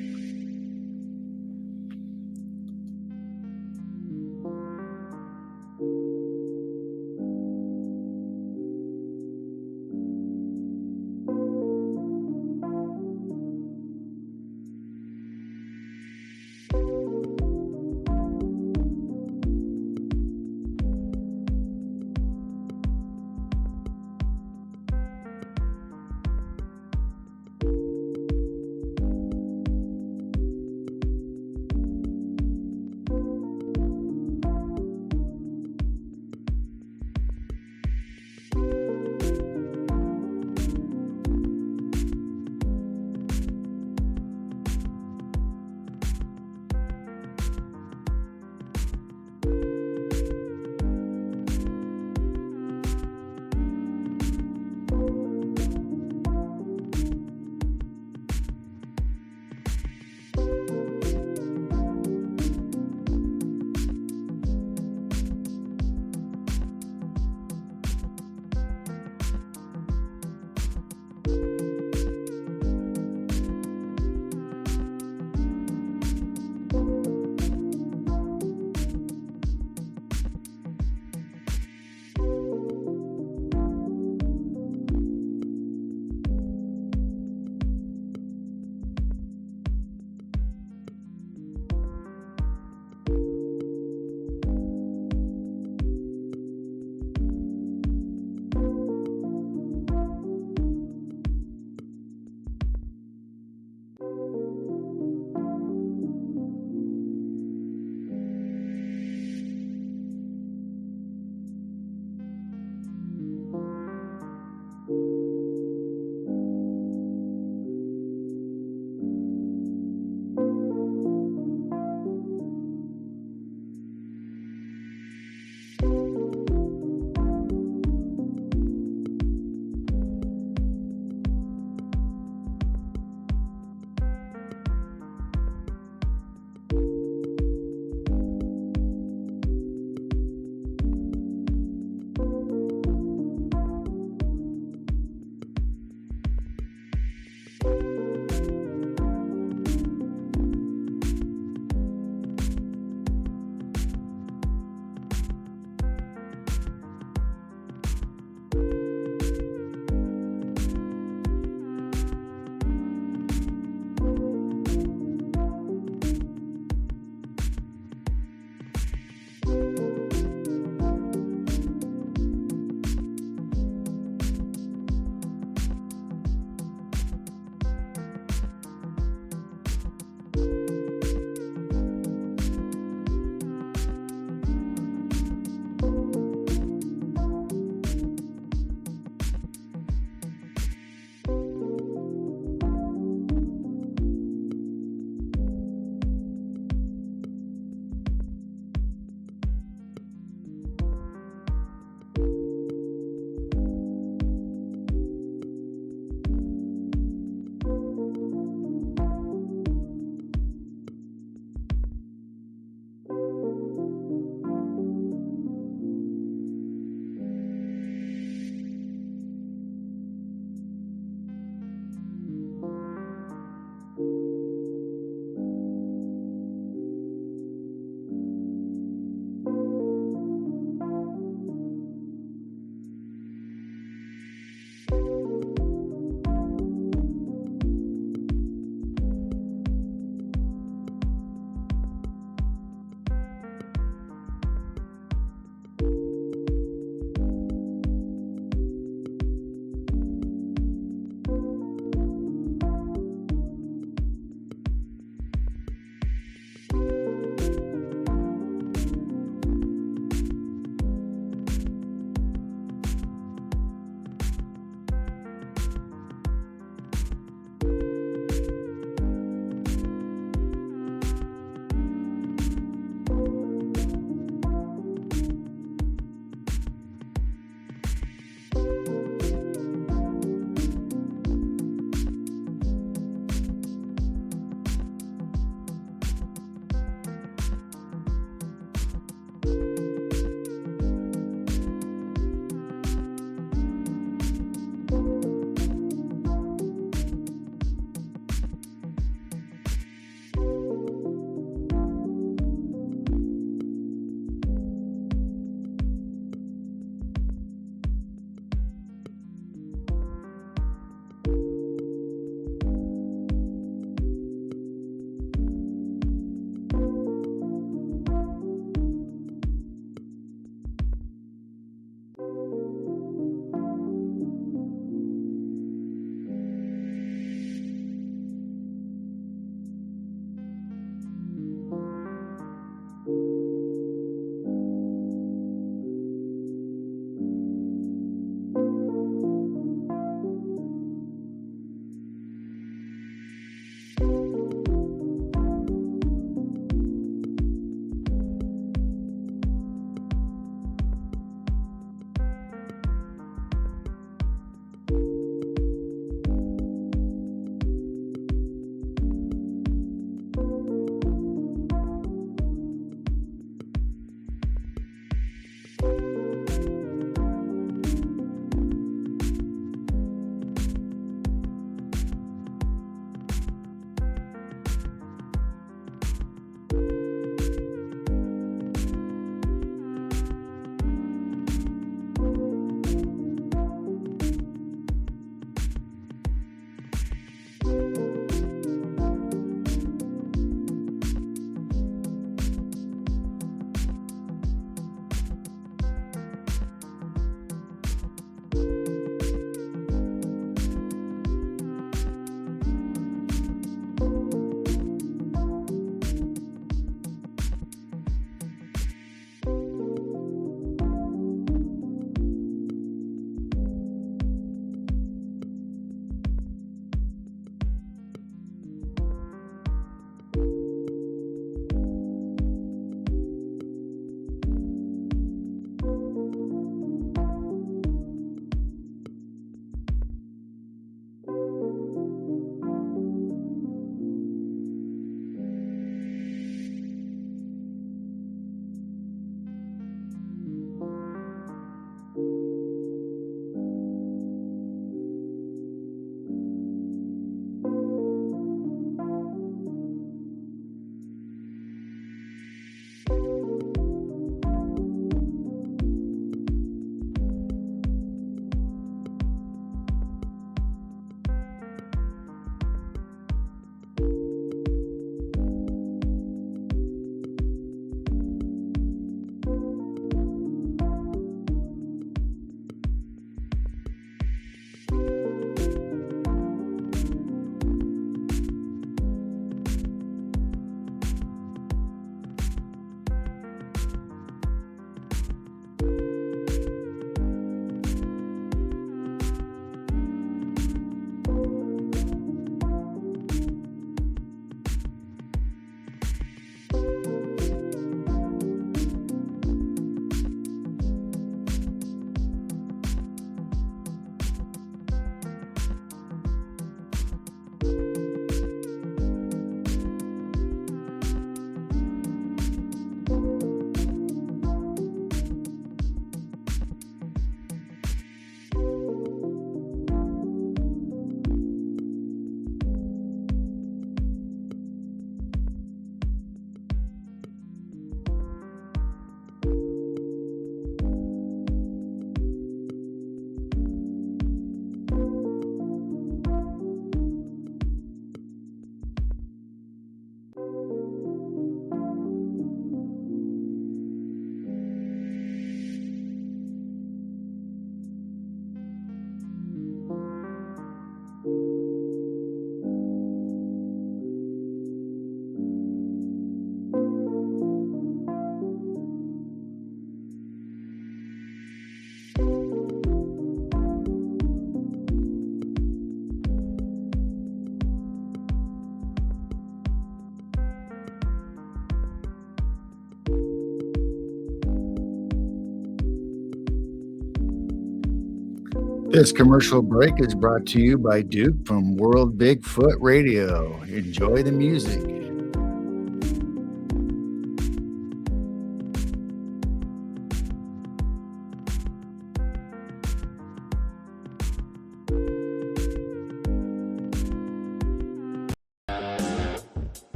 This commercial break is brought to you by Duke from World Bigfoot Radio. Enjoy the music.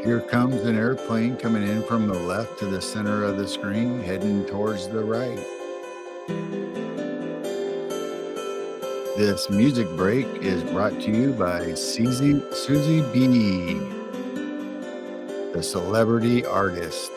Here comes an airplane coming in from the left to the center of the screen, heading towards the right. This music break is brought to you by Susie B, the celebrity artist.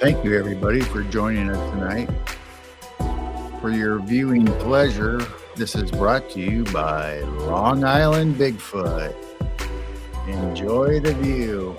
Thank you, everybody, for joining us tonight. For your viewing pleasure, this is brought to you by Long Island Bigfoot. Enjoy the view.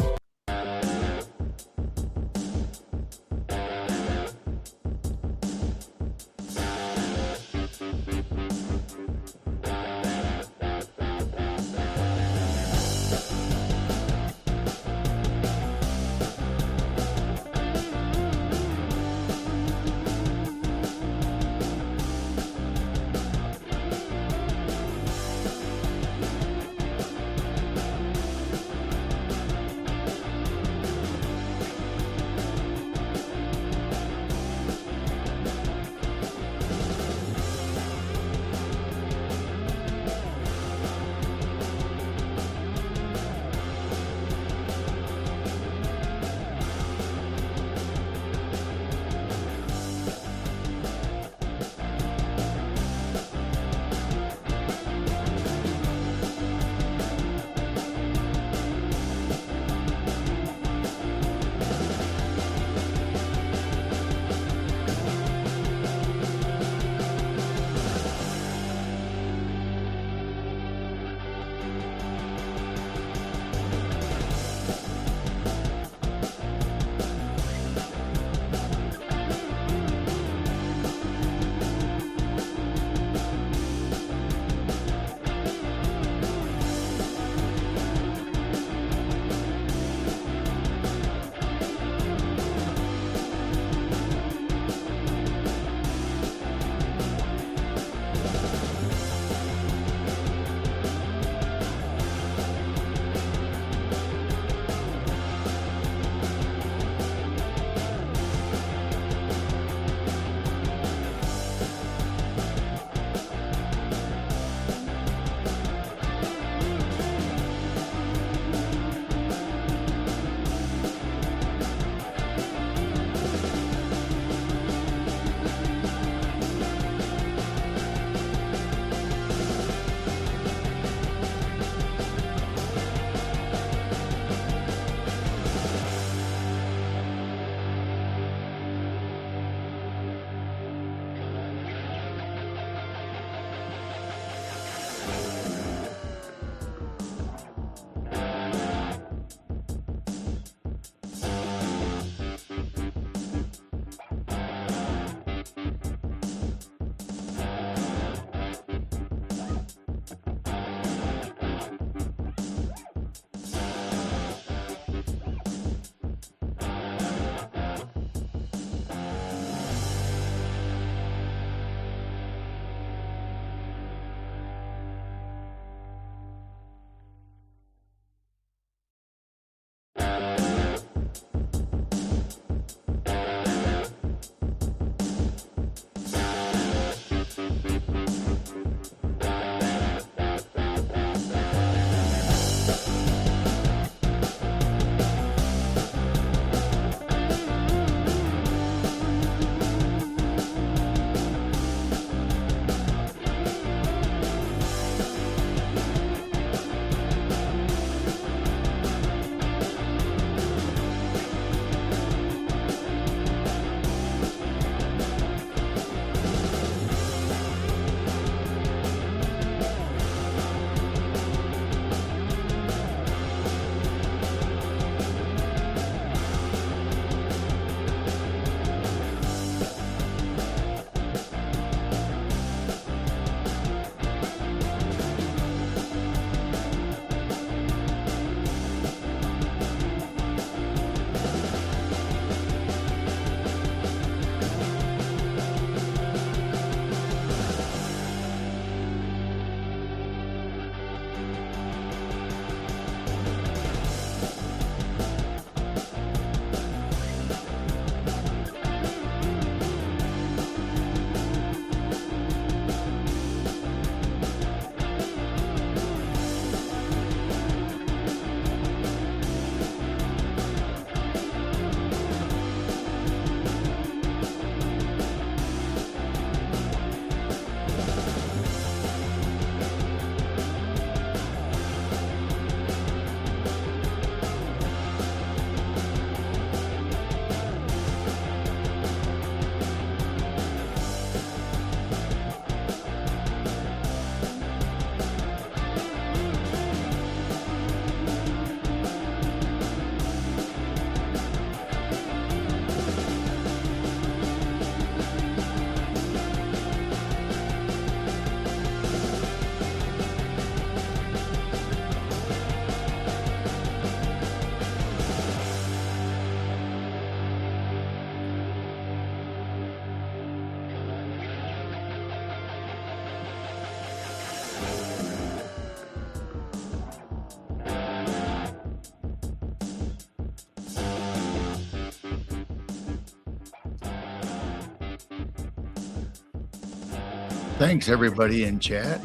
Thanks, everybody in chat.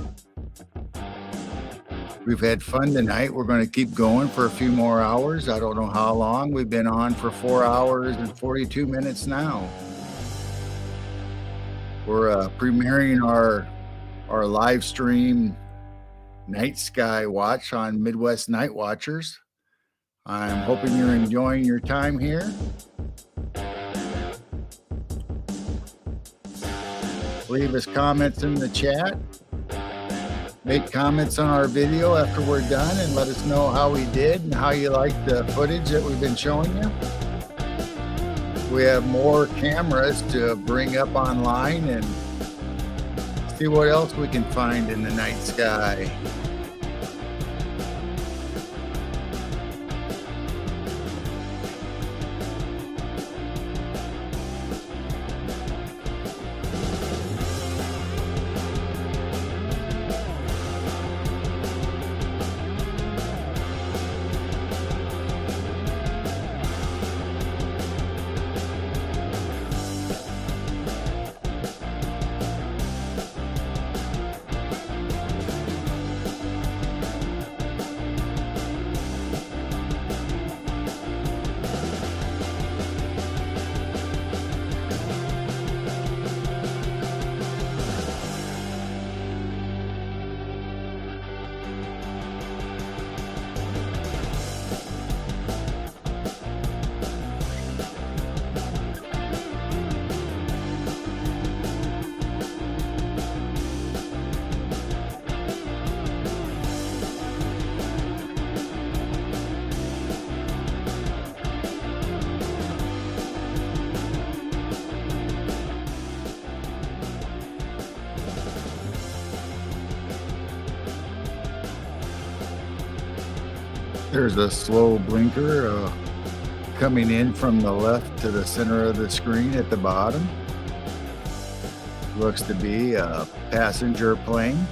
We've had fun tonight. We're going to keep going for a few more hours. I don't know how long. We've been on for 4 hours and 42 minutes now. We're premiering our live stream night sky watch on Midwest Night Watchers. I'm hoping you're enjoying your time here. Leave us comments in the chat. Make comments on our video after we're done and let us know how we did and how you like the footage that we've been showing you. We have more cameras to bring up online and see what else we can find in the night sky. There's a slow blinker coming in from the left to the center of the screen at the bottom. Looks to be a passenger plane.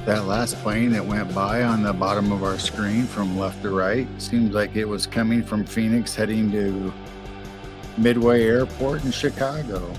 That last plane that went by on the bottom of our screen from left to right seems like it was coming from Phoenix heading to Midway Airport in Chicago.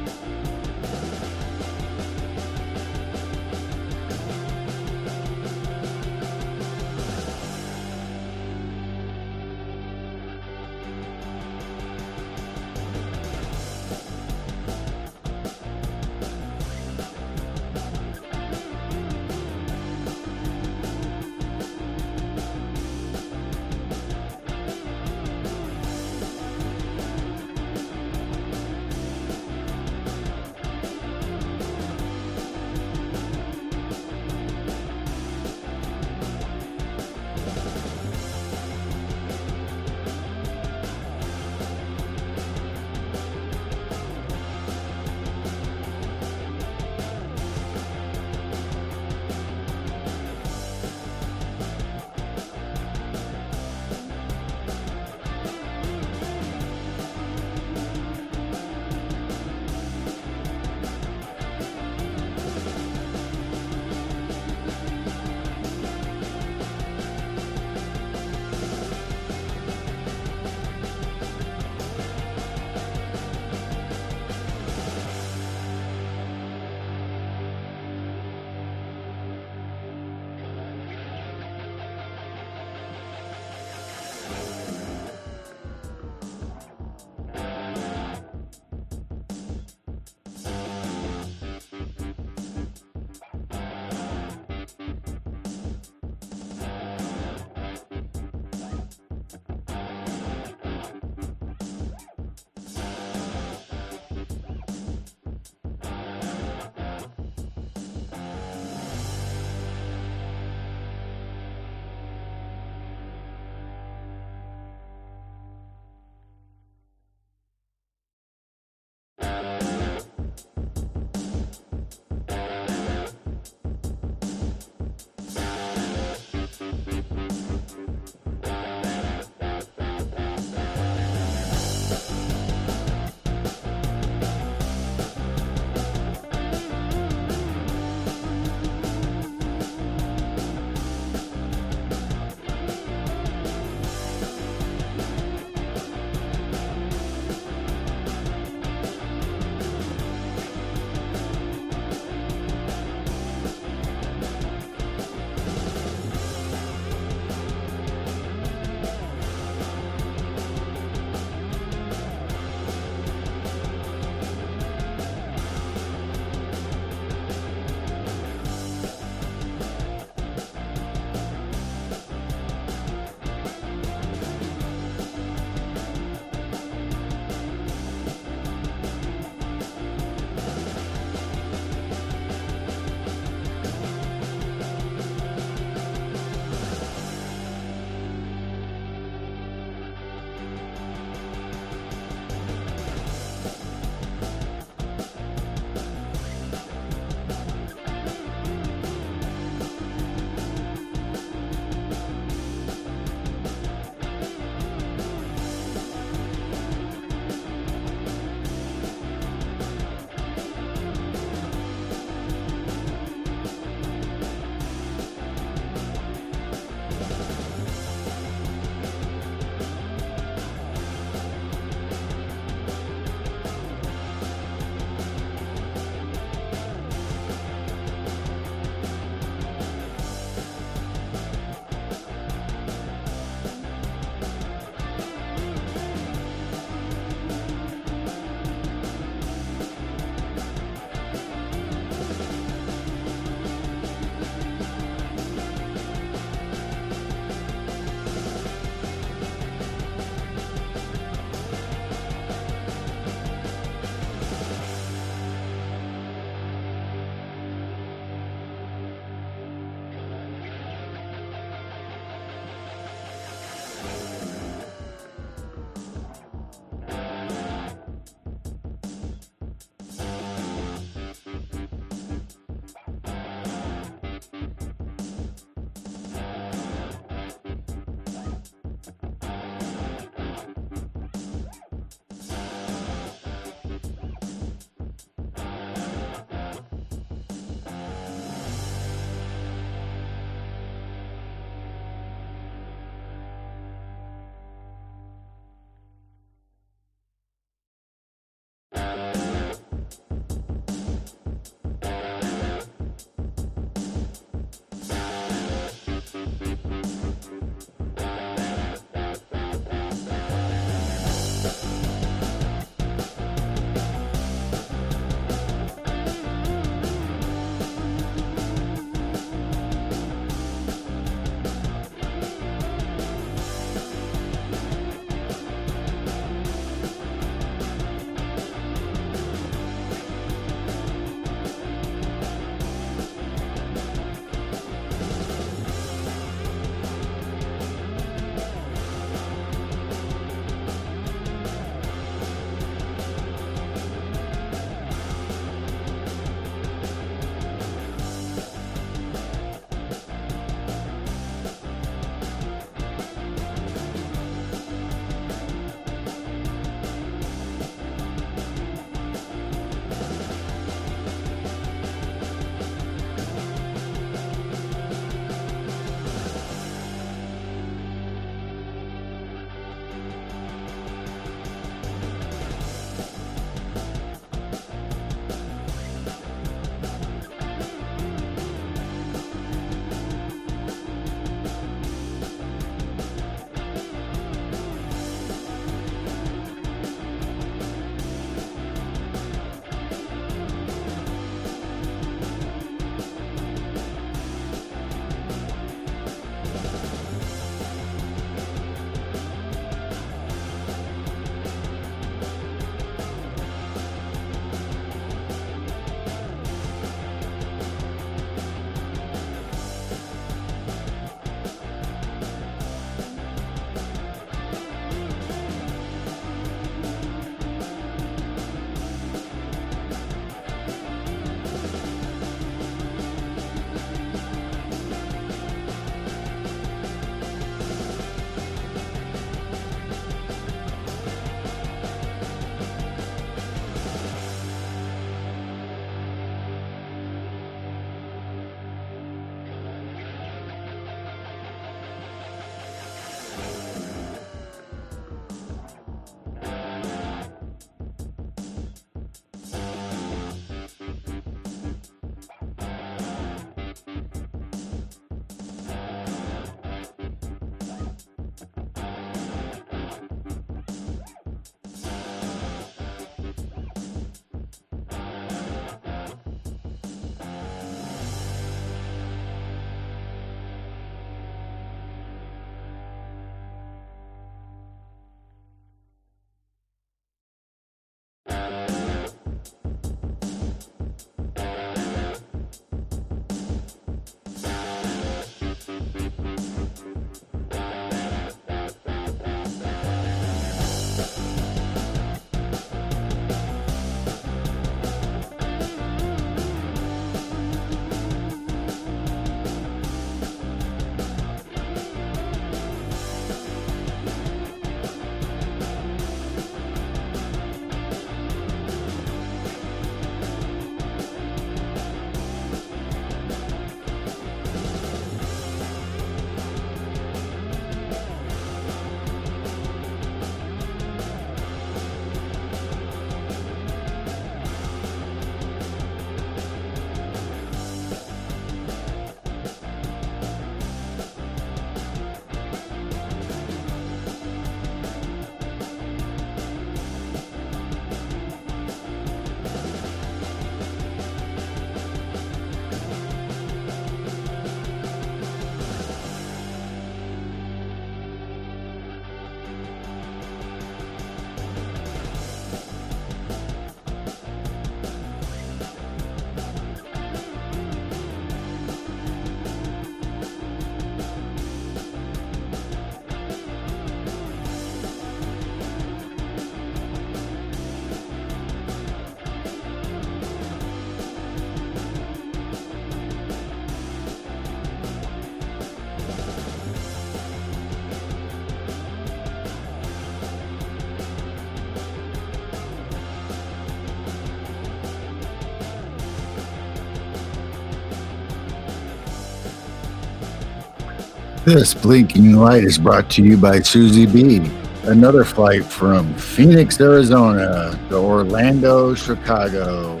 This blinking light is brought to you by Susie B. Another flight from Phoenix, Arizona to Orlando, Chicago.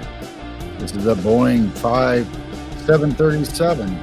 This is a Boeing 737.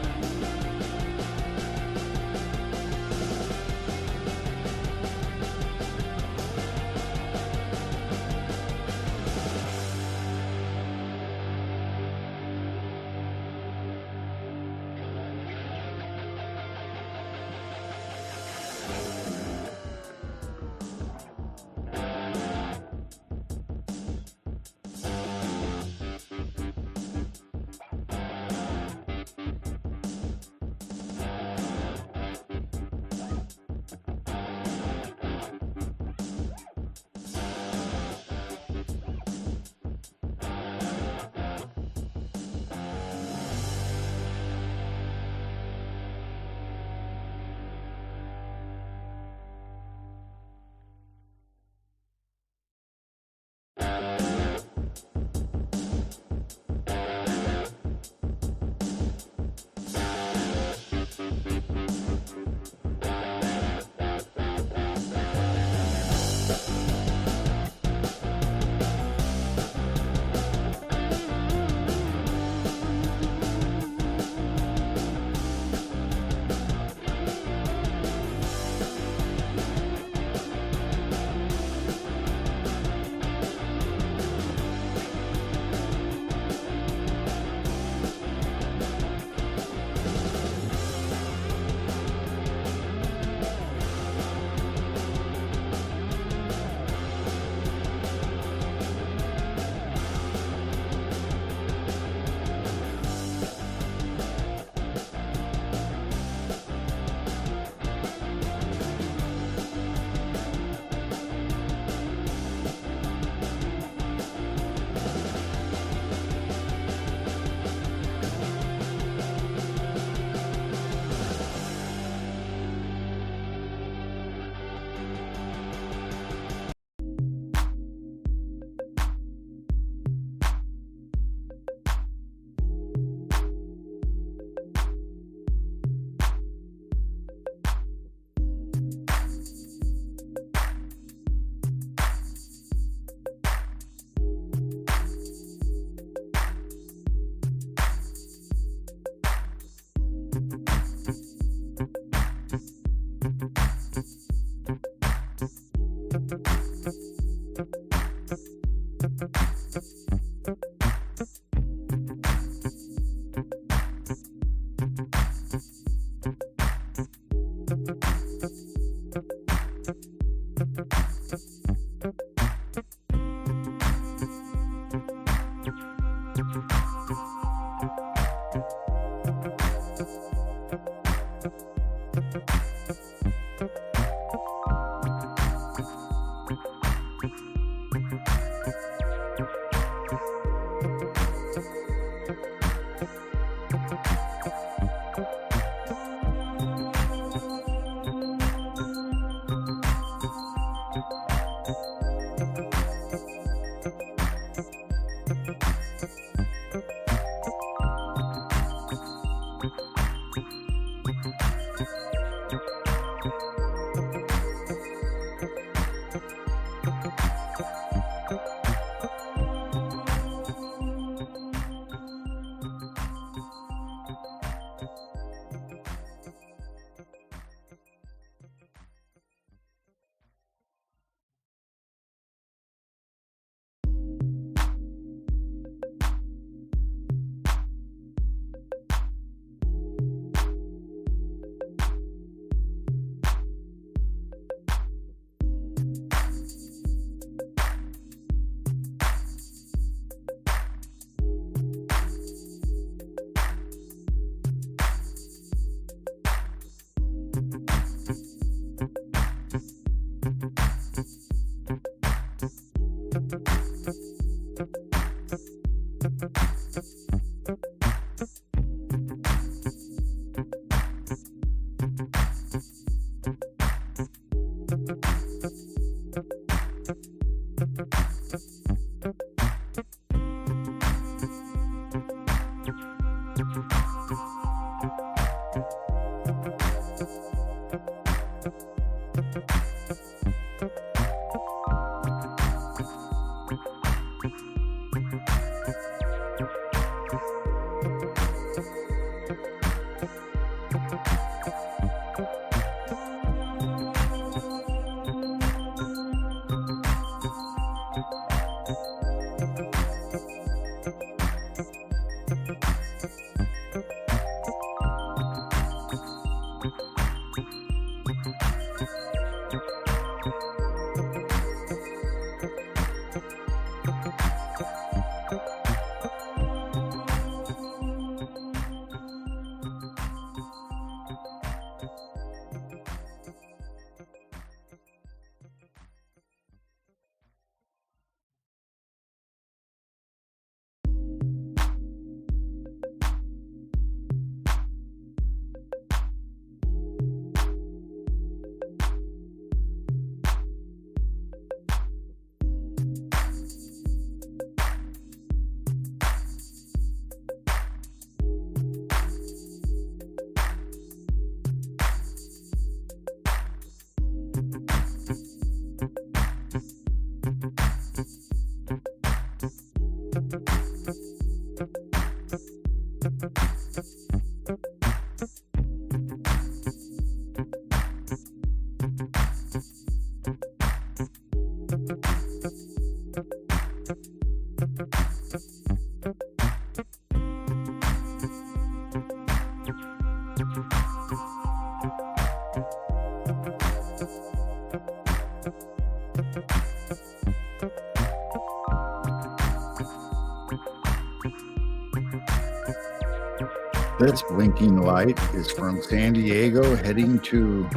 This blinking light is from San Diego heading to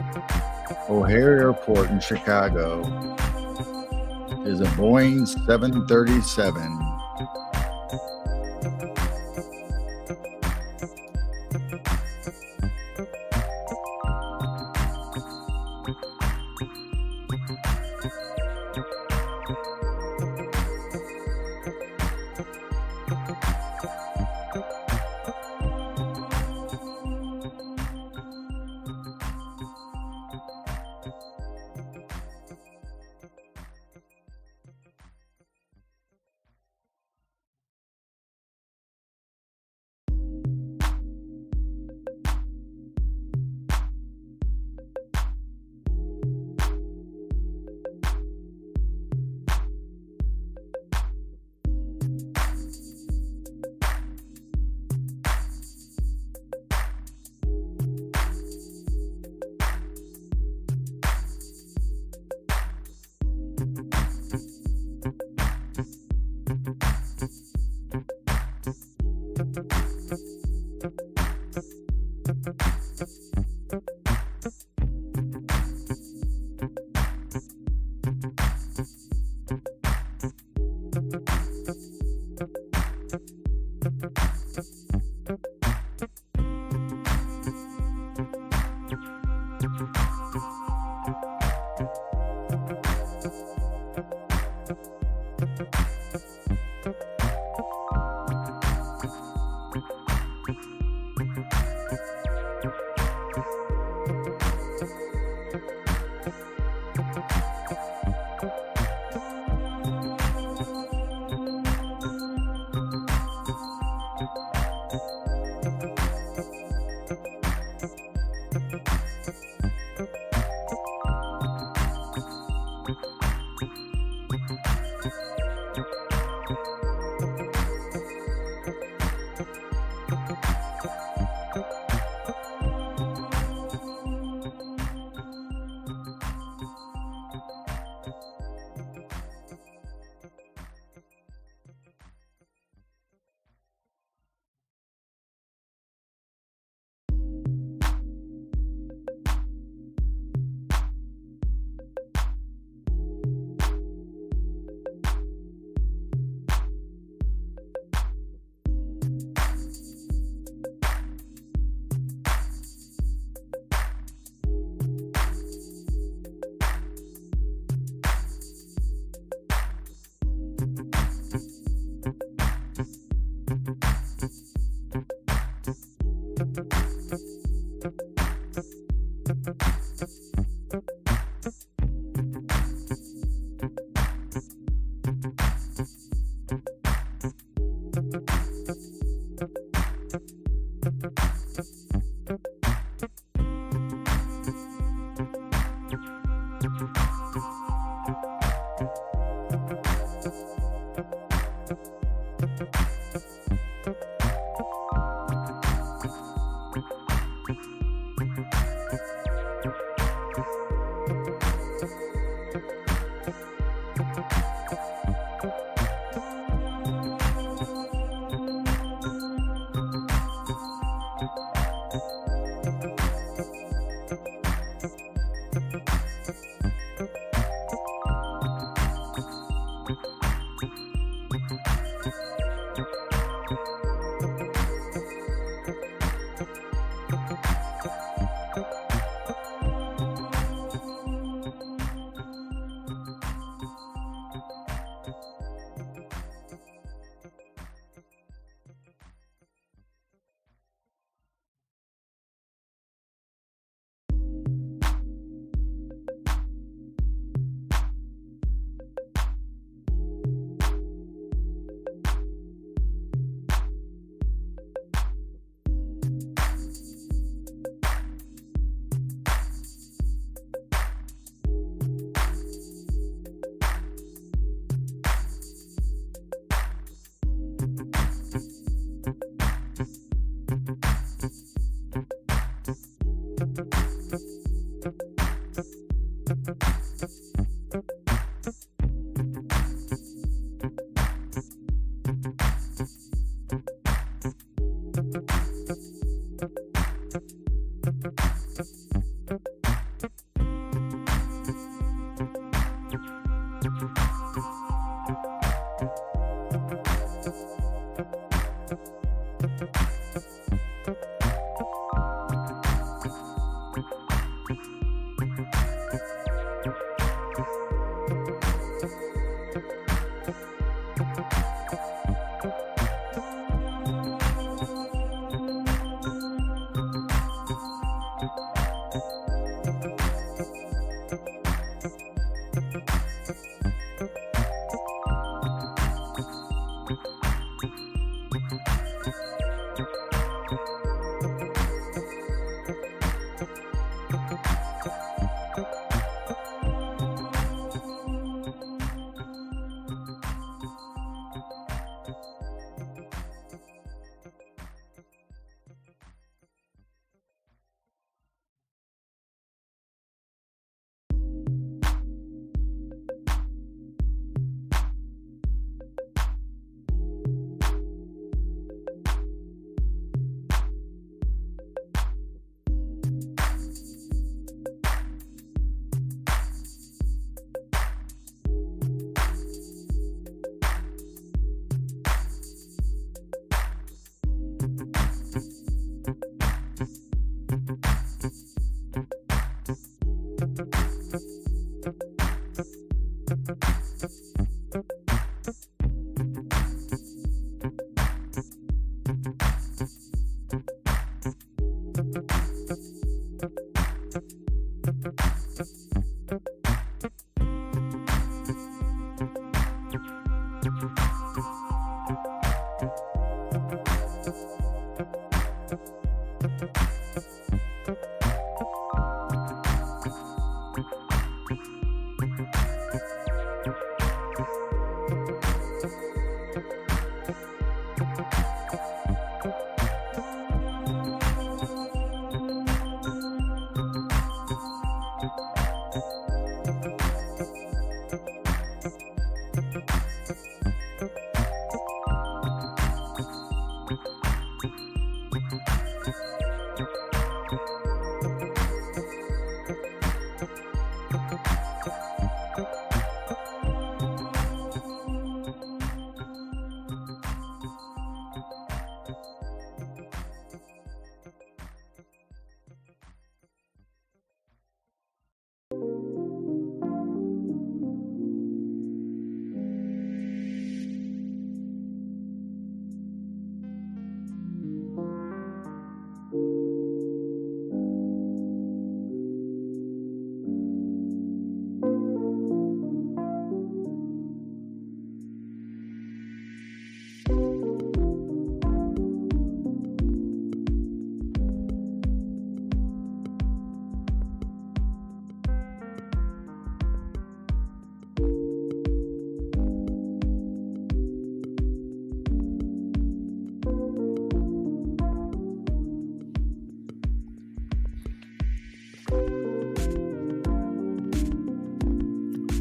O'Hare Airport in Chicago. It is a Boeing 737.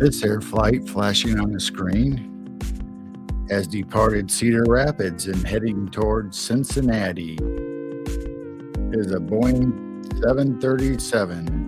This air flight flashing on the screen has departed Cedar Rapids and heading towards Cincinnati. It is a Boeing 737.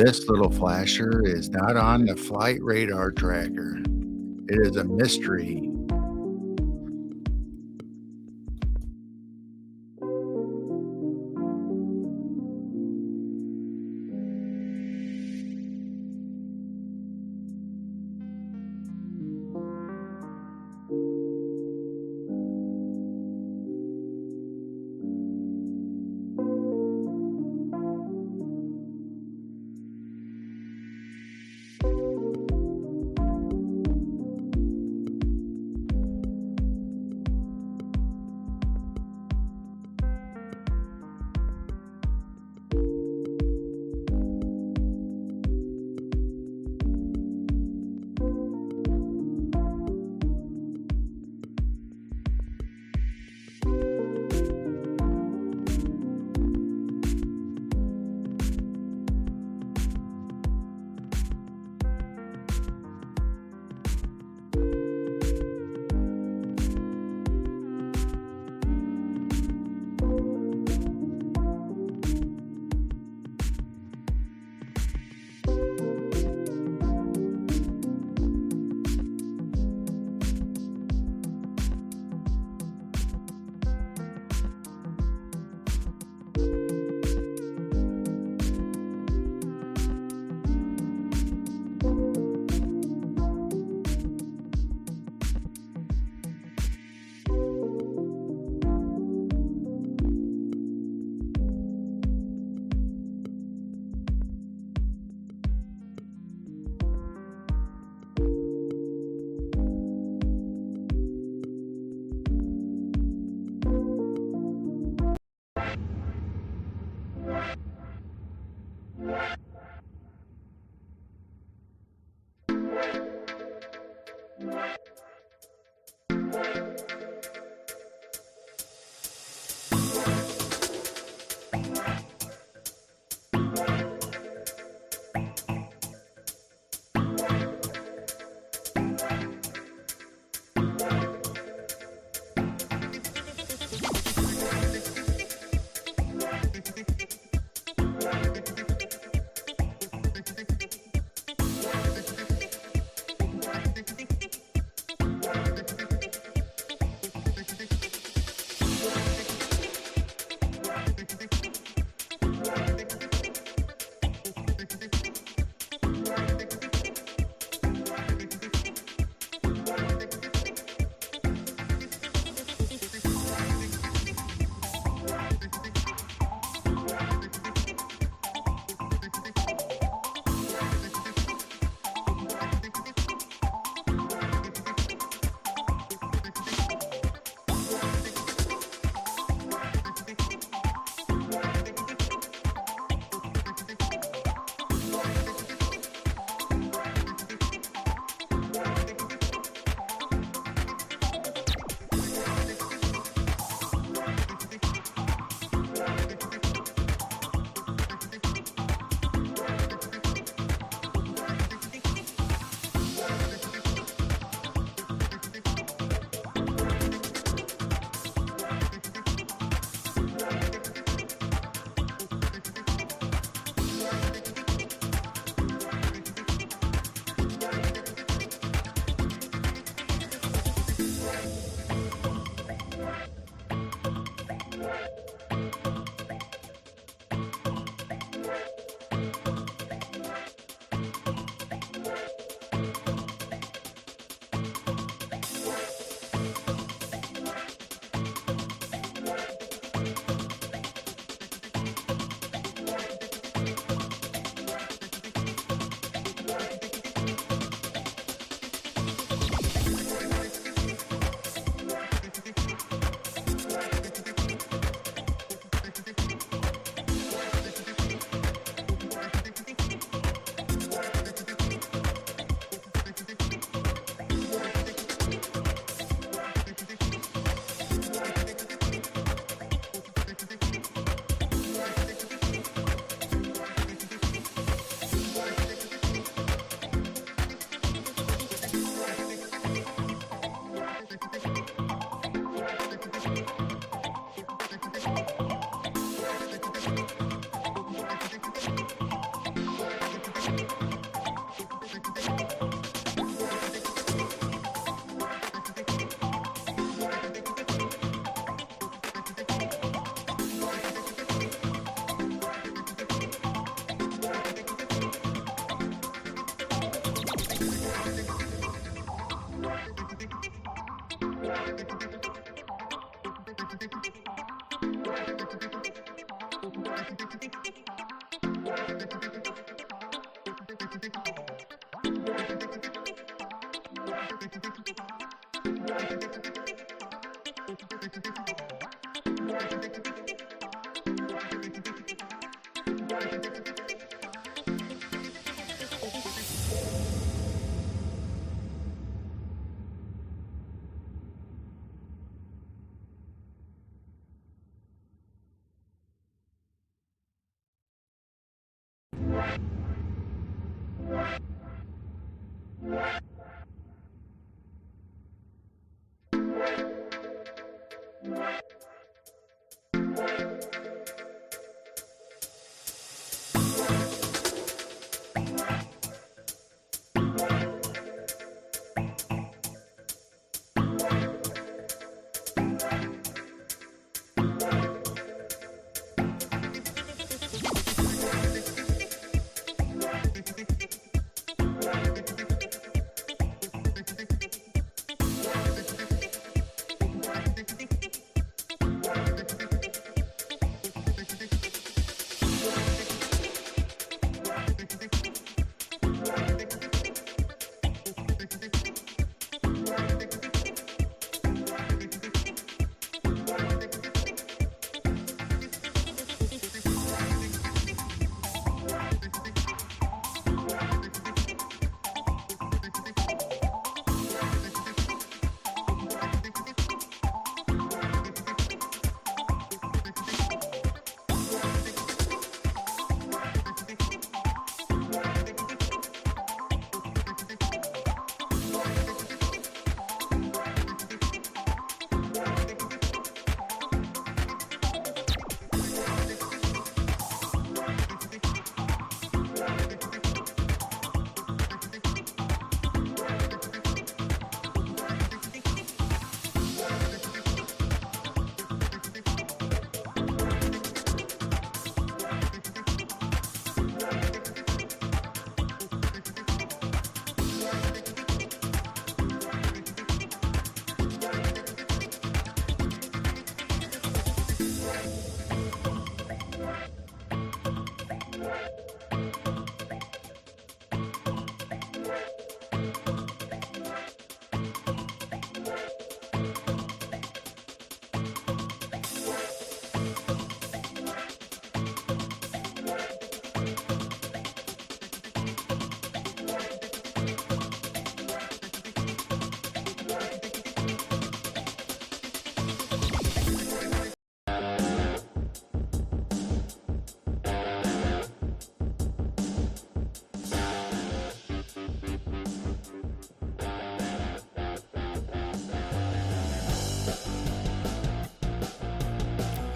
This little flasher is not on the flight radar tracker. It is a mystery.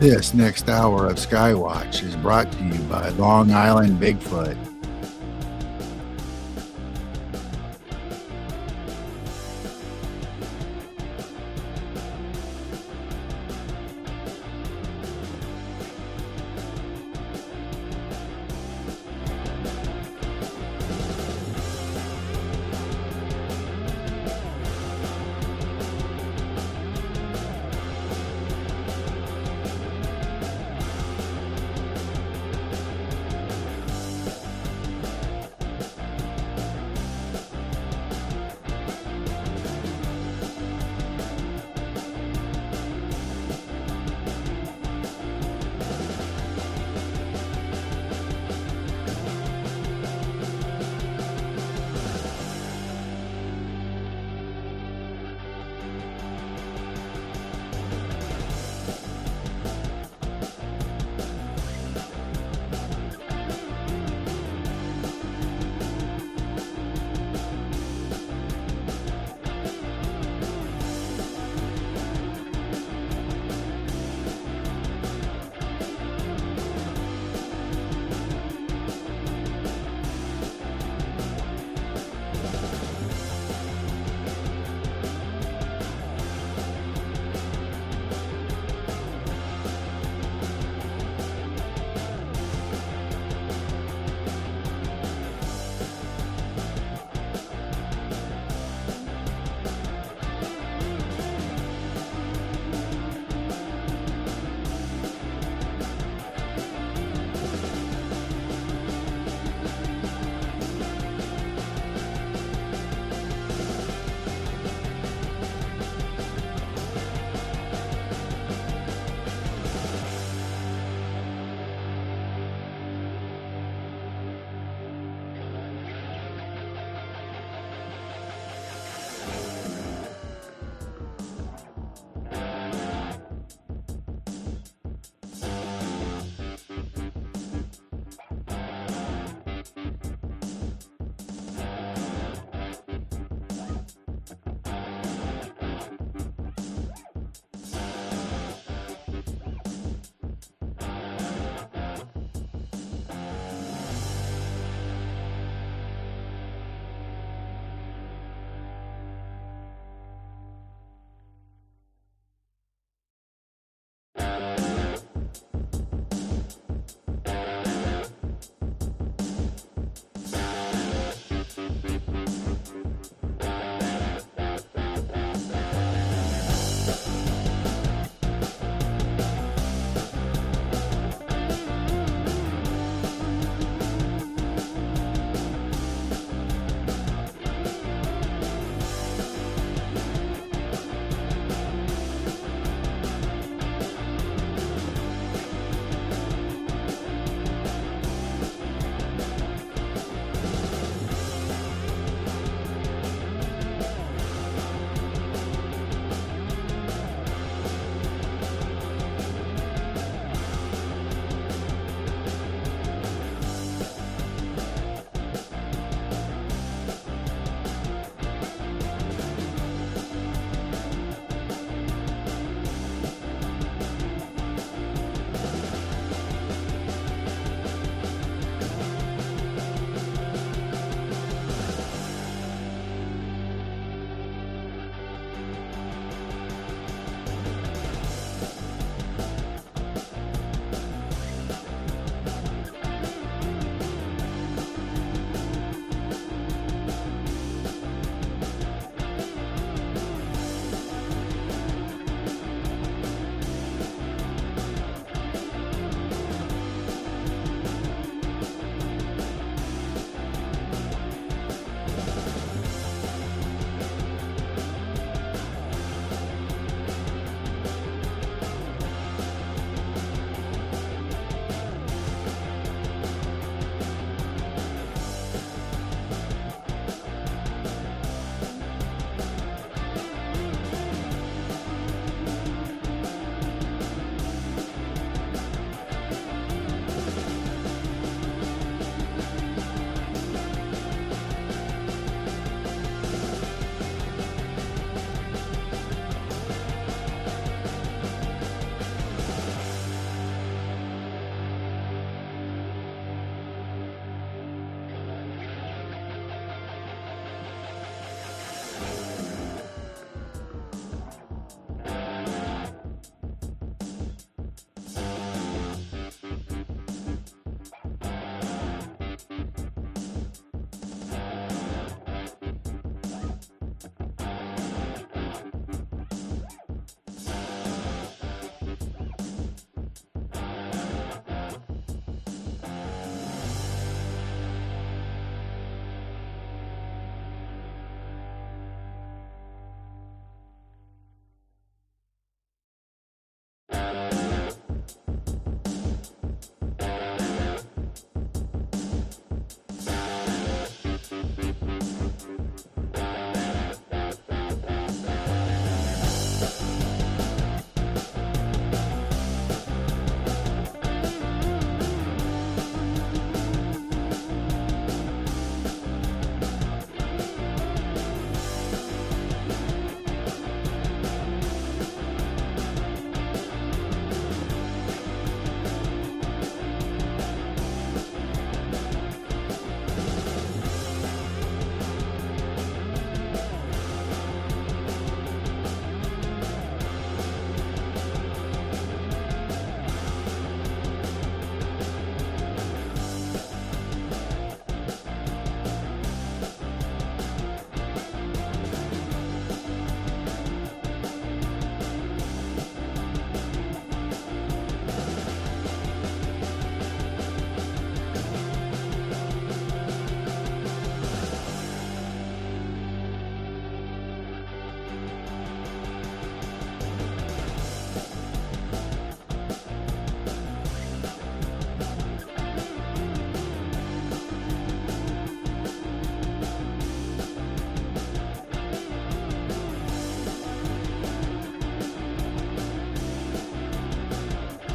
This next hour of Skywatch is brought to you by Long Island Bigfoot.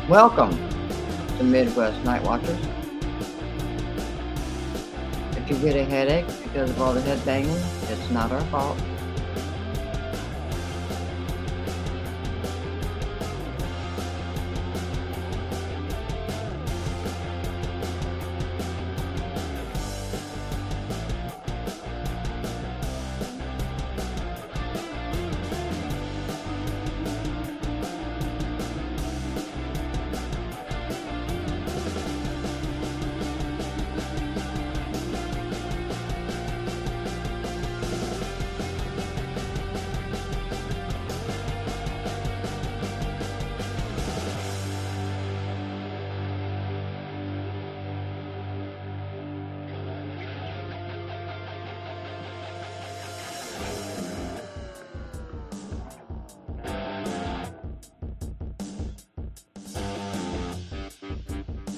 Welcome to Midwest Night Watchers. If you get a headache because of all the head banging, it's not our fault.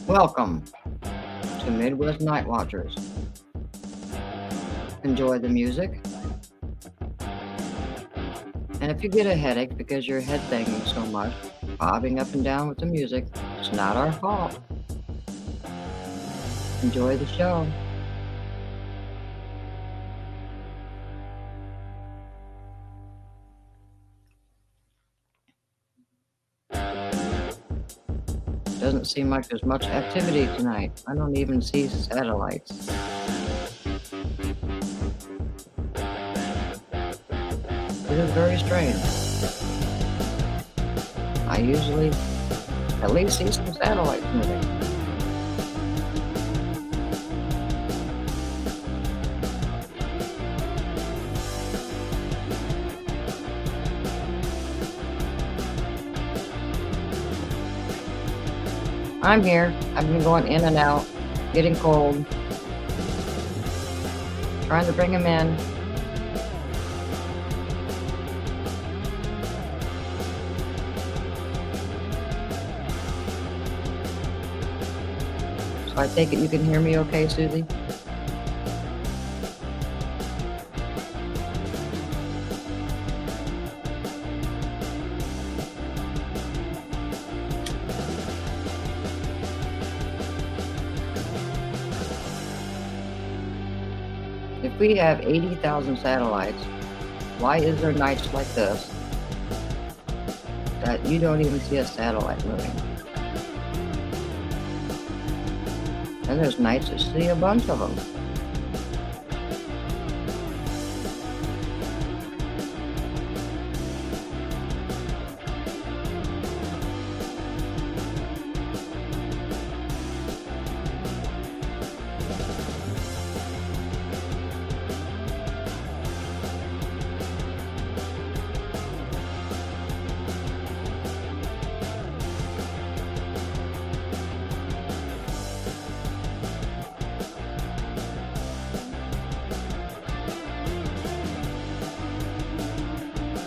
Welcome to Midwest Night Watchers. Enjoy the music. And if you get a headache because you're headbanging so much, bobbing up and down with the music, it's not our fault. Enjoy the show. Doesn't seem like there's much activity tonight. I don't even see satellites. It is very strange. I usually at least see some satellites moving. I'm here. I've been going in and out, getting cold, trying to bring him in. So I take it you can hear me okay, Susie? If we have 80,000 satellites, why is there nights like this that you don't even see a satellite moving? And there's nights that see a bunch of them.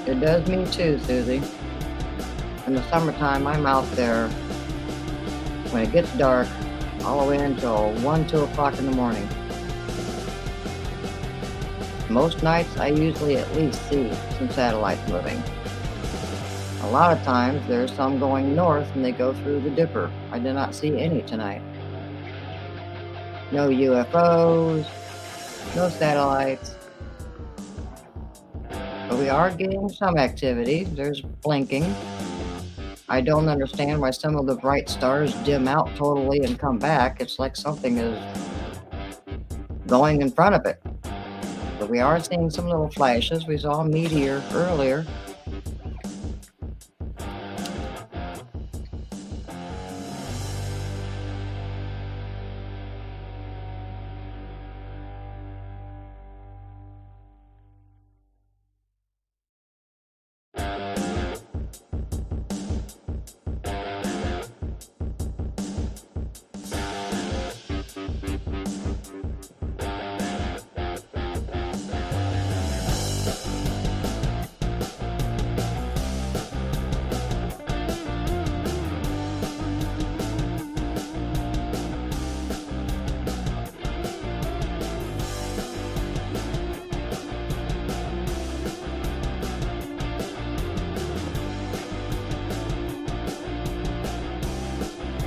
It does me too, Susie. In the summertime, I'm out there when it gets dark, all the way until 1, 2 o'clock in the morning. Most nights, I usually at least see some satellites moving. A lot of times, there's some going north and they go through the Dipper. I did not see any tonight. No UFOs, no satellites. But we are getting some activity. There's blinking. I don't understand why some of the bright stars dim out totally and come back. It's like something is going in front of it. But we are seeing some little flashes. We saw a meteor earlier.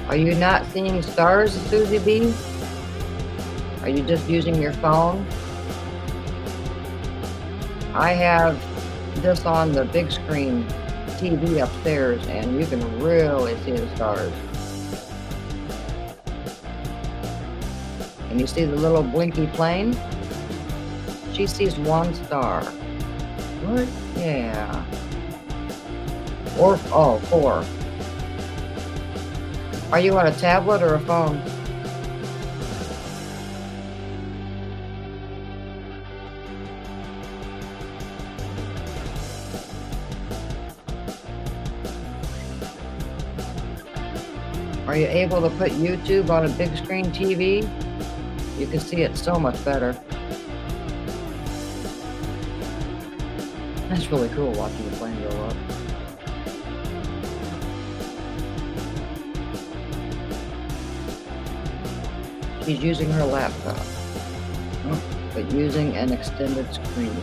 Are you not seeing stars, Susie B? Are you just using your phone? I have this on the big screen TV upstairs, and you can really see the stars. And you see the little blinky plane? She sees one star. What? Yeah. Or, oh, 4. Are you on a tablet or a phone? Are you able to put YouTube on a big screen TV? You can see it so much better. That's really cool watching the plane go up. She's using her laptop, but using an extended screen.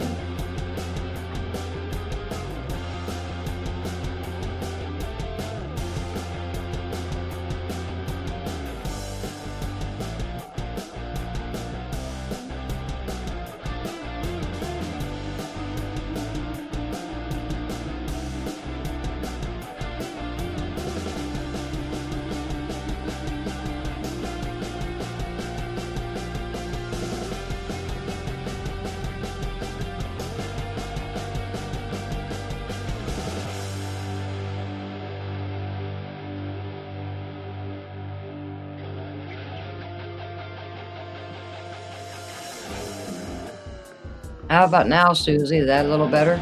How about now, Susie? Is that a little better?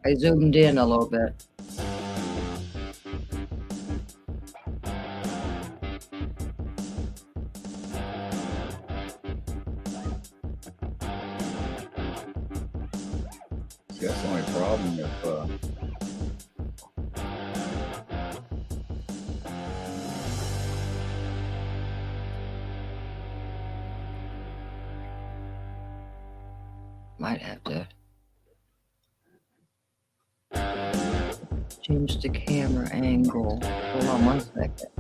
I zoomed in a little bit. See, that's the only problem if Might have to change the camera angle. Hold on 1 second.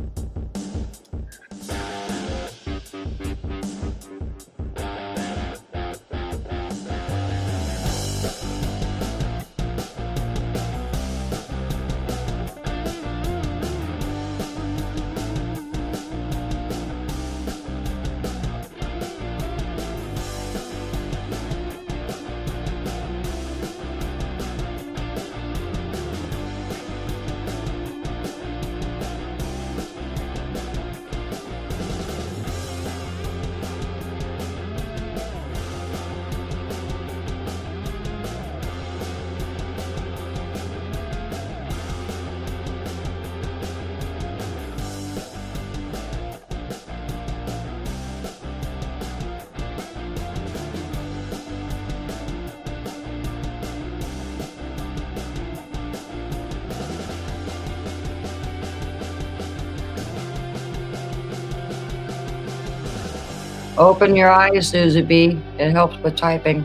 Open your eyes, Susie B. It helps with typing.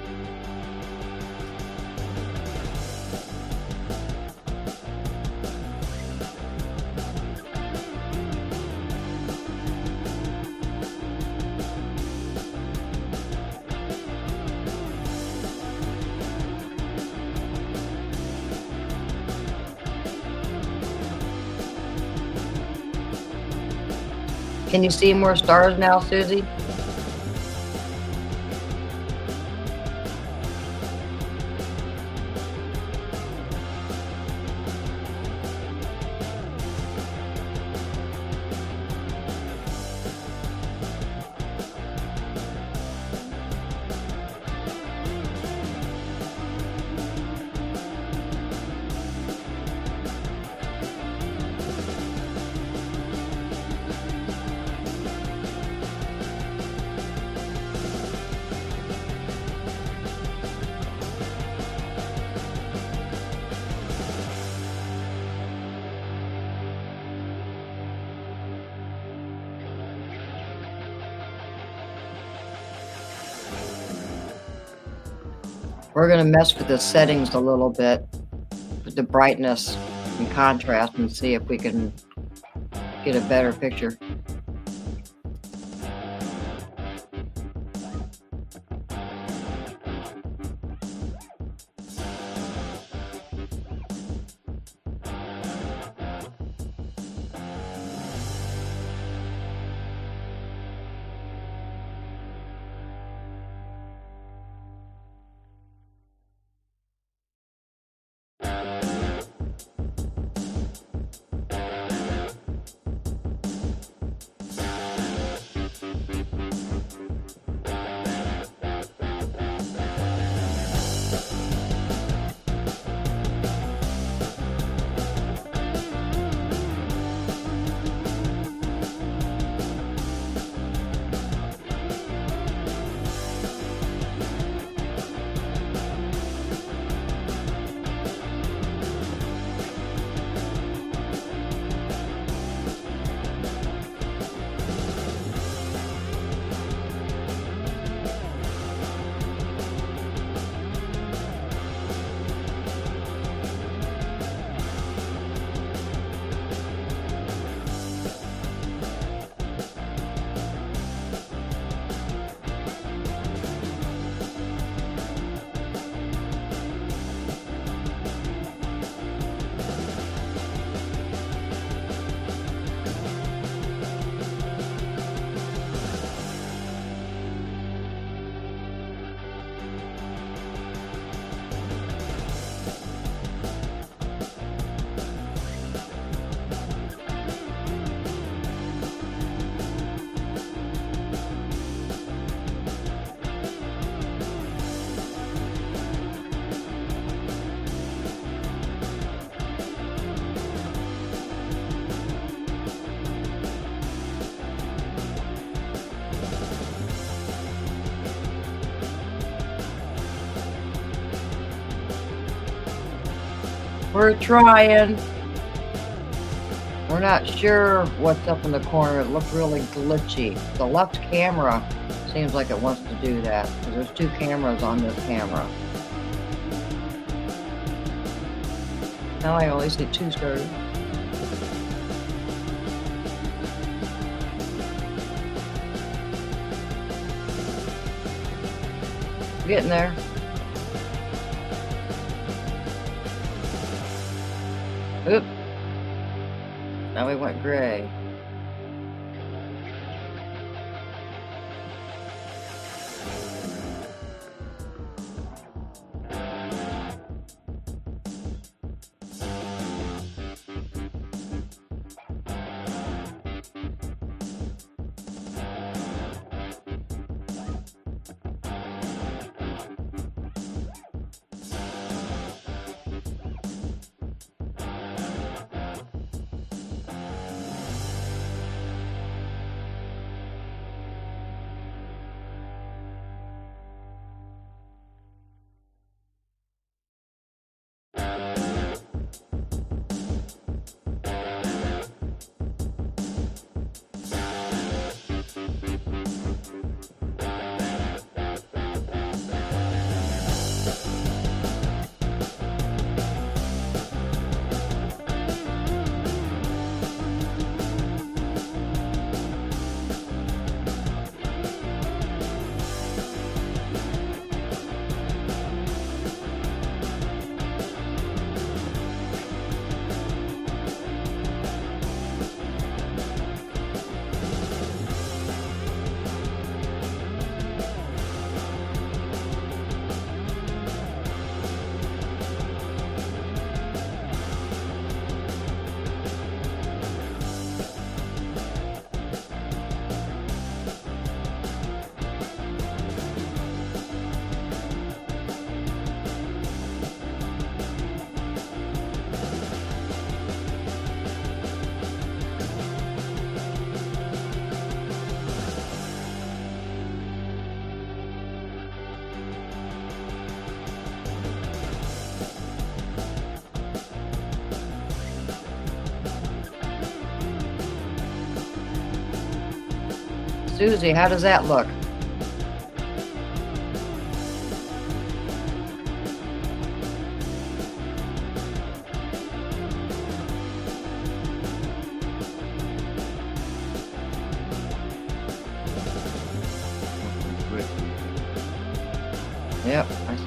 Can you see more stars now, Susie? We're going to mess with the settings a little bit, with the brightness and contrast, and see if we can get a better picture. We're trying. We're not sure what's up in the corner. It looked really glitchy. The left camera seems like it wants to do that because there's two cameras on this camera. Now I only see 2 stars. Getting there. Oop. Now we went gray. Susie, how does that look?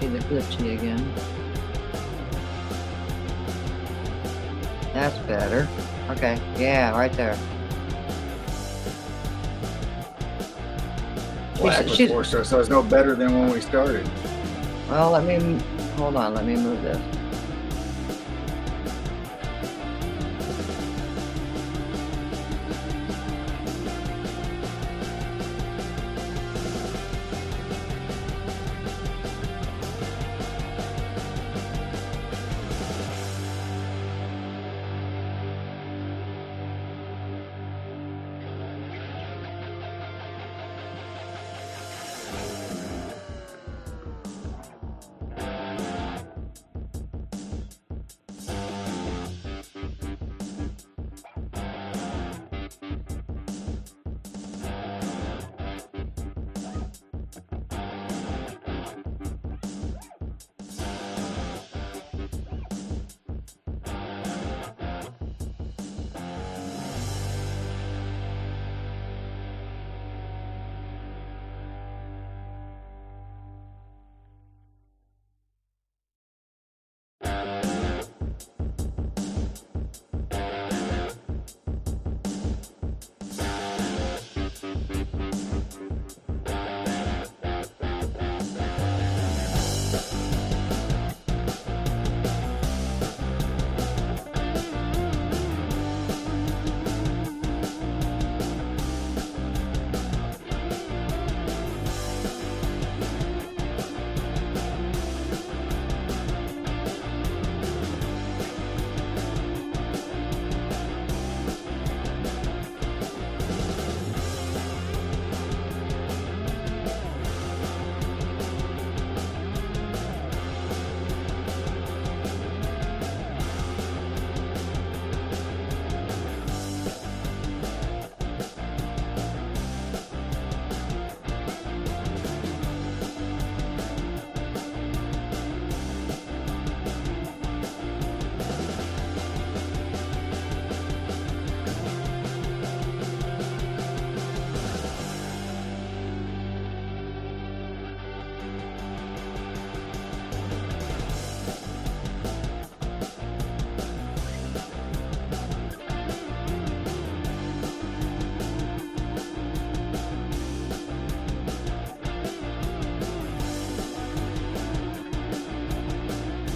see the glitchy again. That's better. Okay, yeah, right there. Black she's- before, so it's no better than when we started. Well, hold on, let me move this.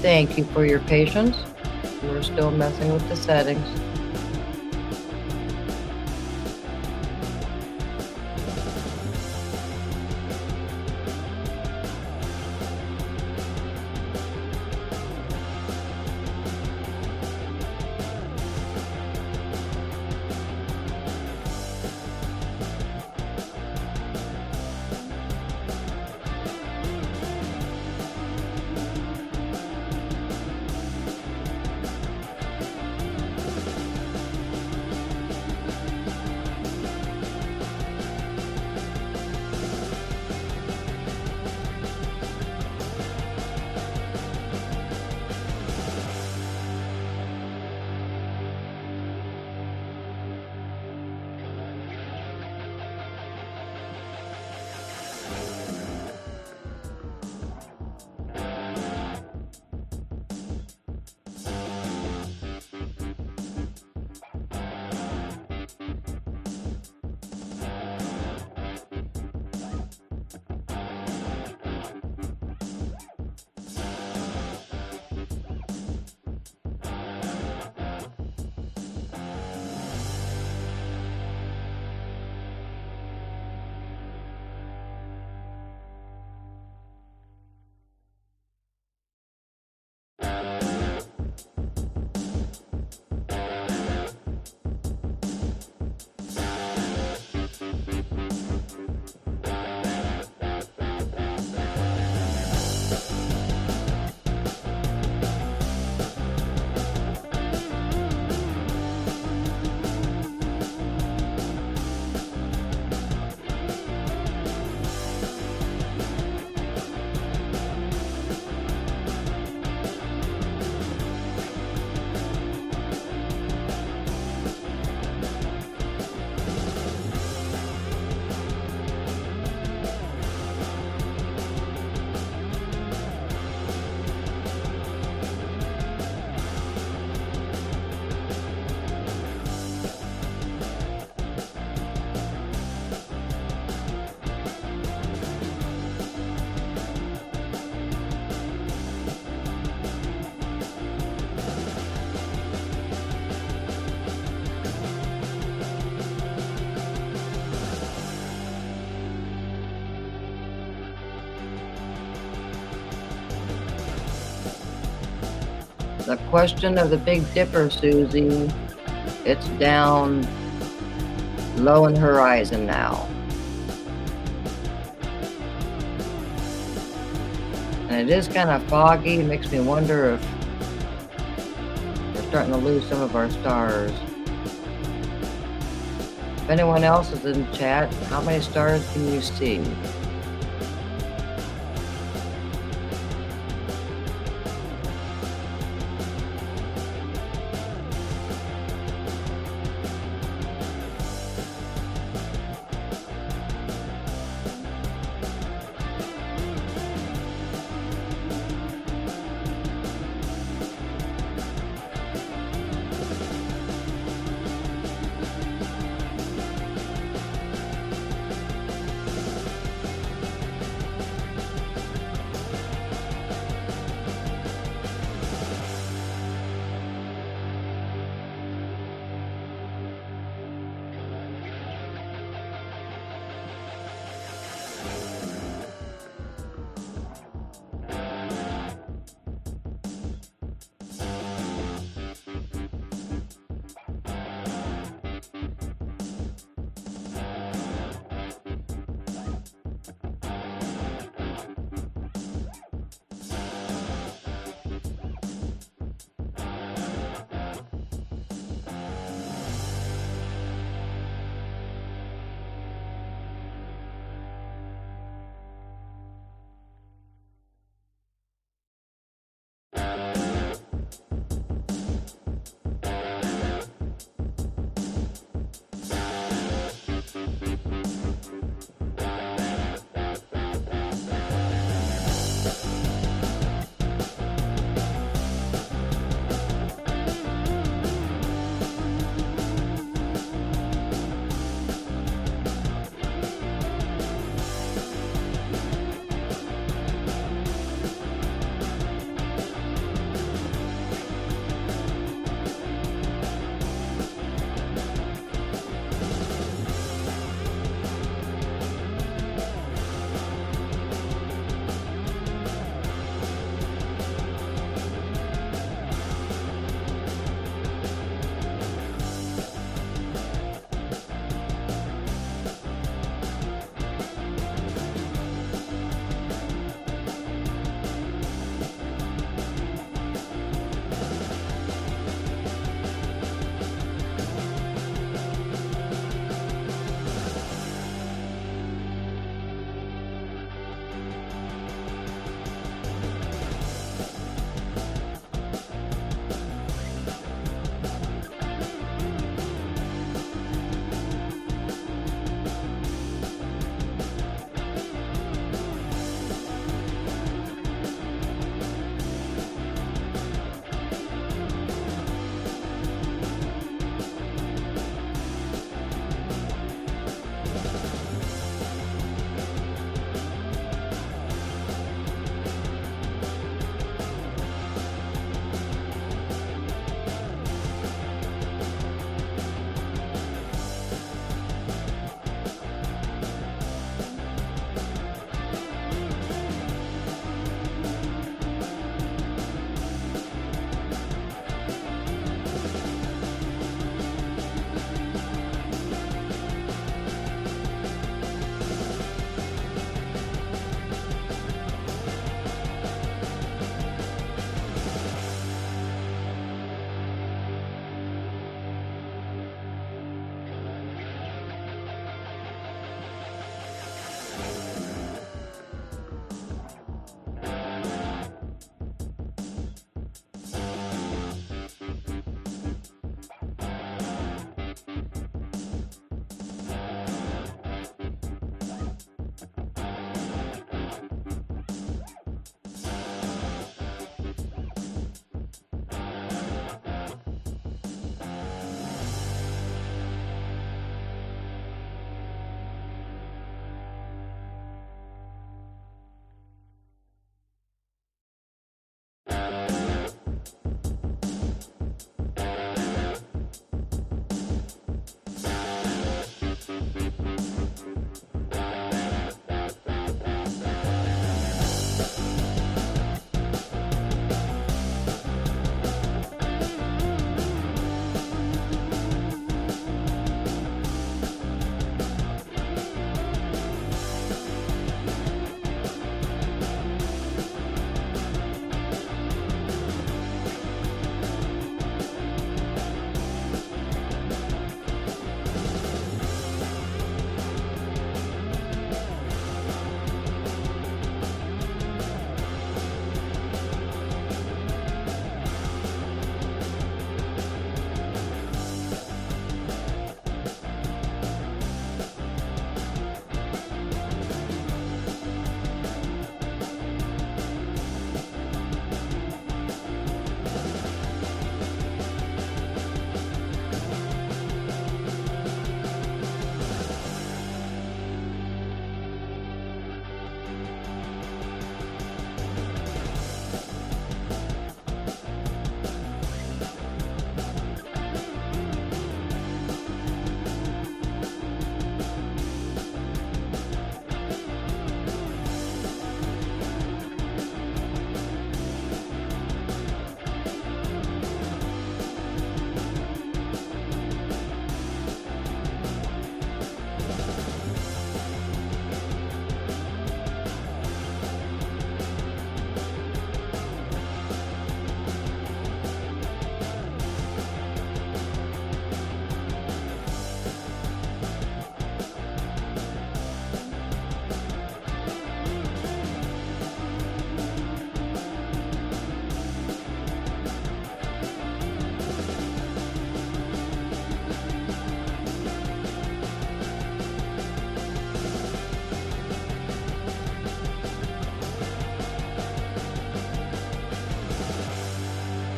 Thank you for your patience. We're still messing with the settings. The question of the Big Dipper, Susie, it's down low in the horizon now. And it is kind of foggy. It makes me wonder if we're starting to lose some of our stars. If anyone else is in chat, how many stars can you see?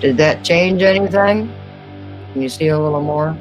Did that change anything? Can you see a little more?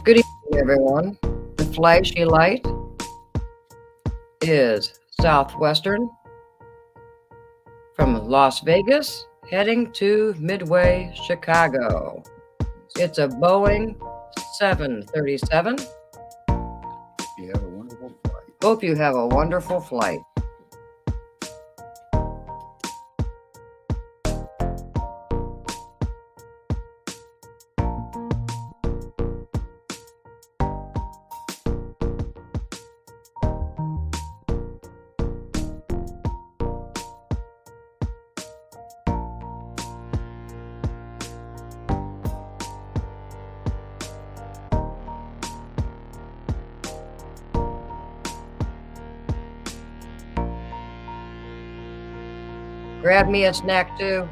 Good evening, everyone. The flashy light is Southwestern from Las Vegas heading to Midway, Chicago. It's a Boeing 737. You have a wonderful flight. Hope you have a wonderful flight. Grab me a snack too.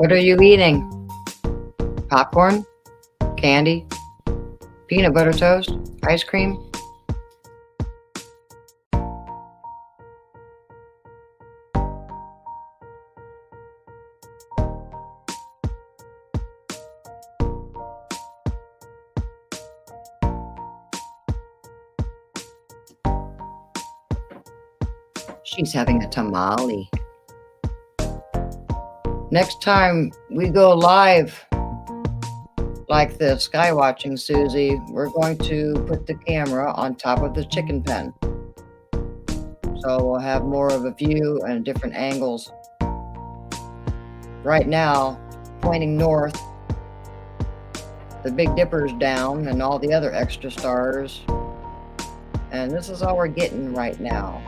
What are you eating? Popcorn? Candy? Peanut butter toast? Ice cream? She's having a tamale. Next time we go live like this, sky watching, Susie, we're going to put the camera on top of the chicken pen. So we'll have more of a view and different angles. Right now, pointing north, the Big Dipper's down and all the other extra stars. And this is all we're getting right now.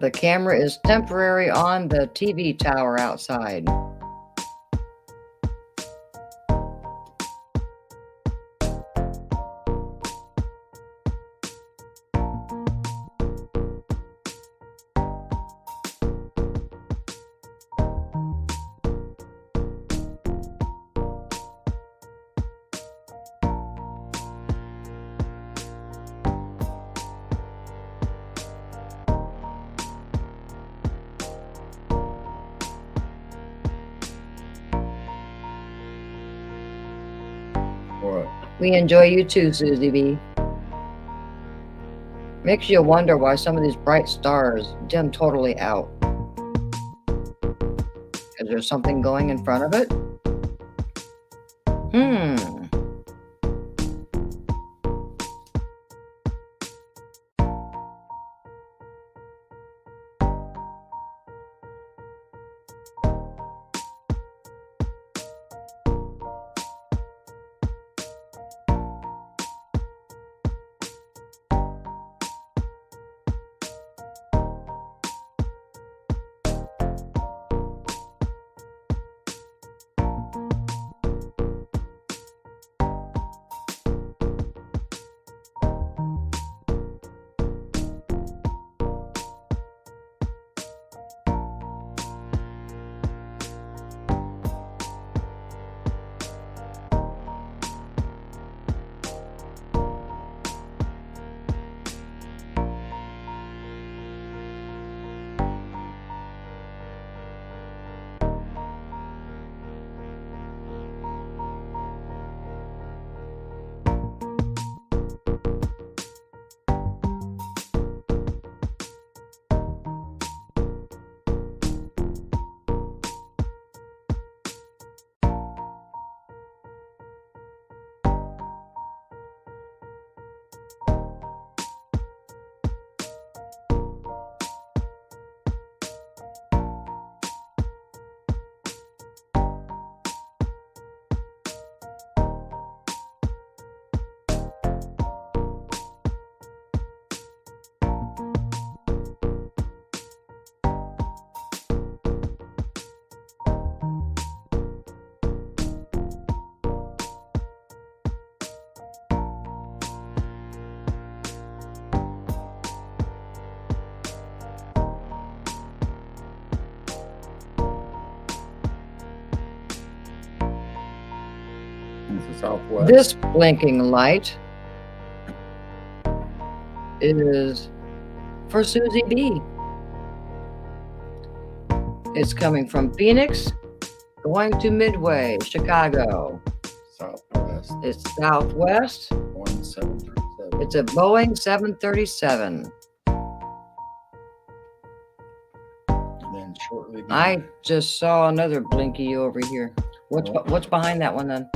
The camera is temporary on the TV tower outside. What? We enjoy you too, Susie B. Makes you wonder why some of these bright stars dim totally out. Is there something going in front of it? It's the southwest. This blinking light is for Susie B. It's coming from Phoenix, going to Midway, Chicago. Southwest. It's southwest. 1737. It's a Boeing 737. And then shortly I just saw another blinky over here. What's behind that one then?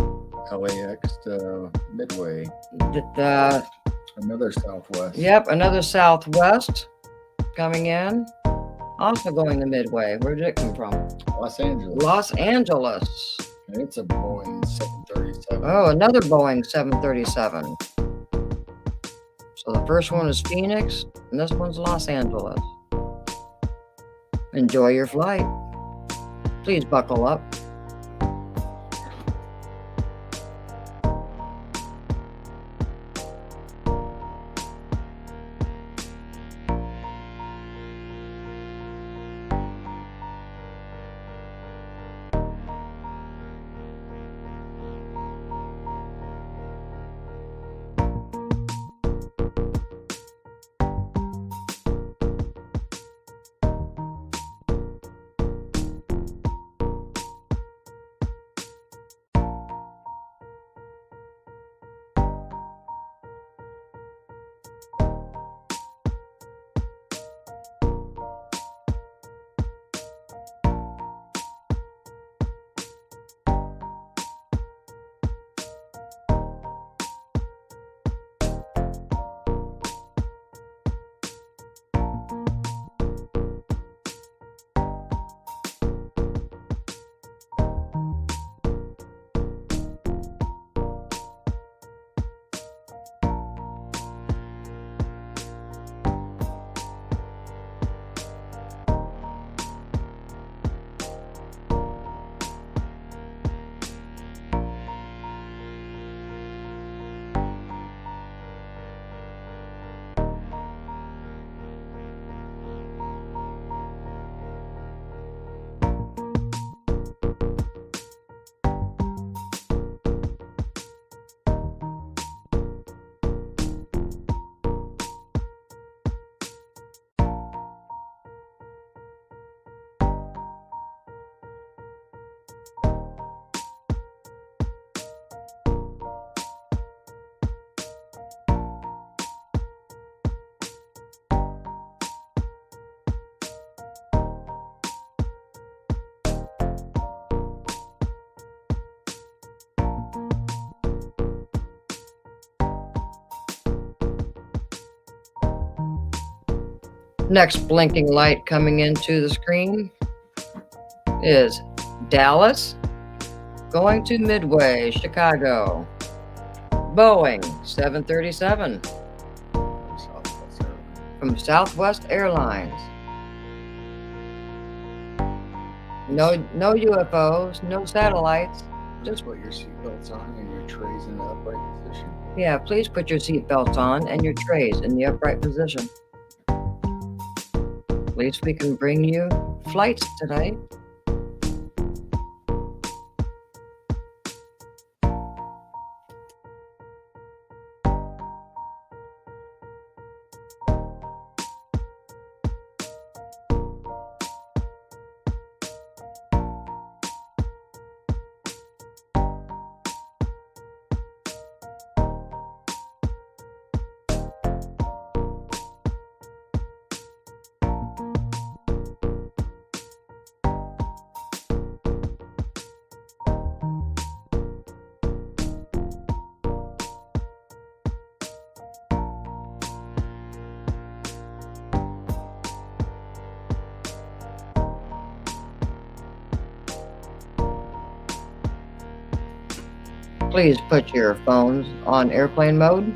LAX to Midway. Another Southwest. Yep, another southwest coming in. Also going to Midway. Where did it come from? Los Angeles. Los Angeles. And it's a Boeing 737. Oh, another Boeing 737. So the first one is Phoenix, and this one's Los Angeles. Enjoy your flight. Please buckle up. Next blinking light coming into the screen is Dallas going to Midway, Chicago. Boeing 737 Southwest Airlines. from Southwest Airlines. No UFOs, no satellites. Just put your seatbelts on and your trays in the upright position. Yeah, please put your seatbelts on and your trays in the upright position. At least we can bring you flights tonight. Please put your phones on airplane mode.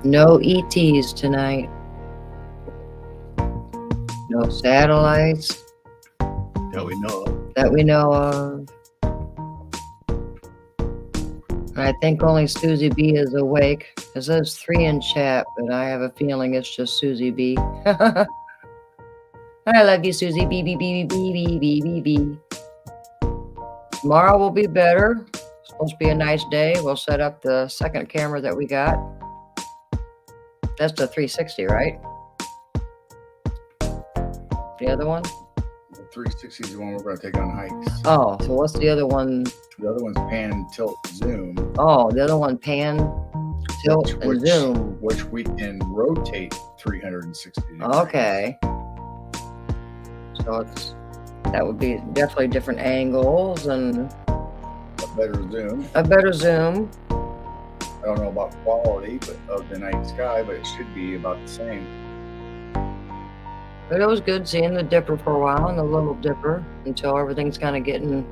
No ETs tonight. No No satellites that we know of. that we know of. And I think only Susie B is awake. It says 3 in chat, but I have a feeling it's just Susie B. I love you, Susie B, B, B, B, B, B, B, B. Tomorrow will be better. It's supposed to be a nice day. We'll set up the second camera that we got. That's the 360, right? The other one? The 360 is the one we're going to take on hikes. Oh, so what's the other one? The other one's pan, tilt, zoom. Oh, the other one, pan, tilt, and zoom. Which we can rotate 360 degrees. Okay. So that would be definitely different angles and A better zoom. a better zoom. I don't know about quality but of the night sky, but it should be about the same. But it was good seeing the dipper for a while and the little dipper until everything's kind of getting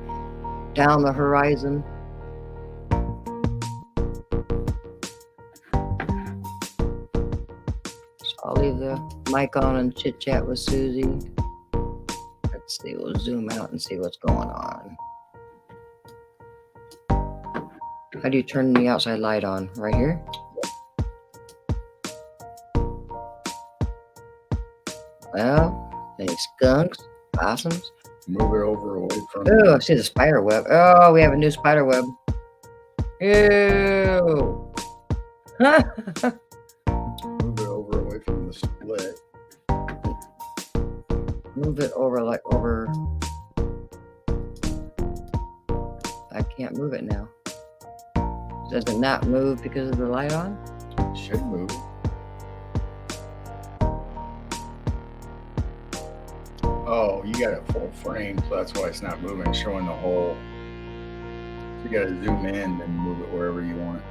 down the horizon. So I'll leave the mic on and chit chat with Susie. Let's see, we'll zoom out and see what's going on. How do you turn the outside light on? Right here? Well, any skunks, possums? Move it over away from Oh, I see the spider web. Oh, we have a new spider web. Ew. move it over away from the split. Move it over like over. I can't move it now. Does it not move because of the light on? It should move. Oh, you got it full frame, so that's why it's not moving, showing the whole. You got to zoom in and move it wherever you want.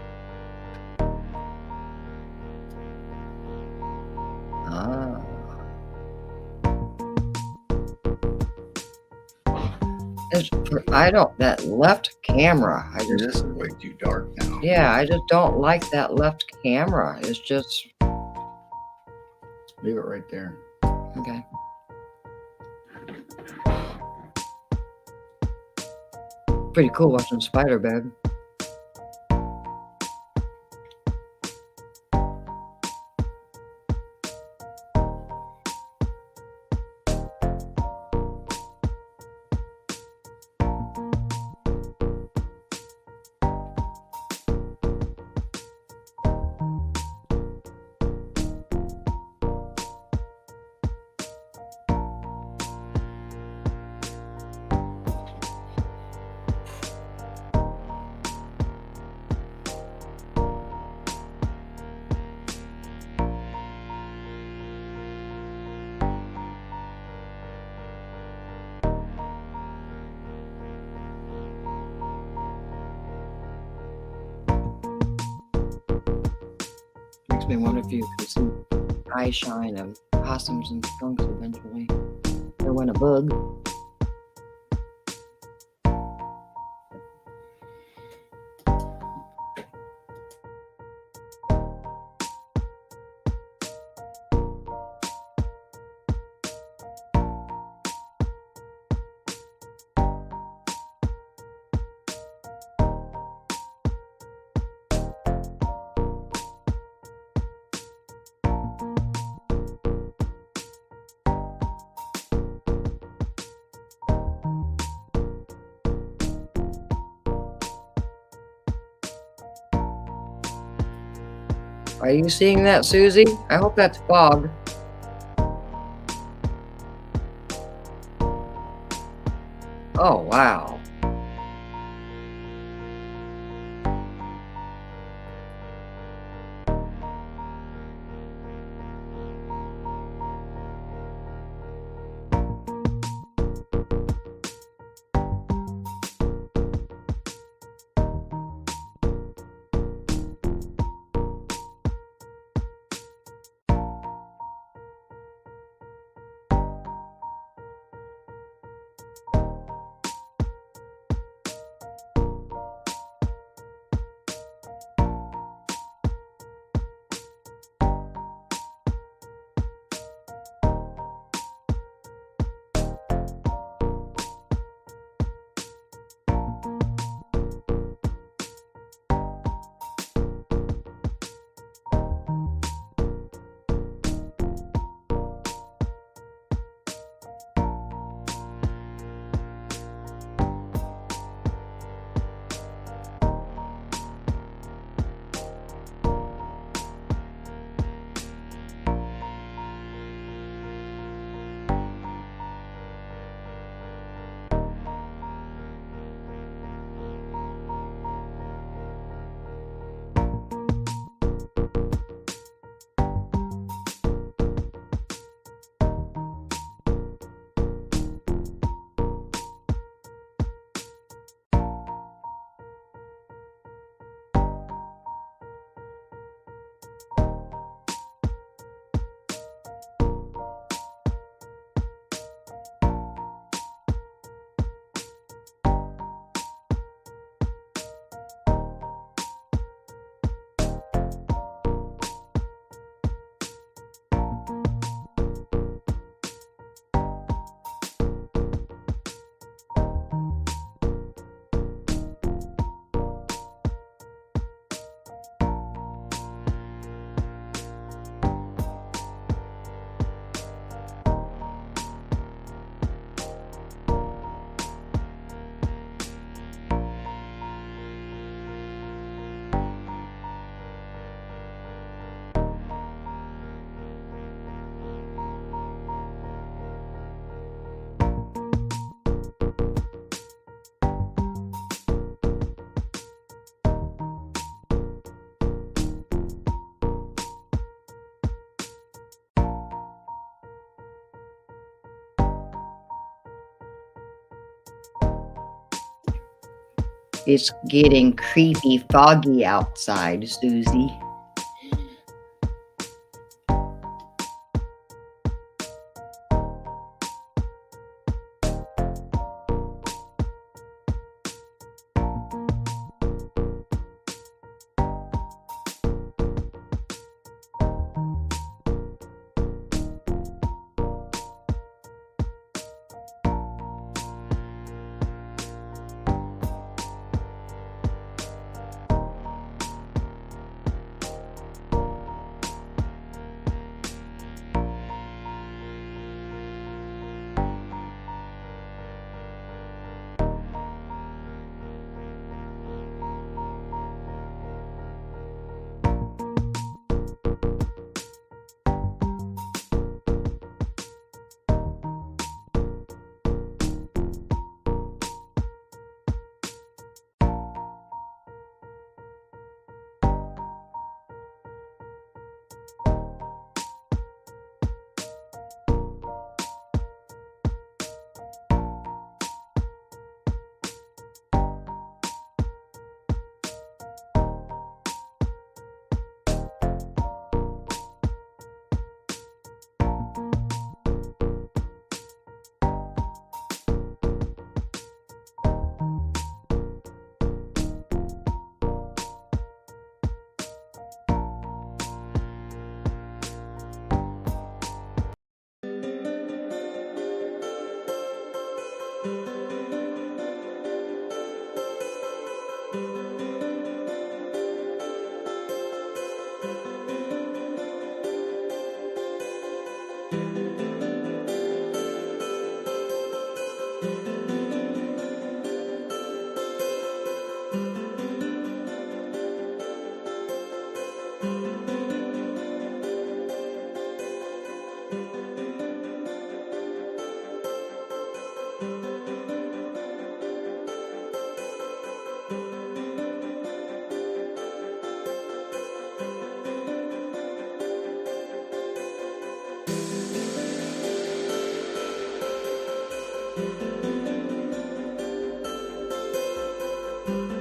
Ah. I don't, that left camera, I This just, is way too dark now. yeah, I just don't like that left camera. It's just, Leave it right there. okay. Pretty cool watching Spider Bed. Makes me wonder if you can see eye shine of possums and skunks eventually. Or when a bug. Are you seeing that, Susie? I hope that's fog. Oh, wow. It's getting creepy foggy outside, Susie.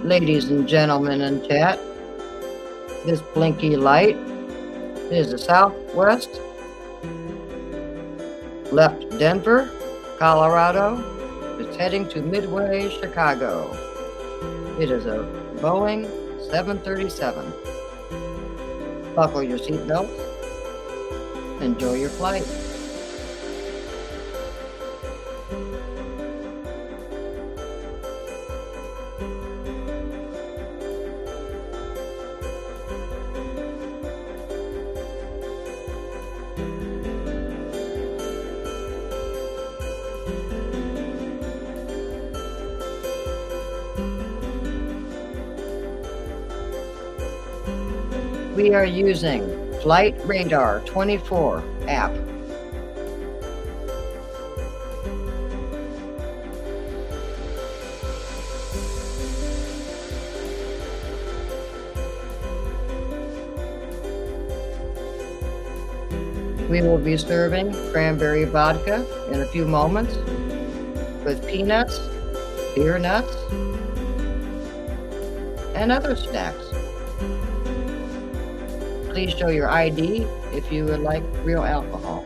Ladies and gentlemen in chat, this blinky light is the southwest, left Denver, Colorado. It's heading to Midway, Chicago. It is a Boeing 737. Buckle your seatbelts. Enjoy your flight. We are using Flight Radar 24 app. We will be serving cranberry vodka in a few moments with peanuts, beer nuts, and other snacks. Please show your ID if you would like real alcohol.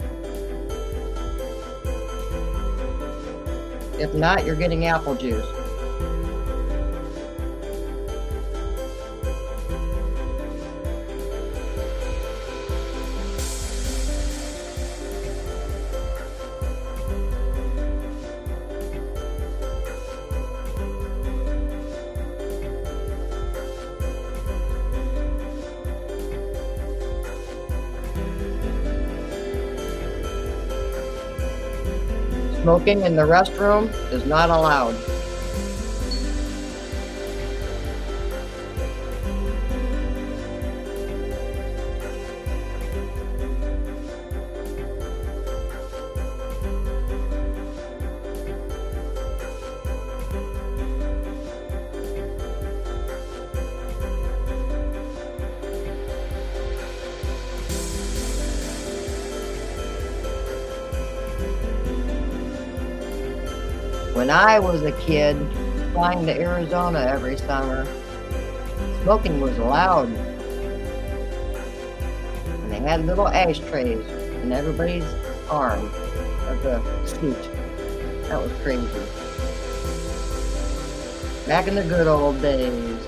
If not, you're getting apple juice. Smoking in the restroom is not allowed. When I was a kid, flying to Arizona every summer. Smoking was allowed. And they had little ashtrays in everybody's arm of the seat. That was crazy. Back in the good old days.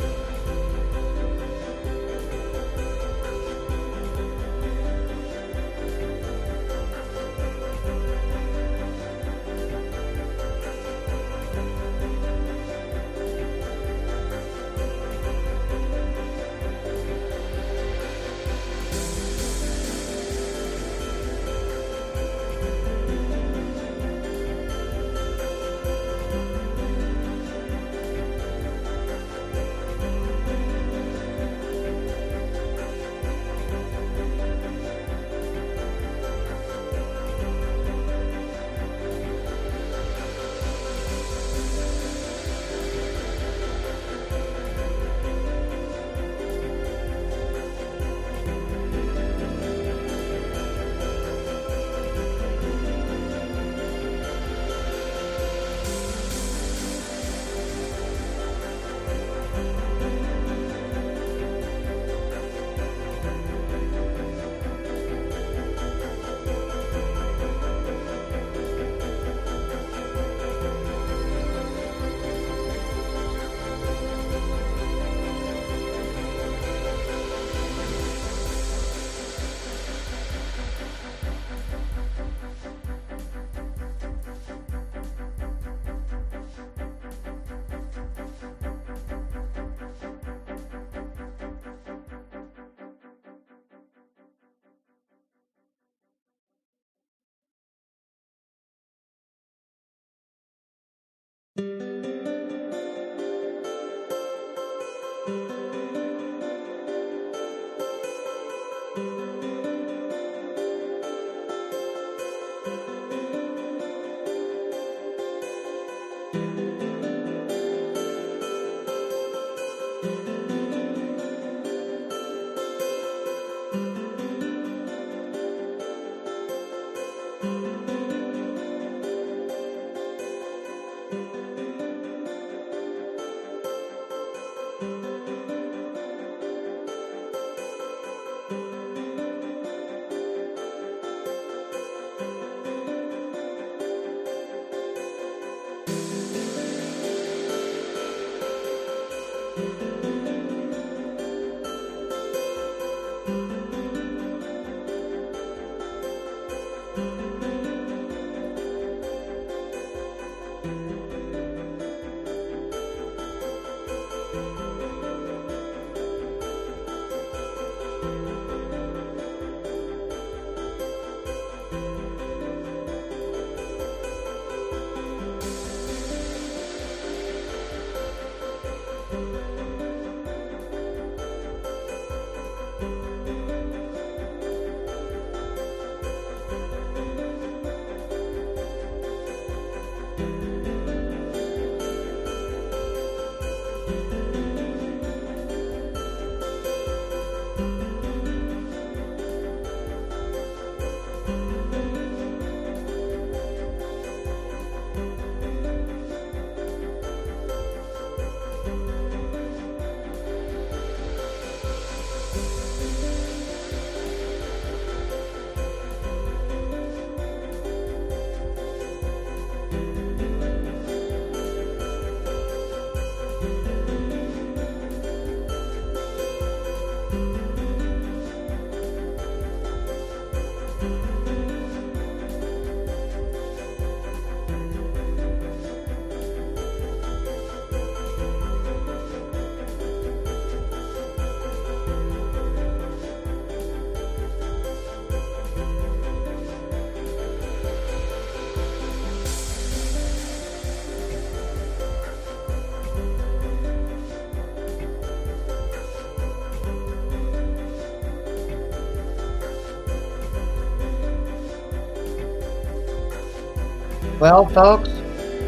Well, folks,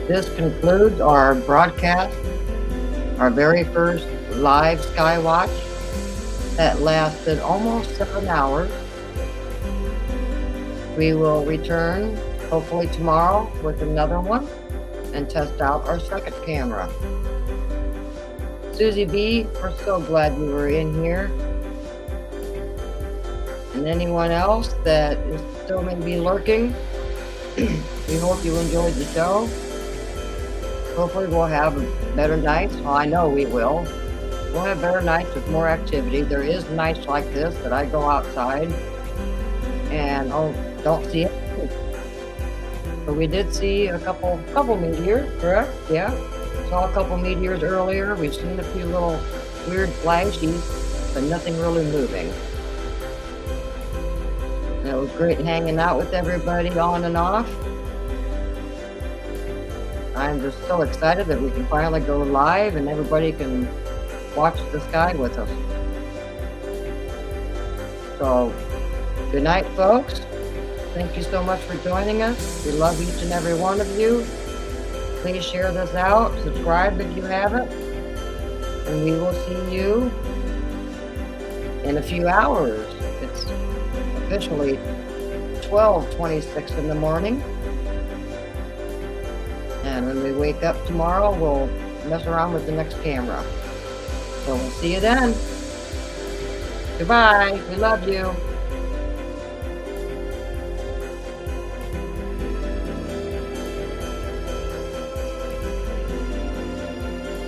this concludes our broadcast, our very first live Skywatch that lasted almost 7 hours. We will return hopefully tomorrow with another one. and test out our second camera. Susie B, we're so glad you were in here. And anyone else that is still maybe lurking, we hope you enjoyed the show. Hopefully we'll have better nights. Well, I know we will. We'll have better nights with more activity. There is nights like this that I go outside and don't see it. But we did see a couple meteors, correct? Yeah. Saw a couple meteors earlier. We've seen a few little weird flashes, but nothing really moving. And it was great hanging out with everybody on and off. I'm just so excited that we can finally go live and everybody can watch the sky with us. So, good night, folks. Thank you so much for joining us. We love each and every one of you. Please share this out. Subscribe if you haven't. And we will see you in a few hours. It's officially 12:26 in the morning. And when we wake up tomorrow, we'll mess around with the next camera. So we'll see you then. Goodbye. We love you.